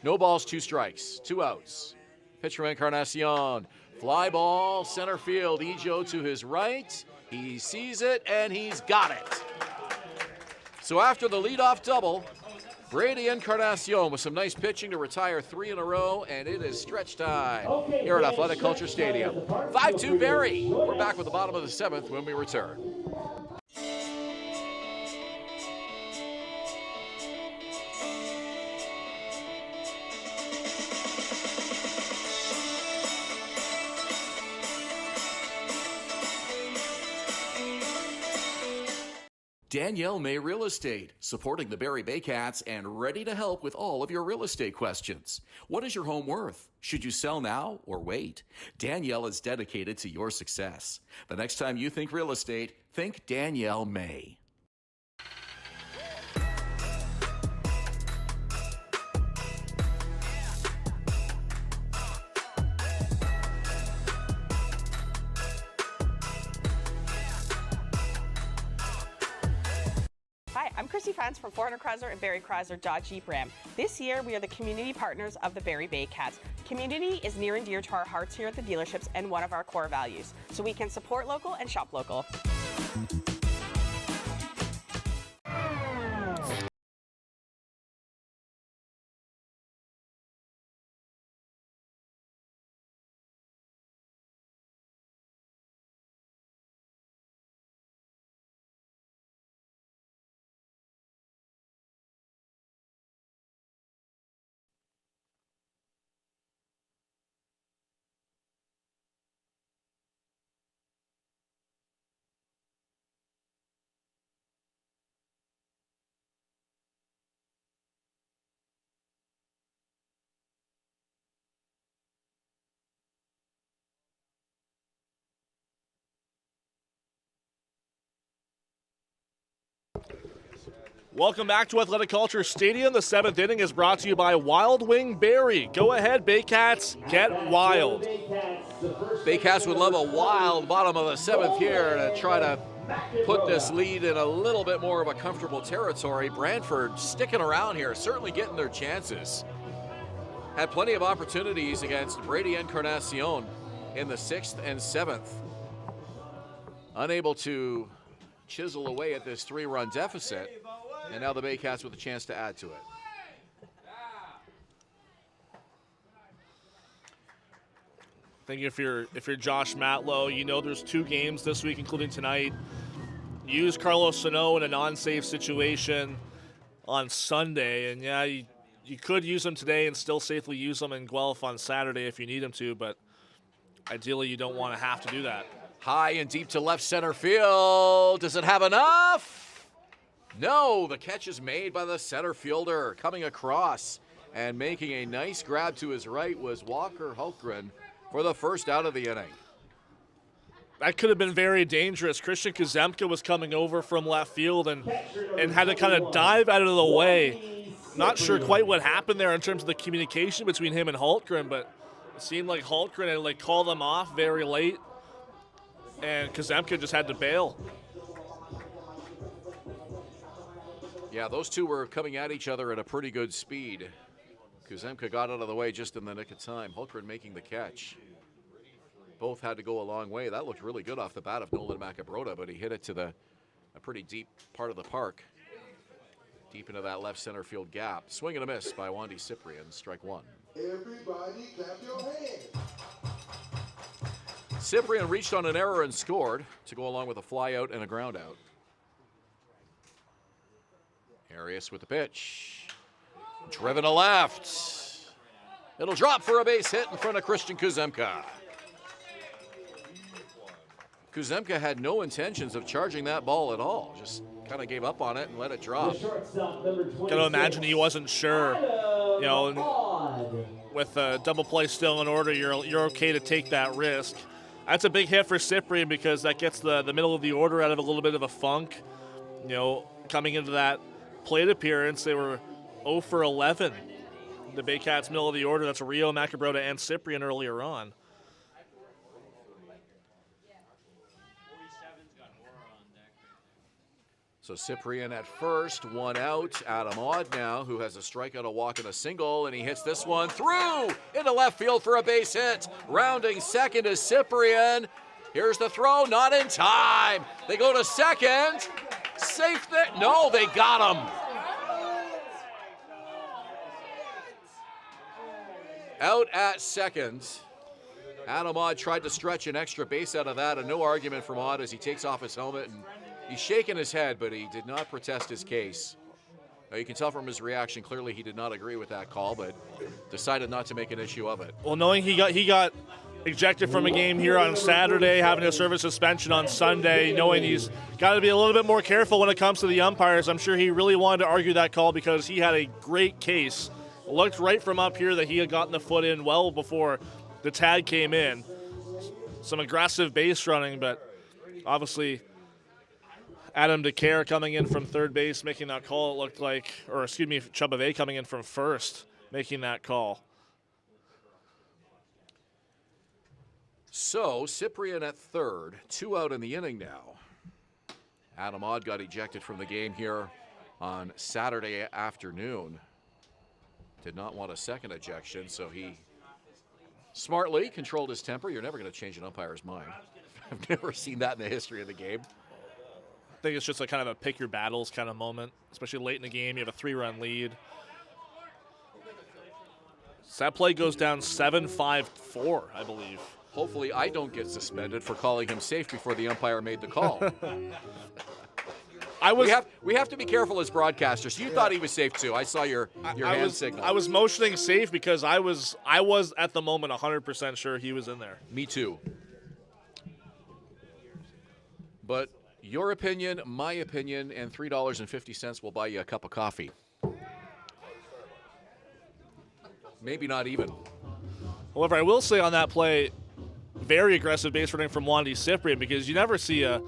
No balls, 2 strikes, 2 outs. Pitch from Encarnacion. Fly ball, center field. Ijo to his right. He sees it, and he's got it. So after the leadoff double, Brady Encarnacion with some nice pitching to retire 3 in a row, and it is stretch time here at Athletic Culture Stadium. 5-2 Barrie. We're back with the bottom of the 7th when we return. Danielle May Real Estate, supporting the Barrie Baycats and ready to help with all of your real estate questions. What is your home worth? Should you sell now or wait? Danielle is dedicated to your success. The next time you think real estate, think Danielle May. Hi, I'm Chrissy Fans from 400 Chrysler and Barrie Chrysler Dodge Jeep Ram. This year, we are the community partners of the Barrie Baycats. Community is near and dear to our hearts here at the dealerships and one of our core values, so we can support local and shop local. Welcome back to Athletic Culture Stadium. The 7th inning is brought to you by Wild Wing Barrie. Go ahead, Baycats, get wild. Baycats would love a wild bottom of the 7th here to try to put this lead in a little bit more of a comfortable territory. Brantford sticking around here, certainly getting their chances. Had plenty of opportunities against Brady Encarnacion in the 6th and 7th. Unable to chisel away at this 3-run deficit. And now the Baycats with a chance to add to it. I think if you're Josh Matlow, you know there's 2 games this week, including tonight. Use Carlos Sano in a non-safe situation on Sunday, and yeah, you could use him today and still safely use him in Guelph on Saturday if you need him to, but ideally you don't want to have to do that. High and deep to left center field. Does it have enough? No, the catch is made by the center fielder. Coming across and making a nice grab to his right was Walker Hultgren for the first out of the inning. That could have been very dangerous. Christian Kuzemka was coming over from left field and had to kind of dive out of the way. Not sure quite what happened there in terms of the communication between him and Hultgren, but it seemed like Hultgren had called him off very late, and Kuzemka just had to bail. Yeah, those two were coming at each other at a pretty good speed. Kuzemka got out of the way just in the nick of time. Hultgren making the catch. Both had to go a long way. That looked really good off the bat of Nolan Macabrota, but he hit it to a pretty deep part of the park. Deep into that left center field gap. Swing and a miss by Wandy Cyprian, strike 1. Everybody clap your hands. Cyprian reached on an error and scored to go along with a fly out and a ground out. Arias with the pitch. Driven to left. It'll drop for a base hit in front of Christian Kuzemka. Kuzemka had no intentions of charging that ball at all. Just kind of gave up on it and let it drop. Gotta imagine he wasn't sure. You know, with a double play still in order, you're okay to take that risk. That's a big hit for Cyprian because that gets the middle of the order out of a little bit of a funk. You know, coming into that plate appearance, they were 0 for 11. The Baycats middle of the order, that's Rio, Macabrota, and Cyprian earlier on. So Cyprian at first, 1 out. Adam Odd now, who has a strikeout, a walk, and a single, and he hits this one through into left field for a base hit. Rounding second is Cyprian. Here's the throw, not in time. They go to second. Safe there. No, they got him. Out at second. Adam Odd tried to stretch an extra base out of that, and no argument from Odd as he takes off his helmet, and he's shaking his head, but he did not protest his case. Now, you can tell from his reaction, clearly he did not agree with that call, but decided not to make an issue of it. Well, knowing he got ejected from a game here on Saturday, having to serve a suspension on Sunday, knowing he's got to be a little bit more careful when it comes to the umpires, I'm sure he really wanted to argue that call because he had a great case. It looked right from up here that he had gotten the foot in well before the tag came in. Some aggressive base running, but obviously Adam DeCare coming in from third base, making that call, it looked like, or excuse me, Chubave coming in from first, making that call. So, Cyprian at third, 2 out in the inning now. Adam Odd got ejected from the game here on Saturday afternoon. Did not want a second ejection, so he smartly controlled his temper. You're never going to change an umpire's mind. I've never seen that in the history of the game. I think it's just a kind of a pick your battles kind of moment, especially late in the game. You have a 3-run lead. So that play goes down 7-5-4, I believe. Hopefully I don't get suspended for calling him safe before the umpire made the call. We have to be careful as broadcasters. You thought he was safe too. I saw your hand signal. I was motioning safe because I was at the moment 100% sure he was in there. Me too. But your opinion, my opinion, and $3.50 will buy you a cup of coffee. Maybe not even. However, I will say on that play, very aggressive base running from Wandy Cyprian because you never see a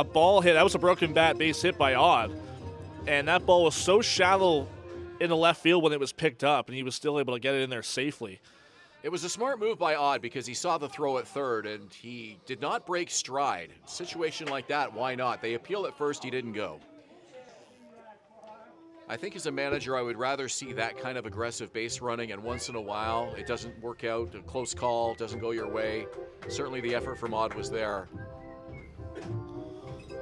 ball hit. That was a broken bat base hit by Odd. And that ball was so shallow in the left field when it was picked up, and he was still able to get it in there safely. It was a smart move by Odd because he saw the throw at third, and he did not break stride. Situation like that, why not? They appeal at first, he didn't go. I think as a manager, I would rather see that kind of aggressive base running, and once in a while, it doesn't work out, a close call, doesn't go your way. Certainly the effort from Odd was there.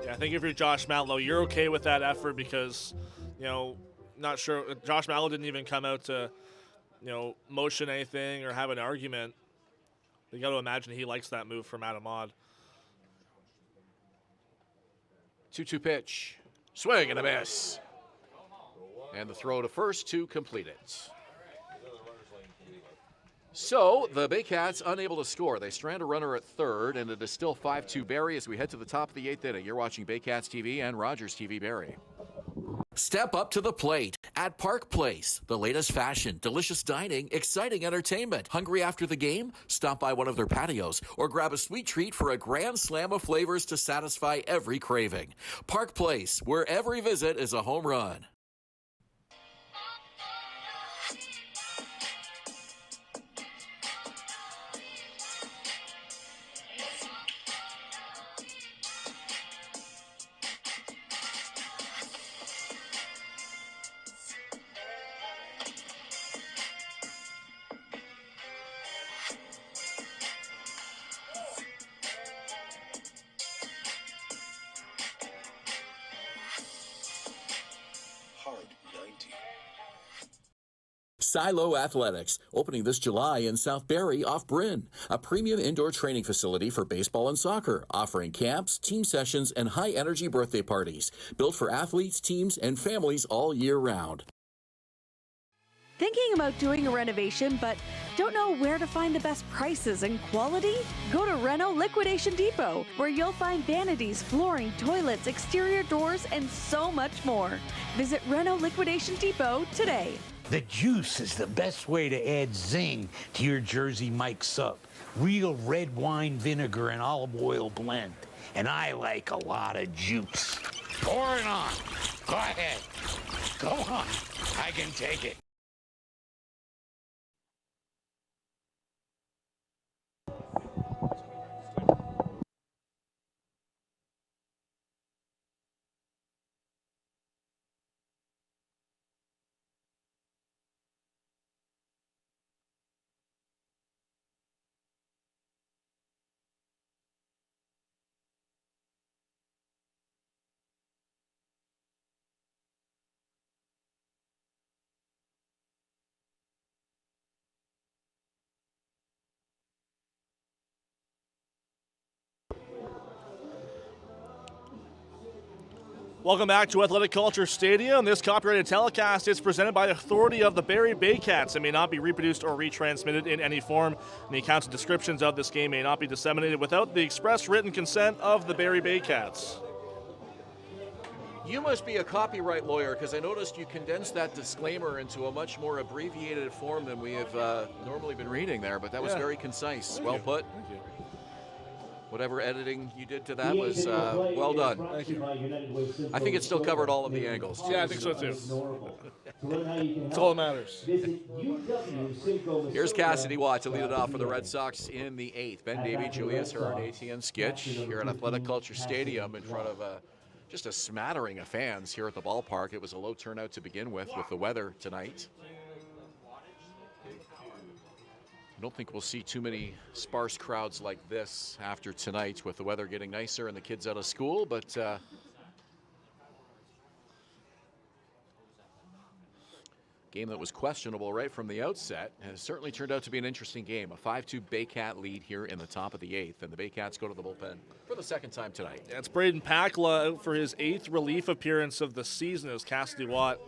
Yeah, I think if you're Josh Matlow, you're okay with that effort because, not sure, Josh Matlow didn't even come out to, motion anything or have an argument. You got to imagine he likes that move from Adam Odd. 2-2 pitch. Swing and a miss. And the throw to first to complete it. So the Baycats unable to score. They strand a runner at third, and it is still 5-2 Barrie as we head to the top of the 8th inning. You're watching Baycats TV and Rogers TV Barrie. Step up to the plate at Park Place. The latest fashion, delicious dining, exciting entertainment. Hungry after the game? Stop by one of their patios or grab a sweet treat for a grand slam of flavors to satisfy every craving. Park Place, where every visit is a home run. Silo Athletics, opening this July in South Barrie off Bryn, a premium indoor training facility for baseball and soccer, offering camps, team sessions, and high-energy birthday parties, built for athletes, teams, and families all year round. Thinking about doing a renovation but don't know where to find the best prices and quality? Go to Reno Liquidation Depot, where you'll find vanities, flooring, toilets, exterior doors, and so much more. Visit Reno Liquidation Depot today. The juice is the best way to add zing to your Jersey Mike Sub. Real red wine vinegar and olive oil blend. And I like a lot of juice. Pour it on. Go ahead. Go on. I can take it. Welcome back to Athletic Culture Stadium. This copyrighted telecast is presented by the authority of the Barrie Baycats and may not be reproduced or retransmitted in any form. And the accounts and descriptions of this game may not be disseminated without the express written consent of the Barrie Baycats. You must be a copyright lawyer, because I noticed you condensed that disclaimer into a much more abbreviated form than we have normally been reading there, but that was very concise. Well put. Thank you. Whatever editing you did to that was well done. Thank you. I think it still covered all of the angles. Yeah, I think so too. That's all that matters. Here's Cassidy Watt to lead it off for the Red Sox in the 8th. Ben Davy, Julius, Hern, ATN Skitch here at Athletic Culture Stadium in front of just a smattering of fans here at the ballpark. It was a low turnout to begin with the weather tonight. I don't think we'll see too many sparse crowds like this after tonight with the weather getting nicer and the kids out of school, but game that was questionable right from the outset has certainly turned out to be an interesting game. A 5-2 Baycat lead here in the top of the 8th, and the Baycats go to the bullpen for the second time tonight. Yeah, it's Braden Pakla out for his 8th relief appearance of the season as Cassidy Watt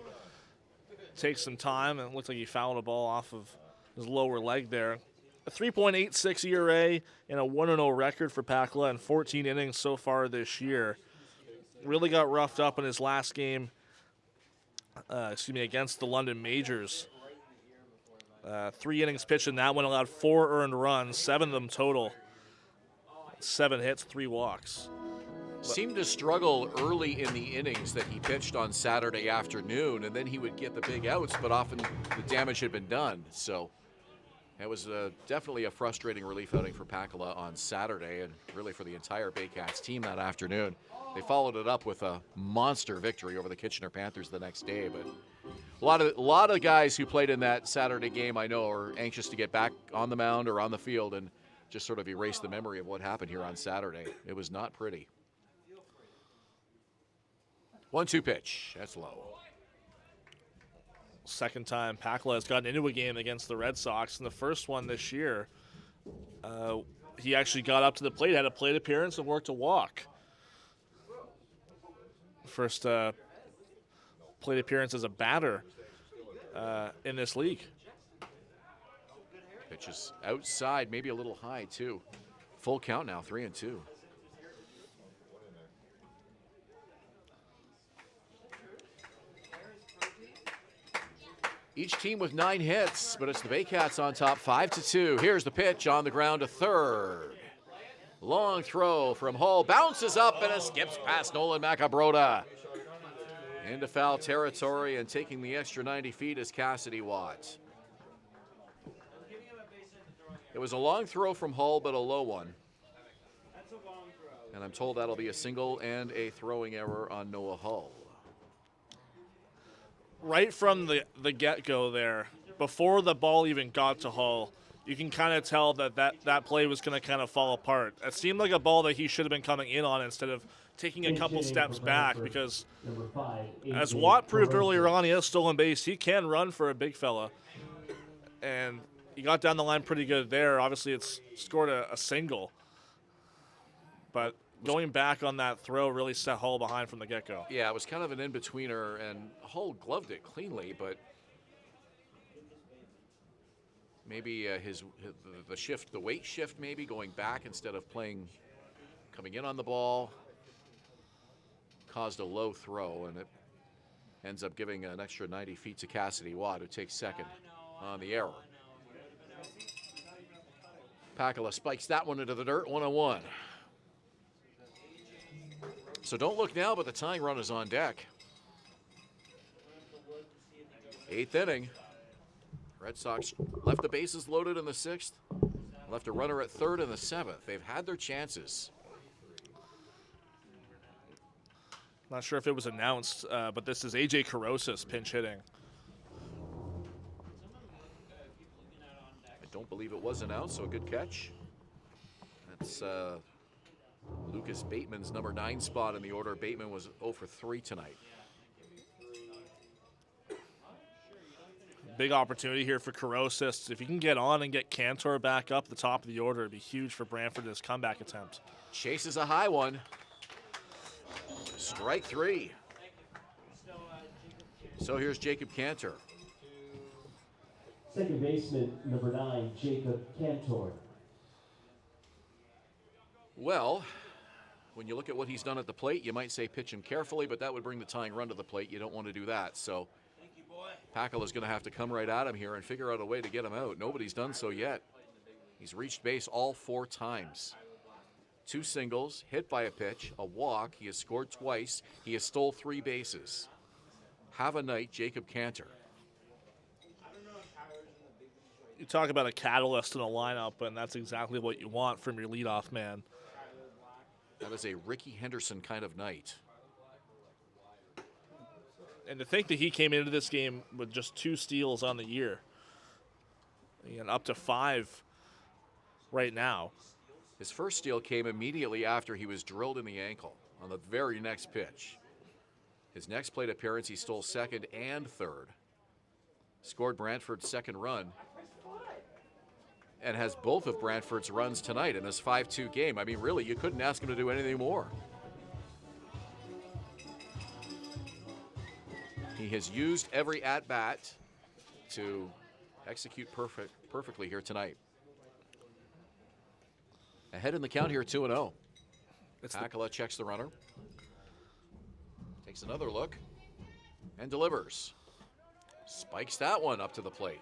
takes some time, and it looks like he fouled a ball off of his lower leg there. A 3.86 ERA and a 1-0 record for Pakla in 14 innings so far this year. Really got roughed up in his last game against the London Majors. 3 innings pitched in that one, allowed 4 earned runs, 7 of them total. 7 hits, 3 walks. Seemed to struggle early in the innings that he pitched on Saturday afternoon, and then he would get the big outs, but often the damage had been done. So it was definitely a frustrating relief outing for Pakala on Saturday, and really for the entire Baycats team that afternoon. They followed it up with a monster victory over the Kitchener Panthers the next day. But a lot of guys who played in that Saturday game, I know, are anxious to get back on the mound or on the field and just sort of erase the memory of what happened here on Saturday. It was not pretty. 1-2 pitch. That's low. Second time Pakla has gotten into a game against the Red Sox. In the first one this year, he actually got up to the plate, had a plate appearance, and worked a walk. First plate appearance as a batter in this league. Pitch is outside, maybe a little high, too. Full count now, 3-2. Each team with 9 hits, but it's the Baycats on top, 5-2. Here's the pitch on the ground to third. Long throw from Hull, bounces up and it skips past Nolan Macabrota. Into foul territory, and taking the extra 90 feet is Cassidy Watt. It was a long throw from Hull, but a low one. And I'm told that'll be a single and a throwing error on Noah Hull. Right from the get-go there, before the ball even got to Hull, you can kind of tell that play was going to kind of fall apart. It seemed like a ball that he should have been coming in on instead of taking a couple steps back, because as Watt proved earlier on, he has stolen base. He can run for a big fella. And he got down the line pretty good there. Obviously, it's scored a single. But going back on that throw really set Hull behind from the get-go. Yeah, it was kind of an in-betweener, and Hull gloved it cleanly, but maybe the weight shift maybe, going back instead of coming in on the ball, caused a low throw, and it ends up giving an extra 90 feet to Cassidy Watt, who takes second on the error. Pakala spikes that one into the dirt, 1-1. So don't look now, but the tying run is on deck. 8th inning. Red Sox left the bases loaded in the 6th, left a runner at 3rd in the 7th. They've had their chances. Not sure if it was announced, but this is A.J. Carosis pinch hitting. I don't believe it was announced, so a good catch. That's Lucas Bateman's number 9 spot in the order. Bateman was 0 for 3 tonight. Big opportunity here for Carosis. If he can get on and get Cantor back up the top of the order, it'd be huge for Brantford in his comeback attempt. Chases a high one. Strike 3. So here's Jacob Cantor. Second baseman, number 9, Jacob Cantor. Well, when you look at what he's done at the plate, you might say pitch him carefully, but that would bring the tying run to the plate. You don't want to do that. So Pakala's going to have to come right at him here and figure out a way to get him out. Nobody's done so yet. He's reached base all 4 times. 2 singles, hit by a pitch, a walk. He has scored twice. He has stole 3 bases. Have a night, Jacob Cantor. You talk about a catalyst in a lineup, and that's exactly what you want from your leadoff man. That is a Ricky Henderson kind of night. And to think that he came into this game with just 2 steals on the year, and up to 5 right now. His first steal came immediately after he was drilled in the ankle on the very next pitch. His next plate appearance, he stole 2nd and 3rd. Scored Brantford's 2nd run. And has both of Brantford's runs tonight in this 5-2 game. I mean, really, you couldn't ask him to do anything more. He has used every at-bat to execute perfectly here tonight. Ahead in the count here, 2-0. Pakala checks the runner. Takes another look and delivers. Spikes that one up to the plate.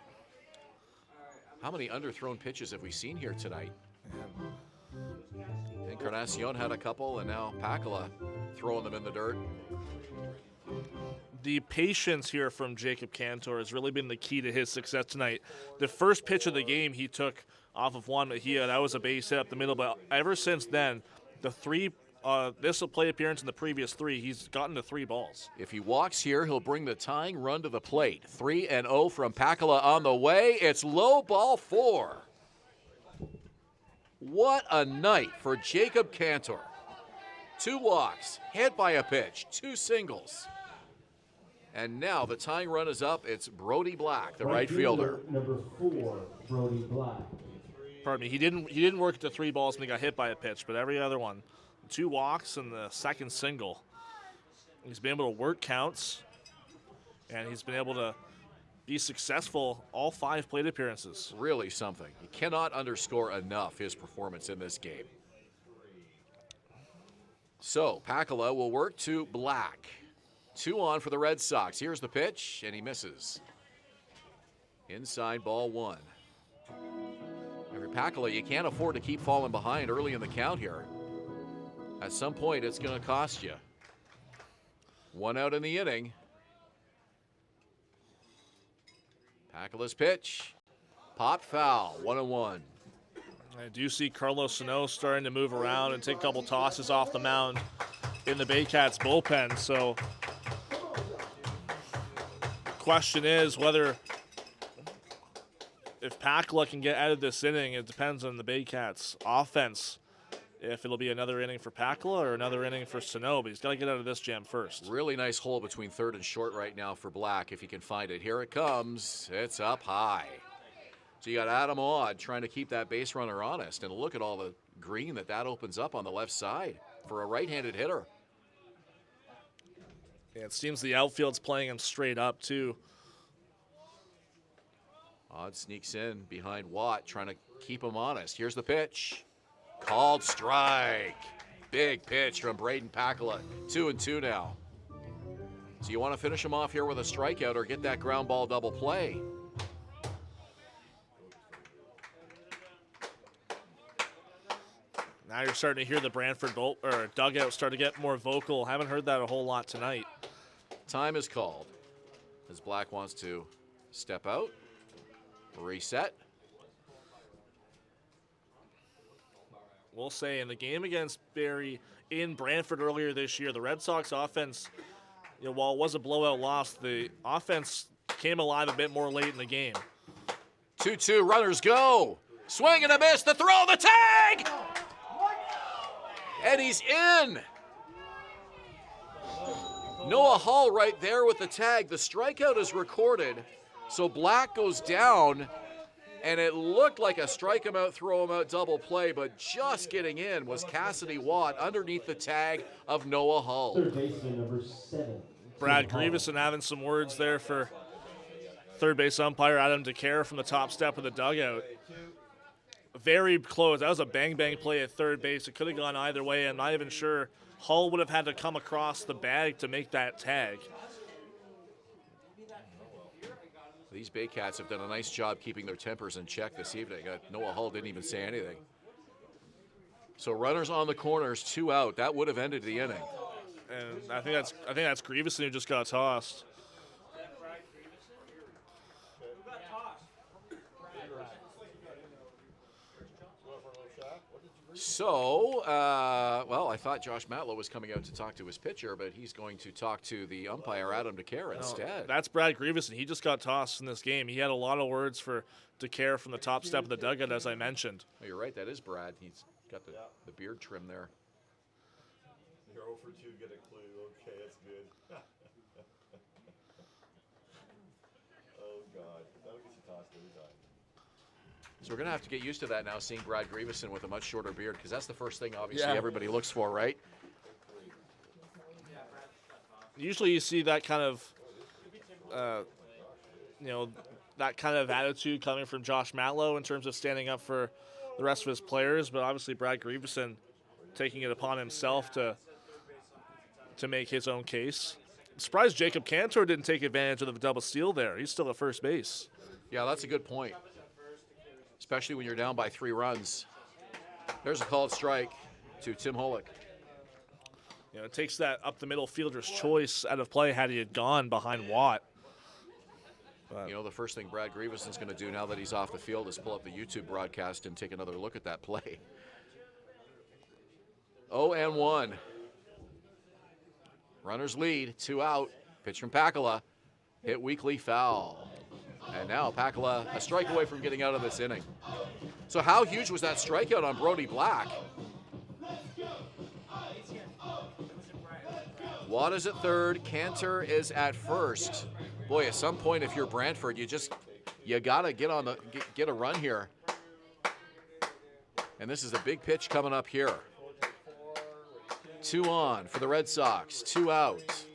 How many underthrown pitches have we seen here tonight? Encarnacion had a couple, and now Pakala throwing them in the dirt. The patience here from Jacob Cantor has really been the key to his success tonight. The first pitch of the game he took off of Juan Mejia, that was a base hit up the middle, but ever since then, the 3 this plate appearance in the previous 3, he's gotten to 3 balls. If he walks here, he'll bring the tying run to the plate. 3-0 from Pakala on the way. It's low ball 4. What a night for Jacob Cantor. 2 walks, hit by a pitch, 2 singles. And now the tying run is up. It's Brody Black, the right fielder. Number 4, Brody Black. Pardon me, he didn't work the 3 balls when he got hit by a pitch, but every other one. 2 walks and the 2nd single. He's been able to work counts, and he's been able to be successful all 5 plate appearances. Really something. You cannot underscore enough his performance in this game. So Pakala will work to Black. 2 on for the Red Sox. Here's the pitch, and he misses. Inside ball 1. Every Pakala, you can't afford to keep falling behind early in the count here. At some point, it's going to cost you. 1 out in the inning. Pakala's pitch. Pop foul, 1-1. I do see Carlos Sano starting to move around and take a couple tosses off the mound in the Baycats bullpen. So, question is whether if Pakala can get out of this inning, it depends on the Baycats offense. If it'll be another inning for Pakala or another inning for Sano, but he's got to get out of this jam first. Really nice hole between 3rd and short right now for Black, if he can find it. Here it comes. It's up high. So you got Adam Odd trying to keep that base runner honest, and look at all the green that opens up on the left side for a right-handed hitter. Yeah, it seems the outfield's playing him straight up, too. Odd sneaks in behind Watt, trying to keep him honest. Here's the pitch. Called strike. Big pitch from Braden Pakala. 2-2 now. So you want to finish him off here with a strikeout or get that ground ball double play. Now you're starting to hear the Brantford dugout start to get more vocal. Haven't heard that a whole lot tonight. Time is called as Black wants to step out, reset. We'll say in the game against Barrie in Brantford earlier this year, the Red Sox offense, while it was a blowout loss, the offense came alive a bit more late in the game. 2-2, runners go. Swing and a miss, the throw, the tag! And he's in. Noah Hall right there with the tag. The strikeout is recorded, so Black goes down, and it looked like a strike him out, throw him out double play, but just getting in was Cassidy Watt underneath the tag of Noah Hull. Third baseman, number 7. Brad Grieveson having some words there for third base umpire Adam DeCare from the top step of the dugout. Very close. That was a bang-bang play at third base. It could have gone either way. I'm not even sure Hull would have had to come across the bag to make that tag. These Baycats have done a nice job keeping their tempers in check this evening. Noah Hull didn't even say anything. So runners on the corners, 2 out. That would have ended the inning. And I think that's Grieveson who just got tossed. So, well, I thought Josh Matlow was coming out to talk to his pitcher, but he's going to talk to the umpire, Adam DeCare, instead. That's Brad Grieveson. He just got tossed in this game. He had a lot of words for DeCare from the top step of the dugout, as I mentioned. Oh, you're right. That is Brad. He's got the beard trim there. You're 0 for 2, get a clue. Okay, that's good. Oh, God. That'll get you tossed every time. So we're going to have to get used to that now, seeing Brad Grieveson with a much shorter beard, because that's the first thing, obviously, everybody looks for, right? Usually you see that kind of, that kind of attitude coming from Josh Matlow in terms of standing up for the rest of his players, but obviously Brad Grieveson taking it upon himself to make his own case. I'm surprised Jacob Cantor didn't take advantage of the double steal there. He's still at first base. Yeah, that's a good point, especially when you're down by 3 runs. There's a called strike to Tim Holick. It takes that up the middle fielder's choice out of play had he had gone behind Watt. But the first thing Brad Grieveson's going to do now that he's off the field is pull up the YouTube broadcast and take another look at that play. 0-1. Runners lead, 2 out. Pitch from Pakala. Hit weakly, foul. And now Pakala a strike away from getting out of this inning. So how huge was that strikeout on Brody Black? Watt is at third, Cantor is at first. Boy, at some point, if you're Brantford, you gotta get a run here. And this is a big pitch coming up here. 2 on for the Red Sox, 2 out.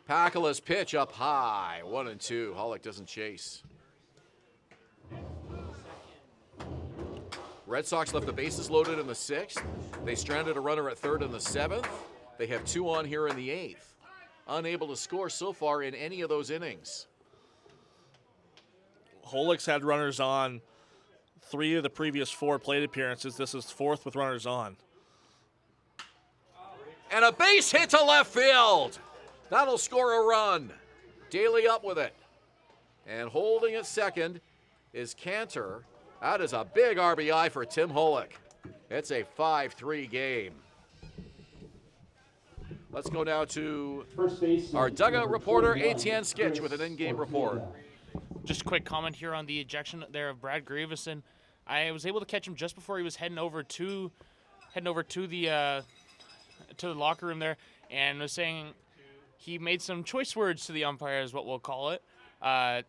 Pakala's pitch up high, 1-2. Holick doesn't chase. Red Sox left the bases loaded in the 6th. They stranded a runner at third in the 7th. They have 2 on here in the 8th. Unable to score so far in any of those innings. Holick's had runners on 3 of the previous 4 plate appearances. This is 4th with runners on. And a base hit to left field. That'll score a run. Daly up with it. And holding at second is Cantor. That is a big RBI for Tim Holick. It's a 5-3 game. Let's go now to our dugout reporter, Etienne Skitch, with an in-game report. Just a quick comment here on the ejection there of Brad Grieveson. I was able to catch him just before he was heading over to the locker room there, and was saying he made some choice words to the umpire, is what we'll call it,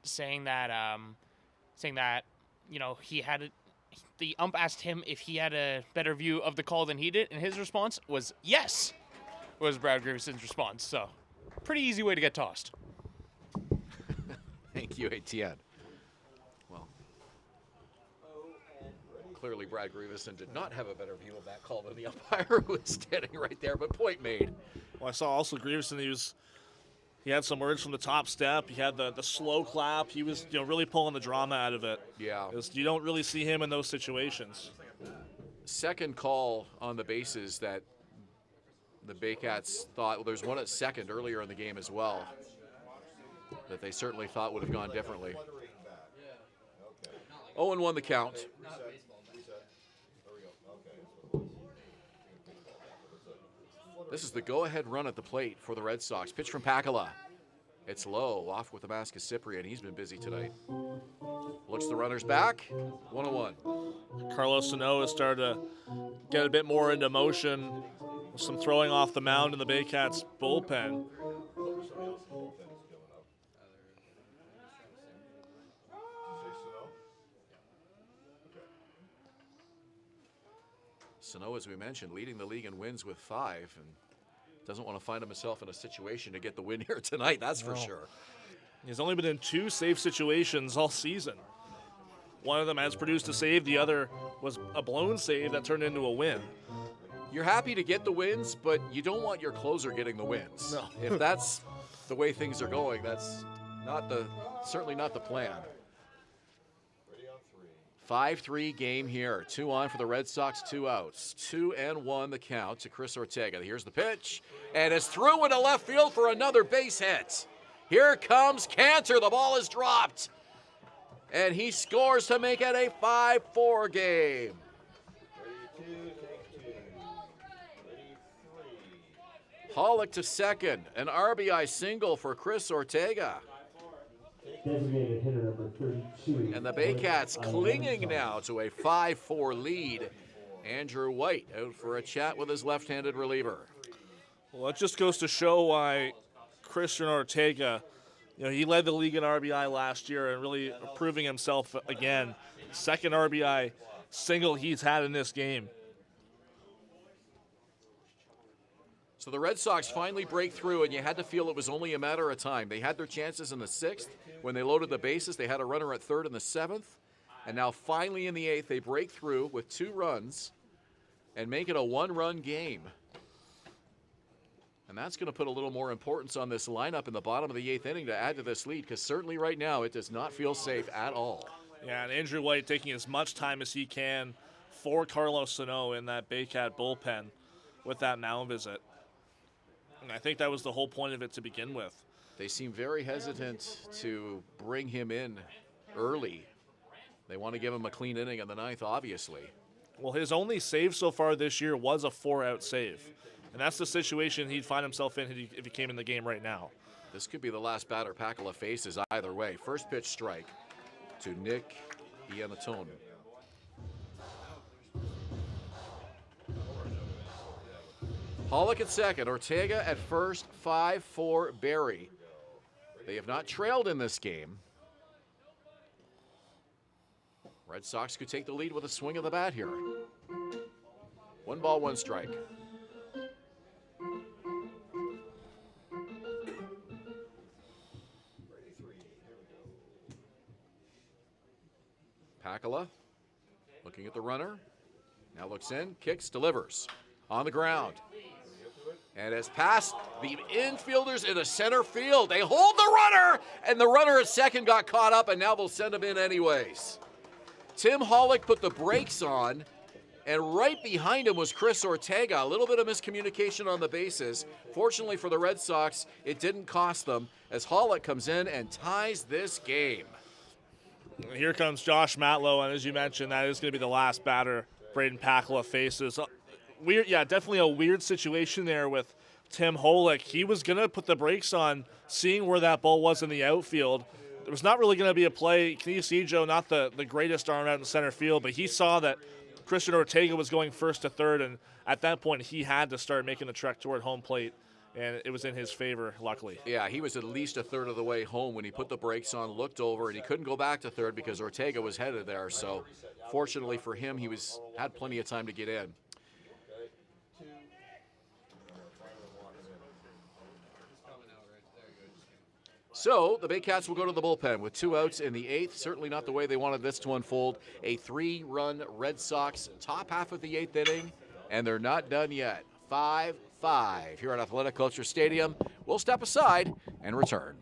saying that the ump asked him if he had a better view of the call than he did, and his response was yes. Was Brad Grieveson's response. So, pretty easy way to get tossed. Thank you, Etienne. Well, clearly Brad Grieveson did not have a better view of that call than the umpire who was standing right there, but point made. Well, I saw also Grieveson, he had some words from the top step. He had the slow clap. He was really pulling the drama out of it. Yeah. You don't really see him in those situations. Second call on the bases that the Baycats thought, well, there's one at second earlier in the game as well, that they certainly thought would have gone differently. 0-1 the count. This is the go-ahead run at the plate for the Red Sox. Pitch from Pakala. It's low, off with the mask of Cyprian. He's been busy tonight. Looks the runners back. 1-1. Carlos Sano has started to get a bit more into motion. Some throwing off the mound in the Baycats bullpen. Sano, as we mentioned, leading the league in wins with 5, and doesn't want to find himself in a situation to get the win here tonight, that's for sure. He's only been in 2 save situations all season. One of them has produced a save, the other was a blown save that turned into a win. You're happy to get the wins, but you don't want your closer getting the wins. No. If that's the way things are going, that's certainly not the plan. 5-3 game here. 2 on for the Red Sox, 2 outs. 2-1 the count to Chris Ortega. Here's the pitch, and it's through into left field for another base hit. Here comes Cantor. The ball is dropped, and he scores to make it a 5-4 game. Pollock to second, an RBI single for Chris Ortega. Designated hitter number 32. And the Baycats clinging now to a 5-4 lead. Andrew White out for a chat with his left-handed reliever. Well, it just goes to show why Christian Ortega, he led the league in RBI last year and really proving himself again. Second RBI single he's had in this game. So the Red Sox finally break through, and you had to feel it was only a matter of time. They had their chances in the 6th. When they loaded the bases, they had a runner at 3rd in the 7th. And now finally in the 8th, they break through with 2 runs and make it a 1-run game. And that's going to put a little more importance on this lineup in the bottom of the 8th inning to add to this lead, because certainly right now it does not feel safe at all. Yeah, and Andrew White taking as much time as he can for Carlos Sano in that Baycat bullpen with that mound visit. And I think that was the whole point of it to begin with. They seem very hesitant to bring him in early. They want to give him a clean inning in the 9th, obviously. Well, his only save so far this year was a 4-out save. And that's the situation he'd find himself in if he came in the game right now. This could be the last batter Pakala faces either way. First pitch strike to Nick Iannatone. Pollock at second, Ortega at first, 5-4 Barrie. They have not trailed in this game. Red Sox could take the lead with a swing of the bat here. 1 ball, 1 strike. Pakala looking at the runner. Now looks in, kicks, delivers. On the ground. And has passed the infielders into center field. They hold the runner, and the runner at second got caught up, and now they'll send him in anyways. Tim Hollick put the brakes on, and right behind him was Chris Ortega. A little bit of miscommunication on the bases. Fortunately for the Red Sox, it didn't cost them as Hollick comes in and ties this game. Here comes Josh Matlow, and as you mentioned, that is going to be the last batter Braden Pakala faces. Weird, yeah, definitely a weird situation there with Tim Holick. He was going to put the brakes on, seeing where that ball was in the outfield. There was not really going to be a play. Kinesijo, not the greatest arm out in center field, but he saw that Christian Ortega was going first to third, and at that point he had to start making the trek toward home plate, and it was in his favor, luckily. Yeah, he was at least a third of the way home when he put the brakes on, looked over, and he couldn't go back to third because Ortega was headed there. So fortunately for him, he had plenty of time to get in. So the Baycats will go to the bullpen with 2 outs in the 8th. Certainly not the way they wanted this to unfold. A 3-run Red Sox top half of the 8th inning, and they're not done yet. 5-5 here at Athletic Kulture Stadium. We'll step aside and return.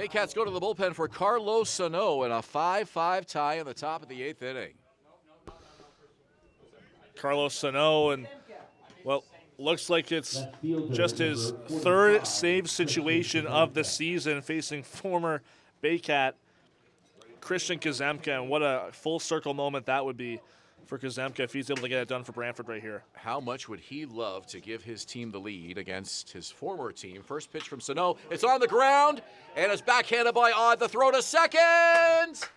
Baycats go to the bullpen for Carlos Sano in a 5-5 tie in the top of the 8th inning. Carlos Sano, and, well, looks like it's just his third save situation of the season, facing former Baycat Christian Kuzemka, and what a full circle moment that would be for Kuzemka if he's able to get it done for Brantford right here. How much would he love to give his team the lead against his former team? First pitch from Sano. It's on the ground, and it's backhanded by Odd. The throw to second.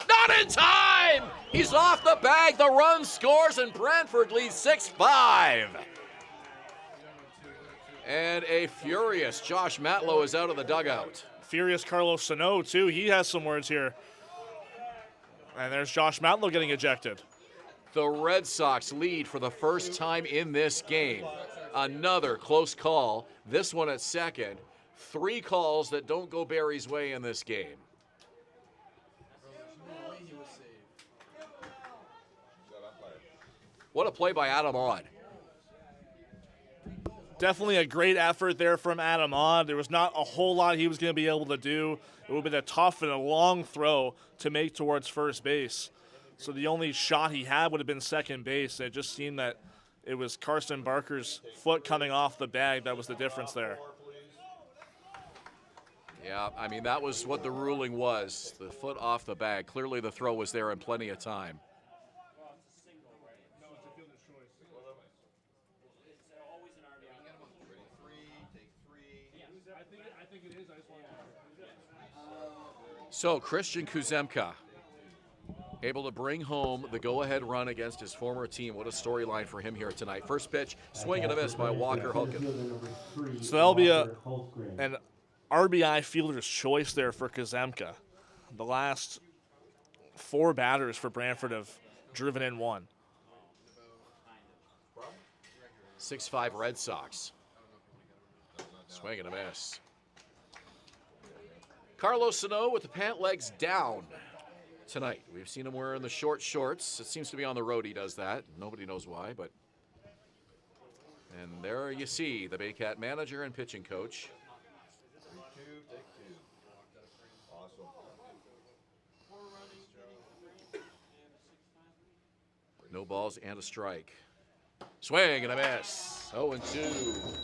Not in time! He's off the bag. The run scores, and Brantford leads 6-5. And a furious Josh Matlow is out of the dugout. Furious Carlos Sano, too. He has some words here. And there's Josh Matlow getting ejected. The Red Sox lead for the first time in this game. Another close call. This one at second. 3 calls that don't go Barrie's way in this game. What a play by Adam Odd. Definitely a great effort there from Adam Odd. There was not a whole lot he was going to be able to do. It would have been a tough and a long throw to make towards first base. So the only shot he had would have been second base. It just seemed that it was Carson Barker's foot coming off the bag that was the difference there. Yeah, I mean, that was what the ruling was. The foot off the bag. Clearly the throw was there in plenty of time. So Christian Kuzemka able to bring home the go-ahead run against his former team. What a storyline for him here tonight. First pitch, swing and a miss by Walker Hulkin. So that'll be an RBI fielder's choice there for Kuzemka. The last 4 batters for Brantford have driven in 1. 6-5 Red Sox. Swing and a miss. Carlos Sano with the pant legs down tonight. We've seen him wearing the short shorts. It seems to be on the road he does that. Nobody knows why, but. And there you see the Baycat manager and pitching coach. No balls and a strike. Swing and a miss. 0-2.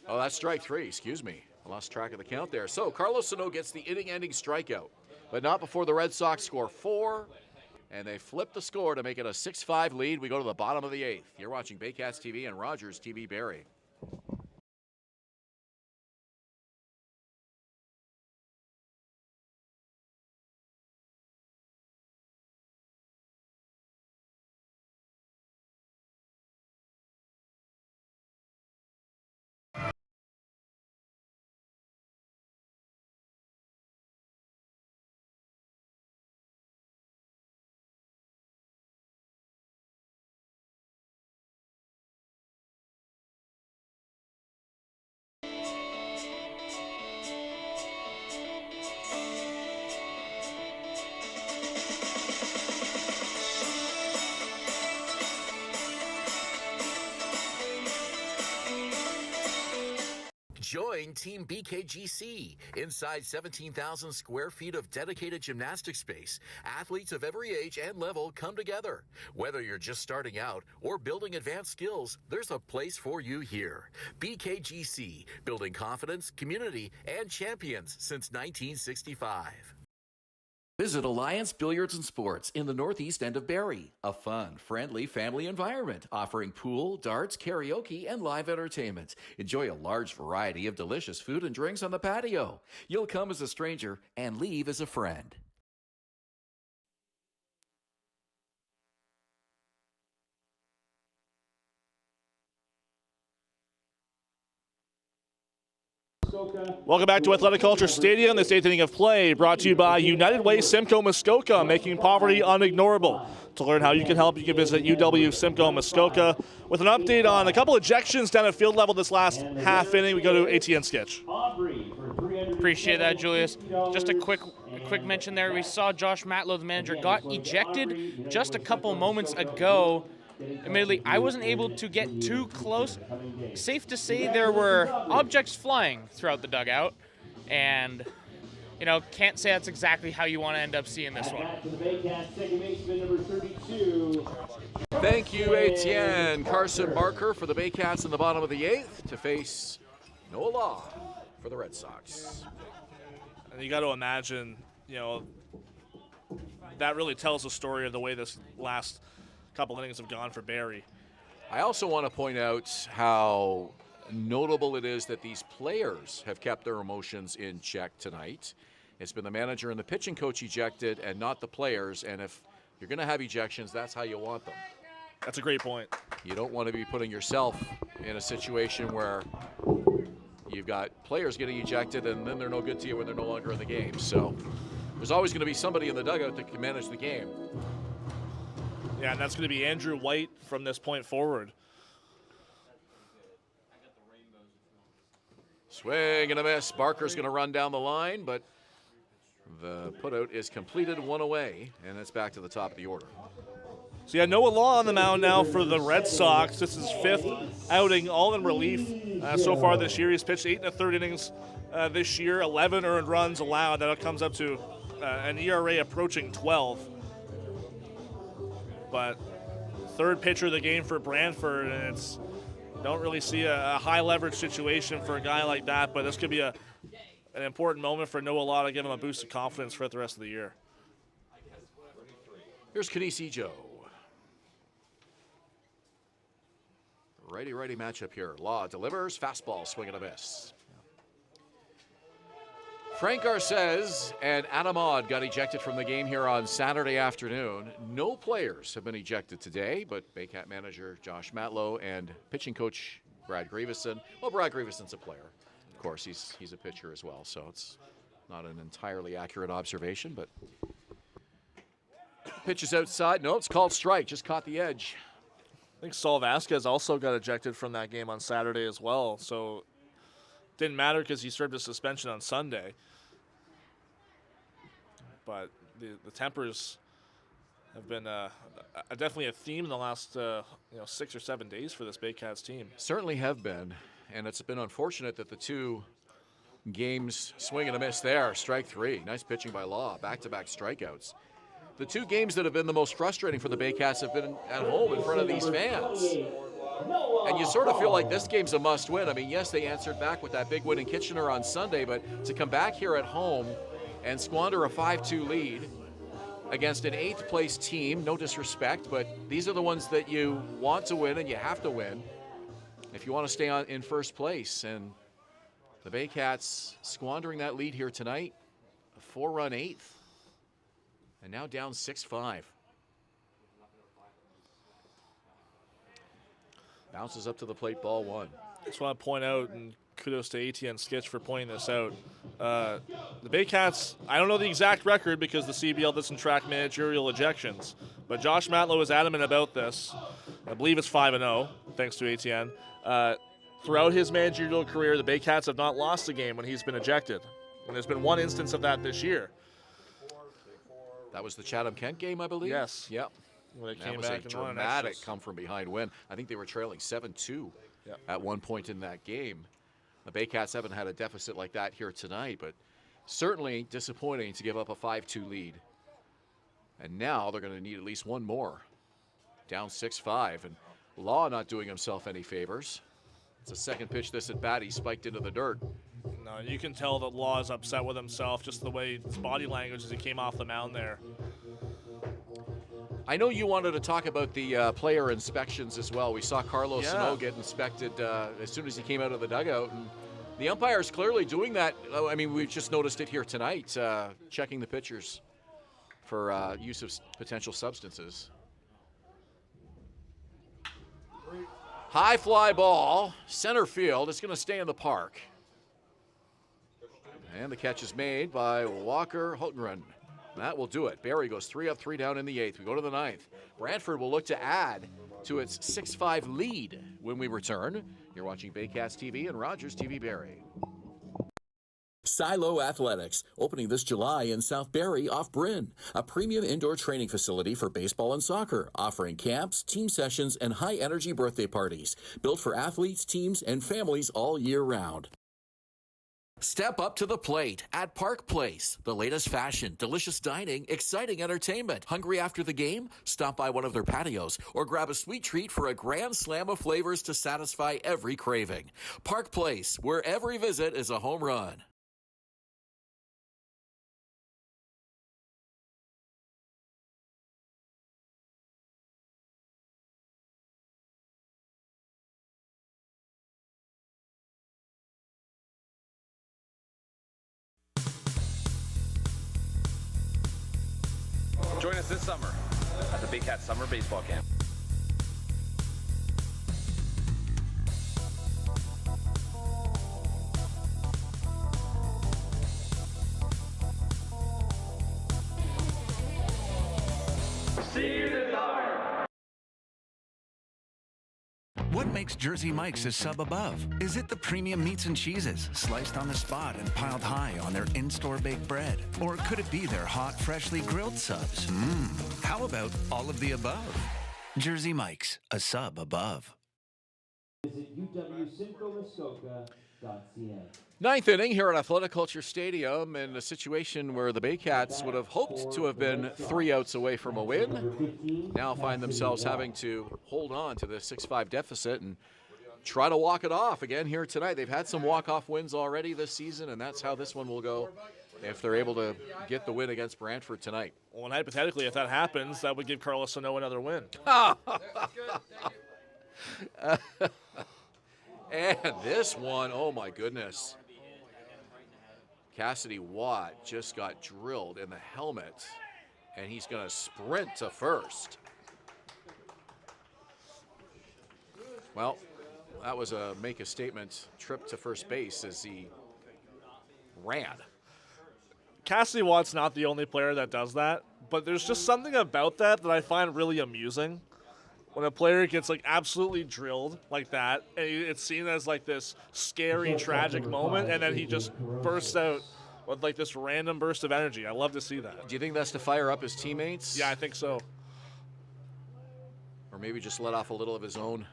Oh, that's strike 3, excuse me. I lost track of the count there. So Carlos Sano gets the inning-ending strikeout, but not before the Red Sox score 4, and they flip the score to make it a 6-5 lead. We go to the bottom of the 8th. You're watching Baycats TV and Rogers TV Barrie. Join Team BKGC. Inside 17,000 square feet of dedicated gymnastic space, athletes of every age and level come together. Whether you're just starting out or building advanced skills, there's a place for you here. BKGC, building confidence, community, and champions since 1965. Visit Alliance Billiards and Sports in the northeast end of Barrie. A fun, friendly family environment offering pool, darts, karaoke, and live entertainment. Enjoy a large variety of delicious food and drinks on the patio. You'll come as a stranger and leave as a friend. Welcome back to Athletic Culture Stadium. This 8th inning of play brought to you by United Way Simcoe Muskoka, making poverty unignorable. To learn how you can help, you can visit UW Simcoe Muskoka. With an update on a couple ejections down at field level this last half inning, we go to ATN Sketch. Appreciate that, Julius. Just a quick mention there. We saw Josh Matlow, the manager, got ejected just a couple moments ago. Admittedly, I wasn't able to get too close. Safe to say there were objects flying throughout the dugout, and can't say that's exactly how you want to end up seeing this one. Thank you, Etienne. Carson Barker for the Baycats in the bottom of the 8th to face Noah Law for the Red Sox. And you got to imagine, that really tells the story of the way this last couple innings have gone for Barrie. I also want to point out how notable it is that these players have kept their emotions in check tonight. It's been the manager and the pitching coach ejected and not the players, and if you're going to have ejections, that's how you want them. That's a great point. You don't want to be putting yourself in a situation where you've got players getting ejected and then they're no good to you when they're no longer in the game. So there's always going to be somebody in the dugout that can manage the game. Yeah, and that's going to be Andrew White from this point forward. Swing and a miss. Barker's going to run down the line, but the putout is completed, 1 away, and it's back to the top of the order. So yeah, Noah Law on the mound now for the Red Sox. This is 5th outing, all in relief so far this year. He's pitched 8 1/3 innings this year, 11 earned runs allowed. That comes up to an ERA approaching 12. But third pitcher of the game for Brantford, and don't really see a high leverage situation for a guy like that. But this could be an important moment for Noah Law to give him a boost of confidence for the rest of the year. Here's Kinesi Joe. Righty-righty matchup here. Law delivers, fastball, swing and a miss. Frank Garces and Adam Odd got ejected from the game here on Saturday afternoon. No players have been ejected today, but Baycat manager Josh Matlow and pitching coach Brad Grieveson. Well, Brad Grieveson's a player. Of course, he's a pitcher as well, so it's not an entirely accurate observation, but pitch is outside. No, it's called strike. Just caught the edge. I think Saul Vasquez also got ejected from that game on Saturday as well, so didn't matter because he served a suspension on Sunday. But the tempers have been definitely a theme in the last 6 or 7 days for this Baycats team. Certainly have been, and it's been unfortunate that the 2 games swing and a miss there. Strike 3. Nice pitching by Law. Back-to-back strikeouts. The 2 games that have been the most frustrating for the Baycats have been at home in front of these fans. And you sort of feel like this game's a must-win. I mean, yes, they answered back with that big win in Kitchener on Sunday, but to come back here at home and squander a 5-2 lead against an 8th-place team, no disrespect, but these are the ones that you want to win and you have to win if you want to stay in first place. And the Baycats squandering that lead here tonight, a 4-run 8th. And now down 6-5. Bounces up to the plate, ball 1. Just want to point out, and kudos to Etienne Skitch for pointing this out. The Baycats, I don't know the exact record because the CBL doesn't track managerial ejections, but Josh Matlow is adamant about this. I believe it's 5-0, thanks to Etienne. Throughout his managerial career, the Baycats have not lost a game when he's been ejected. And there's been one instance of that this year. That was the Chatham-Kent game, I believe? Yes. Yep. When that was a dramatic come-from-behind win. I think they were trailing 7-2 at one point in that game. The Baycats haven't had a deficit like that here tonight, but certainly disappointing to give up a 5-2 lead. And now they're going to need at least one more. Down 6-5, and Law not doing himself any favors. It's a second pitch this at bat. He spiked into the dirt. No, you can tell that Law is upset with himself, just the way his body language as he came off the mound there. I know you wanted to talk about the player inspections as well. We saw Carlos Sano get inspected as soon as he came out of the dugout. And the umpire's clearly doing that. I mean, we've just noticed it here tonight, checking the pitchers for use of potential substances. High fly ball, center field. It's going to stay in the park. And the catch is made by Walker Hotgren. That will do it. Barrie goes 3 up, 3 down in the 8th. We go to the 9th. Brantford will look to add to its 6-5 lead when we return. You're watching Baycats TV and Rogers TV Barrie. Silo Athletics, opening this July in South Barrie off Bryn, a premium indoor training facility for baseball and soccer, offering camps, team sessions, and high-energy birthday parties, built for athletes, teams, and families all year round. Step up to the plate at Park Place. The latest fashion, delicious dining, exciting entertainment. Hungry after the game? Stop by one of their patios or grab a sweet treat for a grand slam of flavors to satisfy every craving. Park Place, where every visit is a home run. Join us this summer at the Baycats Summer Baseball Camp. See you desire. What makes Jersey Mike's a sub above? Is it the premium meats and cheeses, sliced on the spot and piled high on their in-store baked bread? Or could it be their hot, freshly grilled subs? How about all of the above? Jersey Mike's, a sub above. Visit uwsimcomuskoka.ca. Ninth inning here at Athletic Culture Stadium in a situation where the Baycats would have hoped to have been 3 outs away from a win. Now find themselves having to hold on to the 6-5 deficit and try to walk it off again here tonight. They've had some walk-off wins already this season, and that's how this one will go if they're able to get the win against Brantford tonight. Well, and hypothetically, if that happens, that would give Carlos Sano another win. And this one, oh my goodness. Cassidy Watt just got drilled in the helmet, and he's going to sprint to first. Well, that was a make-a-statement trip to first base as he ran. Cassidy Watt's not the only player that does that, but there's just something about that I find really amusing. When a player gets like absolutely drilled like that, and it's seen as like this scary, tragic moment, and then he just bursts out with like this random burst of energy. I love to see that. Do you think that's to fire up his teammates? Yeah, I think so. Or maybe just let off a little of his own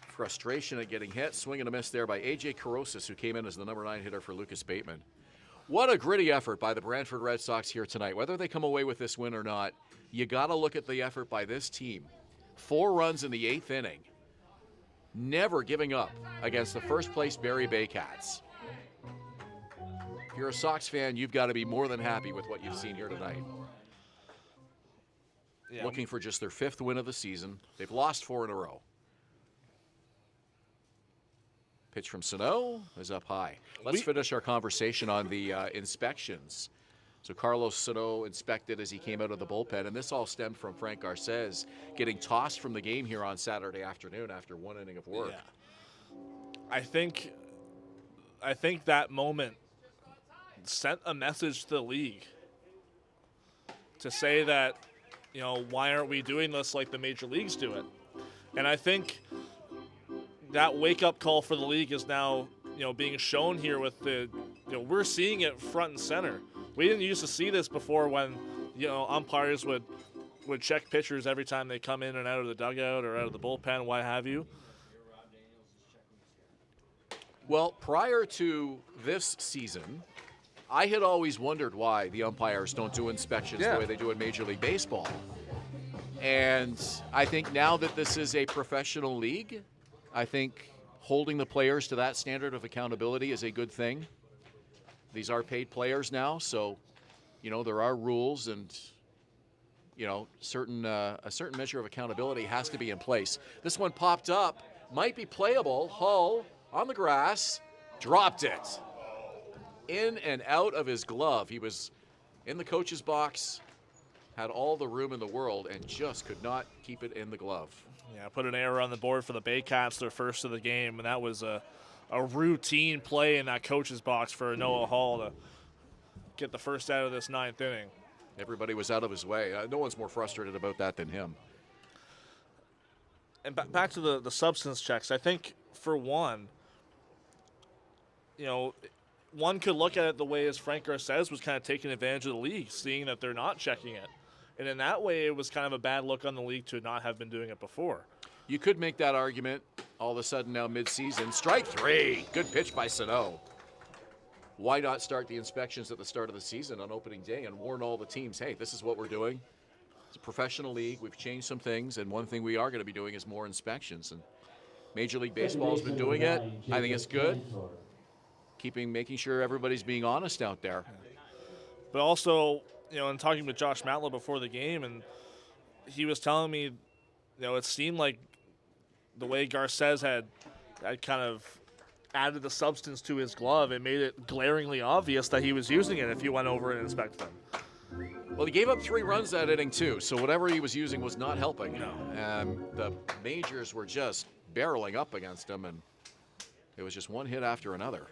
frustration at getting hit. Swing and a miss there by A.J. Carosis, who came in as the number 9 hitter for Lucas Bateman. What a gritty effort by the Brantford Red Sox here tonight. Whether they come away with this win or not, you got to look at the effort by this team. 4 runs in the 8th inning. Never giving up against the first-place Barrie Baycats. If you're a Sox fan, you've got to be more than happy with what you've seen here tonight. Yeah. Looking for just their 5th win of the season. They've lost 4 in a row. Pitch from Sano is up high. Let's finish our conversation on the inspections. So Carlos Sano inspected as he came out of the bullpen, and this all stemmed from Frank Garces getting tossed from the game here on Saturday afternoon after 1 inning of work. Yeah. I think that moment sent a message to the league to say that, you know, why aren't we doing this like the major leagues do it? And I think that wake-up call for the league is now, you know, being shown here with the, you know, we're seeing it front and center. We didn't used to see this before when, you know, umpires would check pitchers every time they come in and out of the dugout or out of the bullpen, what have you. Well, prior to this season, I had always wondered why the umpires don't do inspections the way they do in Major League Baseball. And I think now that this is a professional league, I think holding the players to that standard of accountability is a good thing. These are paid players now, so, you know, there are rules and, you know, a certain measure of accountability has to be in place. This one popped up, might be playable. Hull on the grass, dropped it. In and out of his glove. He was in the coach's box, had all the room in the world, and just could not keep it in the glove. Yeah, put an error on the board for the Baycats, their first of the game, and that was a routine play in that coach's box for Noah Hall to get the first out of this 9th inning. Everybody was out of his way. No one's more frustrated about that than him. And back to the substance checks, I think, for one, one could look at it the way as Frank Garces was kind of taking advantage of the league, seeing that they're not checking it. And in that way, it was kind of a bad look on the league to not have been doing it before. You could make that argument all of a sudden now mid-season. Strike 3. Good pitch by Sano. Why not start the inspections at the start of the season on opening day and warn all the teams, hey, this is what we're doing. It's a professional league. We've changed some things, and one thing we are going to be doing is more inspections. And Major League Baseball has been doing it. I think it's good. Making sure everybody's being honest out there. But also, in talking with Josh Matlow before the game, and he was telling me, it seemed like the way Garces had kind of added the substance to his glove, it made it glaringly obvious that he was using it if you went over and inspected them. Well, he gave up 3 runs that inning, too, so whatever he was using was not helping. No. The majors were just barreling up against him, and it was just one hit after another.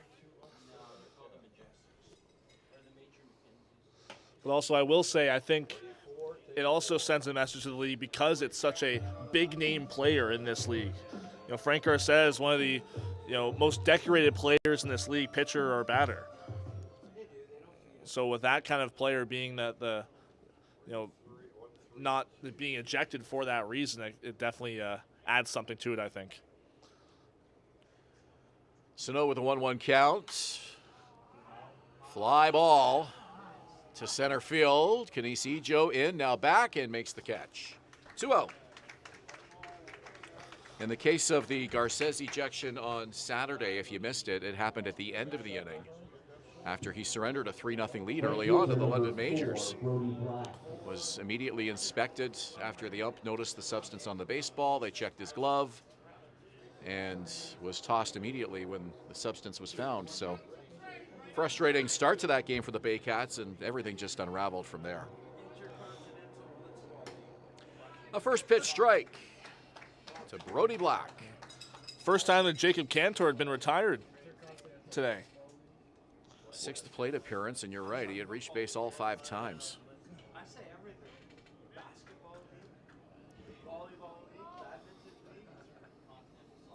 But also, I will say, I think it also sends a message to the league because it's such a big-name player in this league. Frank Garces, one of the most decorated players in this league, pitcher or batter. So with that kind of player being that not being ejected for that reason, it definitely adds something to it, I think. Sano with a 1-1 count. Fly ball to center field. Kanisi Joe in, now back, and makes the catch. 2-0. In the case of the Garces ejection on Saturday, if you missed it, it happened at the end of the inning after he surrendered a 3-0 lead early on to the London Majors. Was immediately inspected after the ump noticed the substance on the baseball. They checked his glove and was tossed immediately when the substance was found. So frustrating start to that game for the Baycats, and everything just unraveled from there. A first pitch strike to Brody Black. First time that Jacob Cantor had been retired today. 6th plate appearance, and you're right, he had reached base all 5 times.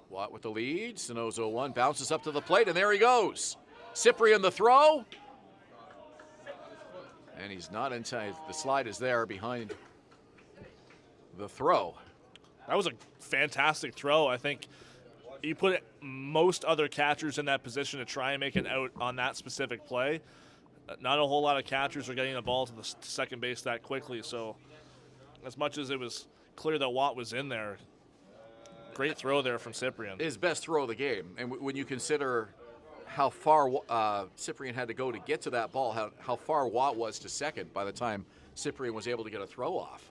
Watt with the lead. Sano's 0-1, bounces up to the plate, and there he goes. Cyprian the throw. And he's not in time. The slide is there behind the throw. That was a fantastic throw. I think you put most other catchers in that position to try and make an out on that specific play. Not a whole lot of catchers are getting the ball to the second base that quickly. So as much as it was clear that Watt was in there, great throw there from Cyprian. His best throw of the game. And when you consider how far Cyprian had to go to get to that ball, how far Watt was to second by the time Cyprian was able to get a throw off.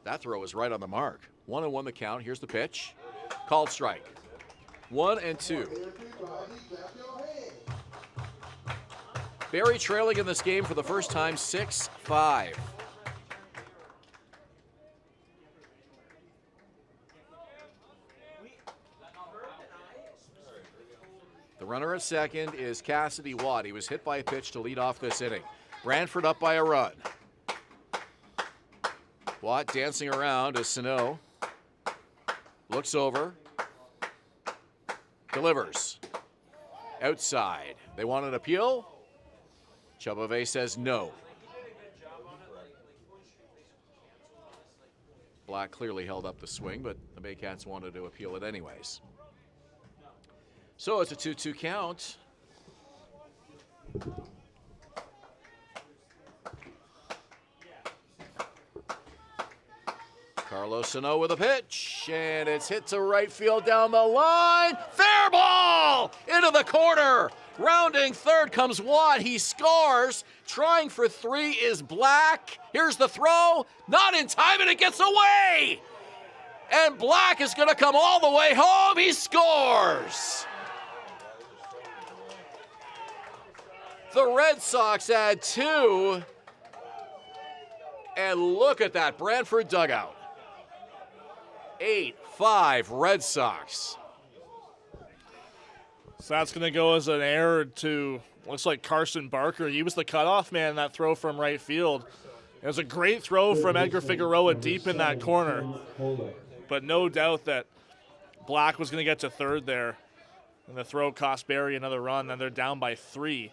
That throw was right on the mark. 1-1 the count. Here's the pitch. Called strike. 1-2. Barrie trailing in this game for the first time, 6-5. The runner at second is Cassidy Watt. He was hit by a pitch to lead off this inning. Brantford up by a run. Watt dancing around as Sano looks over, delivers. Outside. They want an appeal. Chabove says no. Black clearly held up the swing, but the Baycats wanted to appeal it anyways. So it's a 2-2 count. Carlos Sano with a pitch, and it's hit to right field down the line. Fair ball into the corner. Rounding third comes Watt. He scores. Trying for 3 is Black. Here's the throw. Not in time, and it gets away. And Black is going to come all the way home. He scores. The Red Sox add 2. And look at that Brantford dugout. 8-5 Red Sox. So that's going to go as an error to, looks like Carson Barker. He was the cutoff man in that throw from right field. It was a great throw from Edgar Figueroa deep in that corner. But no doubt that Black was going to get to third there. And the throw cost Barrie another run, and they're down by 3.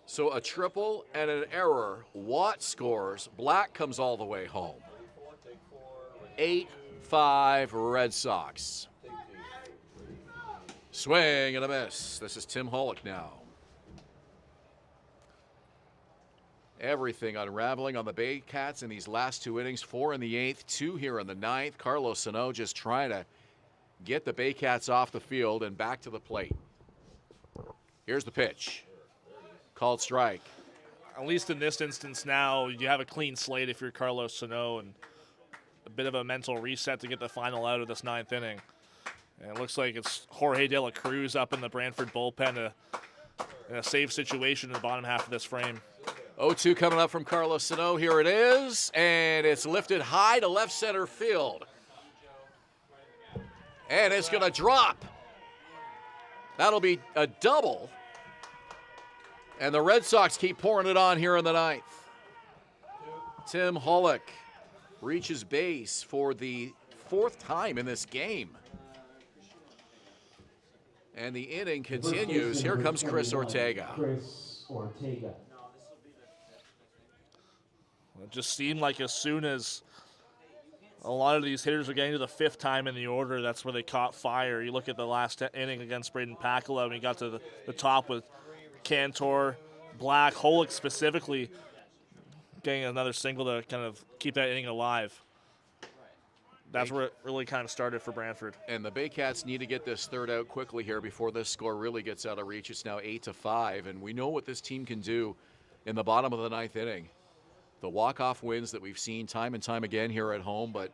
So a triple and an error. Watt scores. Black comes all the way home. 8-5 Red Sox. Swing and a miss. This is Tim Hollick now. Everything unraveling on the Baycats in these last 2 innings. 4 in the 8th, 2 here in the 9th. Carlos Sano just trying to get the Baycats off the field and back to the plate. Here's the pitch. Called strike. At least in this instance now, you have a clean slate if you're Carlos Sano, and a bit of a mental reset to get the final out of this 9th inning. And it looks like it's Jorge De La Cruz up in the Brantford bullpen in a safe situation in the bottom half of this frame. 0-2 coming up from Carlos Sano. Here it is, and it's lifted high to left center field. And it's going to drop. That'll be a double. And the Red Sox keep pouring it on here in the 9th. Tim Hollick reaches base for the 4th time in this game. And the inning continues. Here comes Chris Ortega. It just seemed like as soon as a lot of these hitters are getting to the 5th time in the order, that's where they caught fire. You look at the last inning against Braden Pakula, and he got to the top with Cantor, Black, Hollick specifically getting another single to kind of keep that inning alive. That's where it really kind of started for Brantford. And the Baycats need to get this 3rd out quickly here before this score really gets out of reach. It's now 8-5, and we know what this team can do in the bottom of the 9th inning. The walk-off wins that we've seen time and time again here at home, but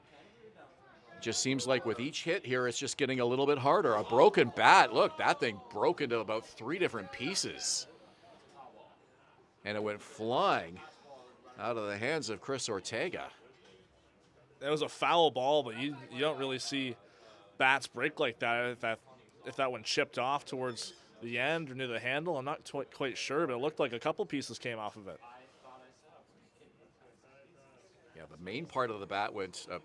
just seems like with each hit here, it's just getting a little bit harder. A broken bat. Look, that thing broke into about 3 different pieces. And it went flying out of the hands of Chris Ortega. That was a foul ball, but you don't really see bats break like that. If that one chipped off towards the end or near the handle, I'm not quite sure, but it looked like a couple pieces came off of it. Yeah, the main part of the bat went a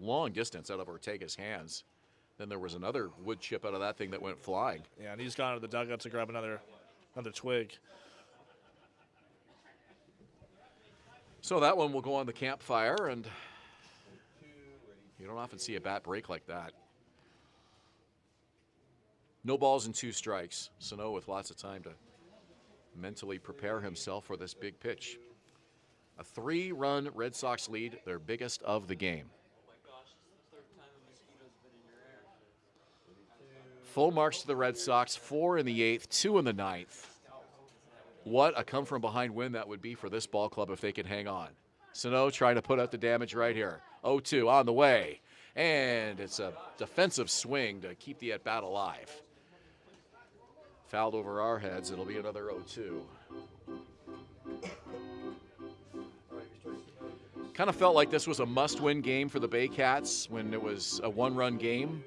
long distance out of Ortega's hands. Then there was another wood chip out of that thing that went flying. Yeah, and he's gone to the dugout to grab another twig. So that one will go on the campfire, and you don't often see a bat break like that. No balls and 2 strikes. Sano with lots of time to mentally prepare himself for this big pitch. A 3-run Red Sox lead, their biggest of the game. Full marks to the Red Sox, 4 in the 8th, 2 in the 9th. What a come-from-behind win that would be for this ball club if they could hang on. Sano trying to put out the damage right here. 0-2 on the way. And it's a defensive swing to keep the at-bat alive. Fouled over our heads. It'll be another 0-2. Kind of felt like this was a must-win game for the Baycats when it was a 1-run game.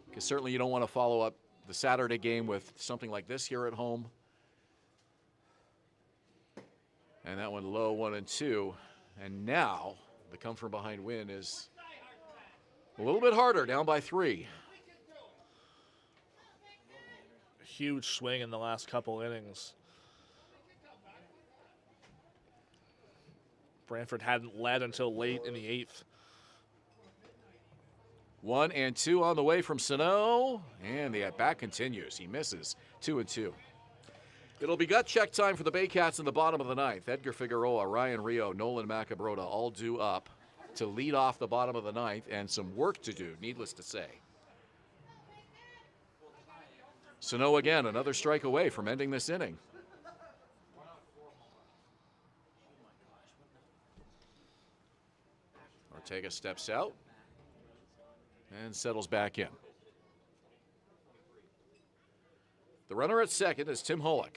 Because certainly you don't want to follow up the Saturday game with something like this here at home. And that one low, 1-2. And now the come-from-behind win is a little bit harder, down by 3. Huge swing in the last couple innings. Brantford hadn't led until late in the 8th. 1-2 on the way from Sano, and the at-bat continues. He misses. 2-2. It'll be gut check time for the Baycats in the bottom of the 9th. Edgar Figueroa, Ryan Rio, Nolan Macabrota all due up to lead off the bottom of the 9th, and some work to do, needless to say. Sano again, another strike away from ending this inning. Ortega steps out and settles back in. The runner at second is Tim Hollick.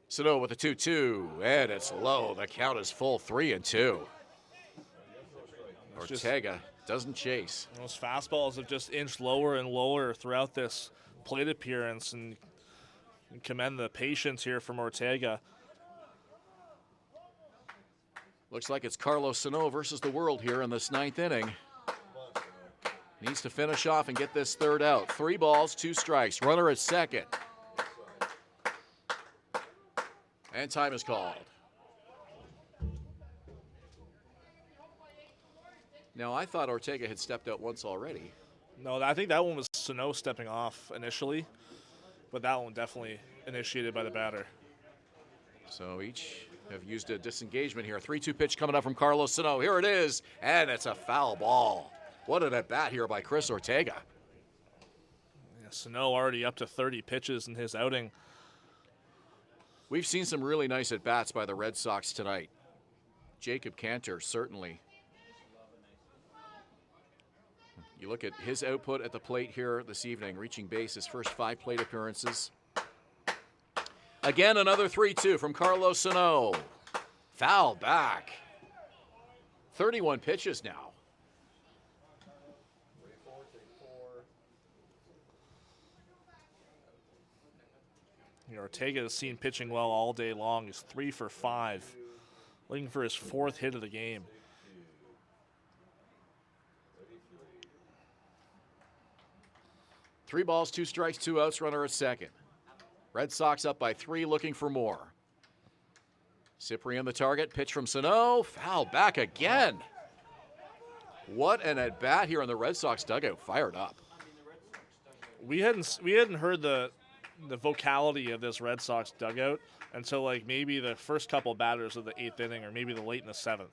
Sano with a 2-2, and it's low. The count is full, 3-2. Ortega doesn't chase. Those fastballs have just inched lower and lower throughout this plate appearance, and commend the patience here from Ortega. Looks like it's Carlos Sano versus the world here in this 9th inning. Needs to finish off and get this third out. 3 balls, 2 strikes. Runner at second. And time is called. Now, I thought Ortega had stepped out once already. No, I think that one was Sano stepping off initially, but that one definitely initiated by the batter. So each have used a disengagement here. 3-2 pitch coming up from Carlos Sano. Here it is, and it's a foul ball. What an at-bat here by Chris Ortega. Yeah, Sano already up to 30 pitches in his outing. We've seen some really nice at-bats by the Red Sox tonight. Jacob Cantor, certainly. You look at his output at the plate here this evening, reaching base his first 5 plate appearances. Again, another 3-2 from Carlos Sano. Foul back. 31 pitches now. Ortega has seen pitching well all day long. He's 3 for 5, looking for his 4th hit of the game. Three balls, 2 strikes, 2 outs, runner at second. Red Sox up by 3, looking for more. Cyprian the target, pitch from Sano, foul back again. What an at-bat here in the Red Sox dugout, fired up. We hadn't heard the vocality of this Red Sox dugout until like maybe the first couple batters of the 8th inning or maybe the late in the 7th.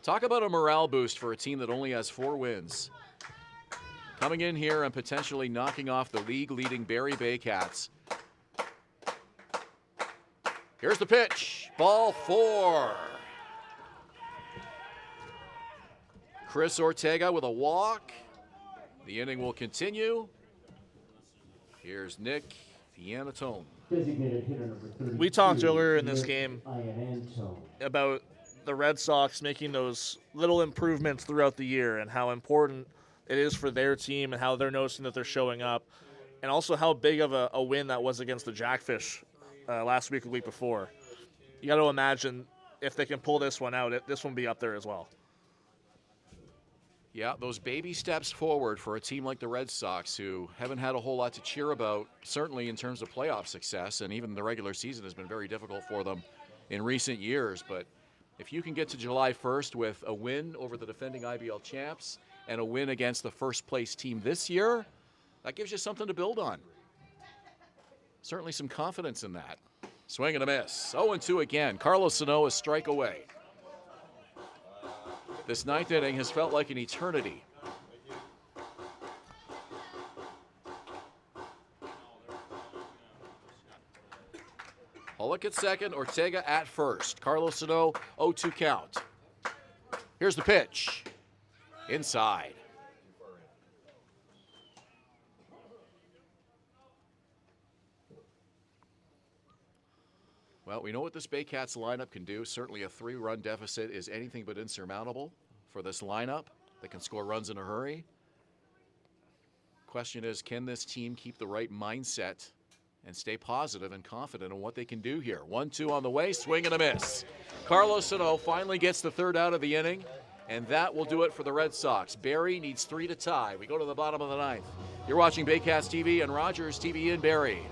Talk about a morale boost for a team that only has 4 wins. Coming in here and potentially knocking off the league-leading Barrie Baycats. Here's the pitch. Ball 4. Chris Ortega with a walk. The inning will continue. Here's Nick Pianatone. We talked earlier in this game about the Red Sox making those little improvements throughout the year and how important it is for their team and how they're noticing that they're showing up, and also how big of a win that was against the Jackfish last week or the week before. You got to imagine if they can pull this one out, this one will be up there as well. Yeah, those baby steps forward for a team like the Red Sox, who haven't had a whole lot to cheer about, certainly in terms of playoff success, and even the regular season has been very difficult for them in recent years. But if you can get to July 1st with a win over the defending IBL champs and a win against the first-place team this year, that gives you something to build on. Certainly some confidence in that. Swing and a miss. 0-2 again. Carlos Sano is strike away. This 9th inning has felt like an eternity. Pollock at second, Ortega at first. Carlos Sano, 0-2 count. Here's the pitch. Inside. Well, we know what this Baycats lineup can do. Certainly a 3-run deficit is anything but insurmountable for this lineup that can score runs in a hurry. Question is, can this team keep the right mindset and stay positive and confident in what they can do here? 1-2 on the way, swing and a miss. Carlos Sano finally gets the 3rd out of the inning, and that will do it for the Red Sox. Barrie needs 3 to tie. We go to the bottom of the 9th. You're watching Baycats TV and Rogers TV in Barrie.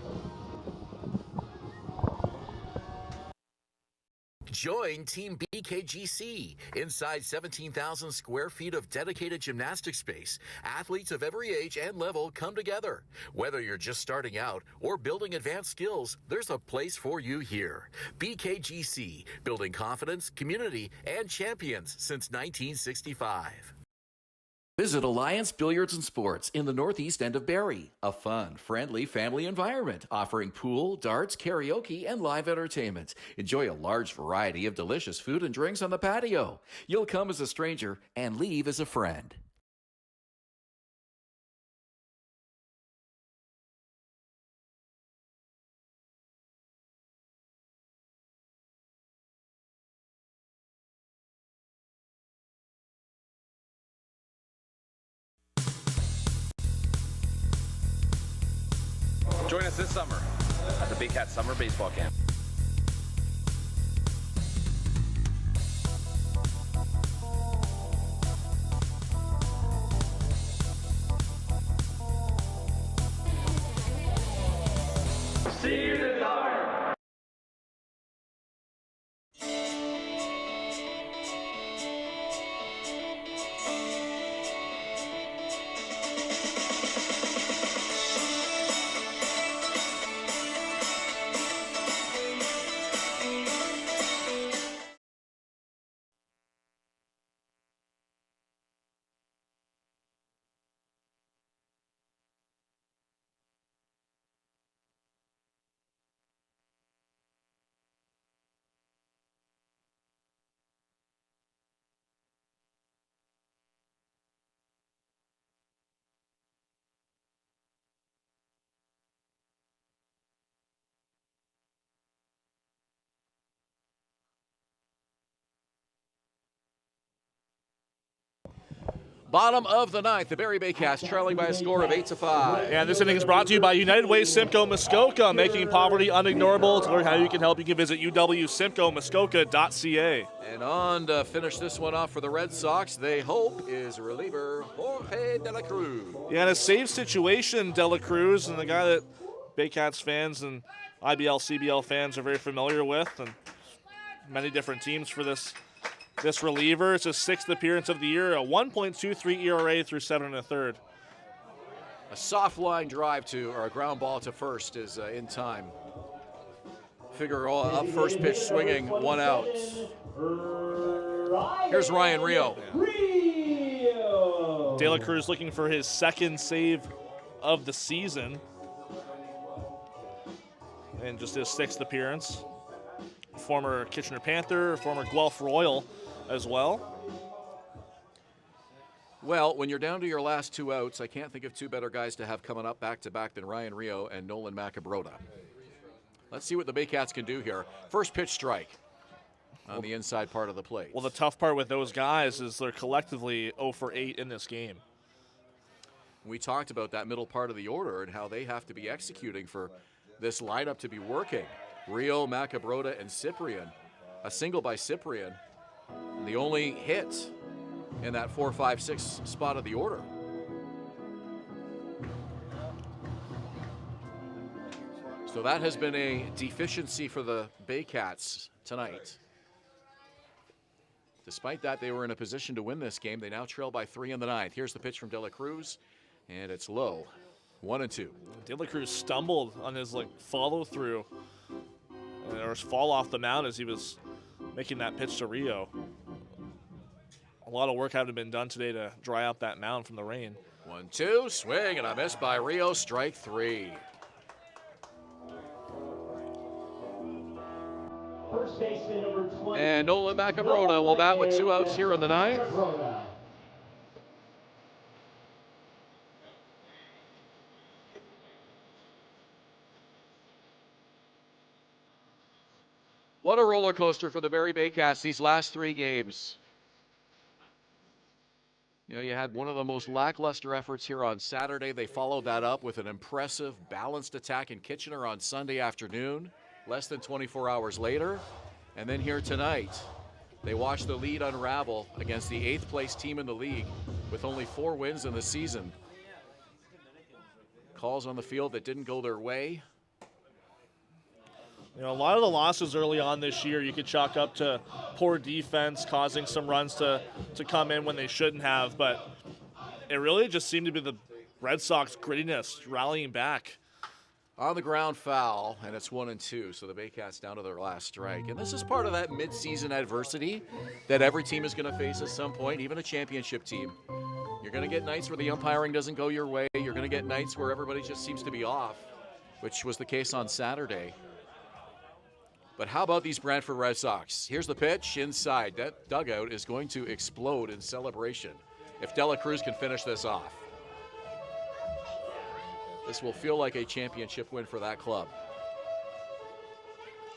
Join Team BKGC. Inside 17,000 square feet of dedicated gymnastic space, athletes of every age and level come together. Whether you're just starting out or building advanced skills, there's a place for you here. BKGC, building confidence, community, and champions since 1965. Visit Alliance Billiards and Sports in the northeast end of Barrie. A fun, friendly family environment offering pool, darts, karaoke, and live entertainment. Enjoy a large variety of delicious food and drinks on the patio. You'll come as a stranger and leave as a friend. Join us this summer at the Baycats Summer Baseball Camp. See the dark. Bottom of the ninth, the Barrie Baycats trailing by a score of 8-5. And this inning is brought to you by United Way Simcoe Muskoka, making poverty unignorable. To learn how you can help, you can visit uwsimcoemuskoka.ca. And on to finish this one off for the Red Sox, they hope, is reliever Jorge De La Cruz. Yeah, in a save situation, De La Cruz, and the guy that Baycats fans and IBL, CBL fans are very familiar with, and many different teams for this reliever. It's his 6th appearance of the year, a 1.23 ERA through 7 1/3. A soft line drive to, or a ground ball to first is in time. Figueroa up first pitch swinging, 1 out. Here's Ryan Rio. De La Cruz looking for his 2nd save of the season. And just his 6th appearance. Former Kitchener Panther, former Guelph Royal as well. Well, when you're down to your last 2 outs, I can't think of 2 better guys to have coming up back-to-back than Ryan Rio and Nolan Macabrota. Let's see what the Baycats can do here. First pitch strike on the inside part of the plate. Well, the tough part with those guys is they're collectively 0 for 8 in this game. We talked about that middle part of the order and how they have to be executing for this lineup to be working. Rio, Macabrota, and Cyprian. A single by Cyprian. The only hit in that 4, 5, 6 spot of the order. So that has been a deficiency for the Baycats tonight. Despite that, they were in a position to win this game. They now trail by 3 in the 9th. Here's the pitch from De La Cruz, and it's low. 1-2. De La Cruz stumbled on his follow through, or his fall off the mound as he was making that pitch to Rio. A lot of work having been done today to dry out that mound from the rain. 1-2, swing and a miss by Rio, strike 3. First baseman number 20. And Nolan Macabrota will bat with 2 outs here in the 9th. What a roller coaster for the Barrie Baycats these last 3 games. You know, you had one of the most lackluster efforts here on Saturday. They followed that up with an impressive, balanced attack in Kitchener on Sunday afternoon, less than 24 hours later. And then here tonight, they watched the lead unravel against the 8th place team in the league with only 4 wins in the season. Calls on the field that didn't go their way. You know, a lot of the losses early on this year you could chalk up to poor defense causing some runs to come in when they shouldn't have, but it really just seemed to be the Red Sox grittiness rallying back. On the ground foul, and it's 1-2, so the Baycats down to their last strike. And this is part of that mid-season adversity that every team is going to face at some point, even a championship team. You're going to get nights where the umpiring doesn't go your way. You're going to get nights where everybody just seems to be off, which was the case on Saturday. But how about these Brantford Red Sox? Here's the pitch inside. That dugout is going to explode in celebration if De La Cruz can finish this off. This will feel like a championship win for that club.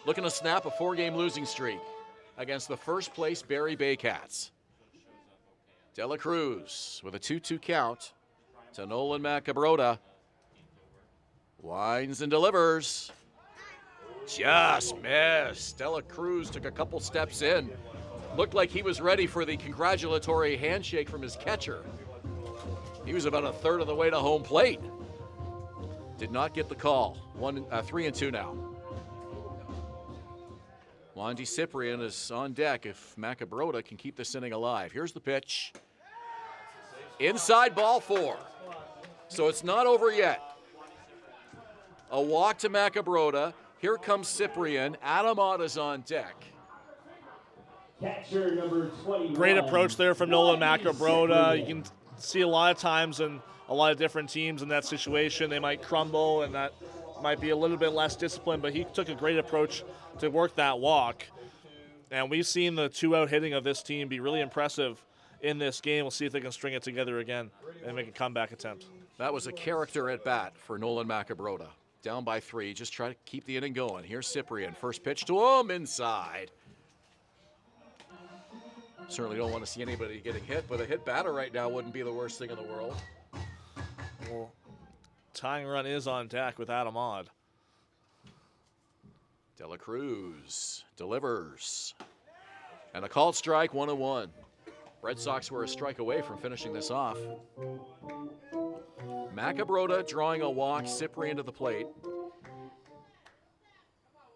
Looking to snap a 4-game losing streak against the first place Barrie Baycats. De La Cruz with a 2-2 count to Nolan Macabrota. Winds and delivers. Just missed. De La Cruz took a couple steps in. Looked like he was ready for the congratulatory handshake from his catcher. He was about a third of the way to home plate. Did not get the call. 3-2 now. Wandy Cyprian is on deck if Macabrota can keep this inning alive. Here's the pitch. Inside, ball 4. So it's not over yet. A walk to Macabrota. Here comes Cyprian. Adam Ott is on deck. Catcher number 21. Great approach there from Nolan Macabrota. You can see a lot of times in a lot of different teams in that situation, they might crumble and that might be a little bit less disciplined, but he took a great approach to work that walk. And we've seen the 2-out hitting of this team be really impressive in this game. We'll see if they can string it together again and make a comeback attempt. That was a character at bat for Nolan Macabrota. Down by 3, just try to keep the inning going. Here's Cyprian, first pitch to him, inside. Certainly don't want to see anybody getting hit, but a hit batter right now wouldn't be the worst thing in the world. Well, tying run is on deck with Adam Ott. De La Cruz delivers. And a called strike, 1-1. Red Sox were a strike away from finishing this off. Macabrota drawing a walk, Cyprian to the plate.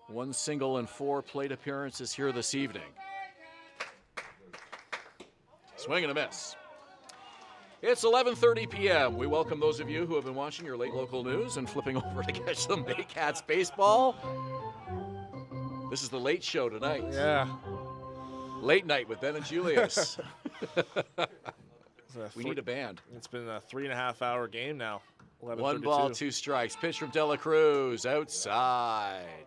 1 single and 4 plate appearances here this evening. Swing and a miss. It's 11:30 p.m. We welcome those of you who have been watching your late local news and flipping over to catch some Baycats baseball. This is the late show tonight. Yeah. Late night with Ben and Julius. We need a band. It's been a 3.5-hour game now. 1 ball, 2 strikes. Pitch from De La Cruz outside.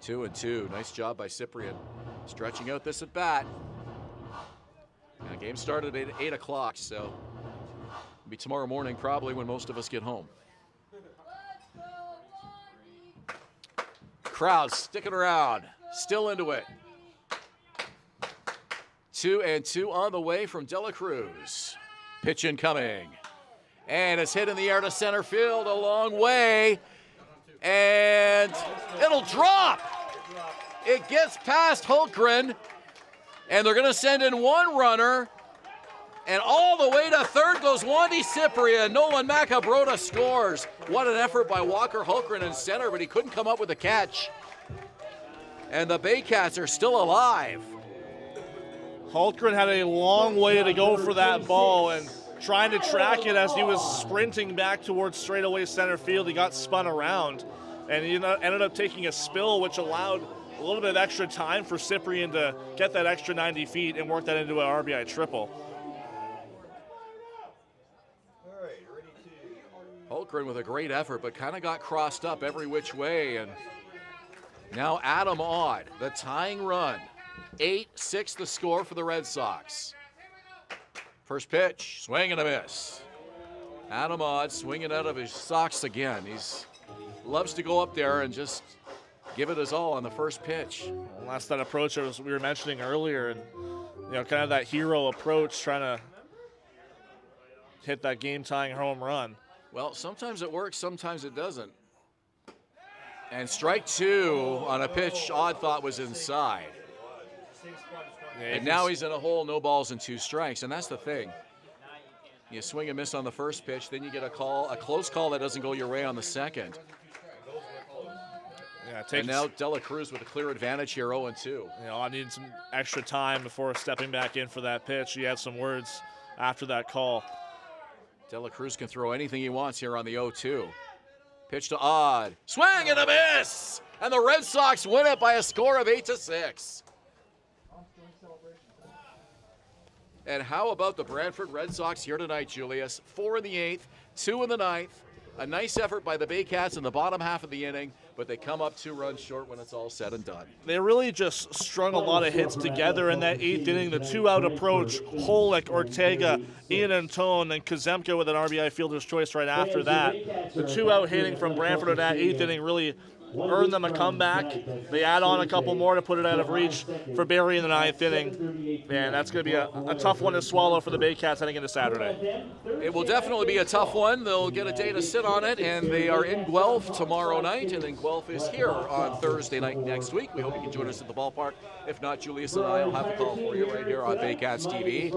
2-2. Nice job by Cyprian. Stretching out this at bat. And the game started at 8 o'clock, so it'll be tomorrow morning probably when most of us get home. Crowd sticking around. Still into it. 2-2 on the way from De La Cruz. Pitch incoming. And it's hit in the air to center field a long way. And it'll drop. It gets past Hultgren. And they're going to send in 1 runner. And all the way to third goes Wandy Cyprian. Nolan Macabrota scores. What an effort by Walker Hultgren in center, but he couldn't come up with a catch. And the Baycats are still alive. Hultgren had a long way to go for that ball, and trying to track it as he was sprinting back towards straightaway center field, he got spun around, and he ended up taking a spill, which allowed a little bit of extra time for Cyprian to get that extra 90 feet and work that into an RBI triple. Hultgren with a great effort, but kind of got crossed up every which way, and now Adam Ott, the tying run. 8-6 the score for the Red Sox. First pitch, swing and a miss. Adam Ott swinging out of his socks again. He's loves to go up there and just give it his all on the first pitch. Well, that's that approach we were mentioning earlier, and kind of that hero approach, trying to hit that game-tying home run. Well, sometimes it works, sometimes it doesn't. And strike 2 on a pitch Odd thought was inside. And now he's in a hole, no balls and 2 strikes, and that's the thing. You swing and miss on the first pitch, then you get a close call that doesn't go your way on the second. Yeah, and now De La Cruz with a clear advantage here, 0-2. I needed some extra time before stepping back in for that pitch. He had some words after that call. De La Cruz can throw anything he wants here on the 0-2. Pitch to Odd. Swing and a miss! And the Red Sox win it by a score of 8-6. And how about the Brantford Red Sox here tonight, Julius? 4 in the 8th, 2 in the 9th. A nice effort by the Baycats in the bottom half of the inning, but they come up 2 runs short when it's all said and done. They really just strung a lot of hits together in that 8th inning. The 2-out approach, Holick, Ortega, Ian Antone, and Kazemka with an RBI fielder's choice right after that. The 2-out hitting from Brantford in that 8th inning really earn them a comeback. They add on a couple more to put it out of reach for Barrie in the 9th inning. Man, that's going to be a tough one to swallow for the Baycats heading into Saturday. It will definitely be a tough one. They'll get a day to sit on it, and they are in Guelph tomorrow night, and then Guelph is here on Thursday night next week. We hope you can join us at the ballpark. If not, Julius and I will have a call for you right here on Baycats TV.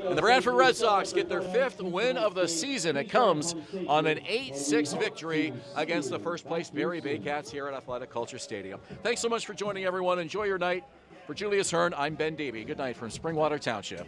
And the Brantford Red Sox get their 5th win of the season. It comes on an 8-6 victory against the first-place Barrie Baycats here at Athletic Kulture Stadium. Thanks so much for joining, everyone. Enjoy your night. For Julius Hern, I'm Ben Davy. Good night from Springwater Township.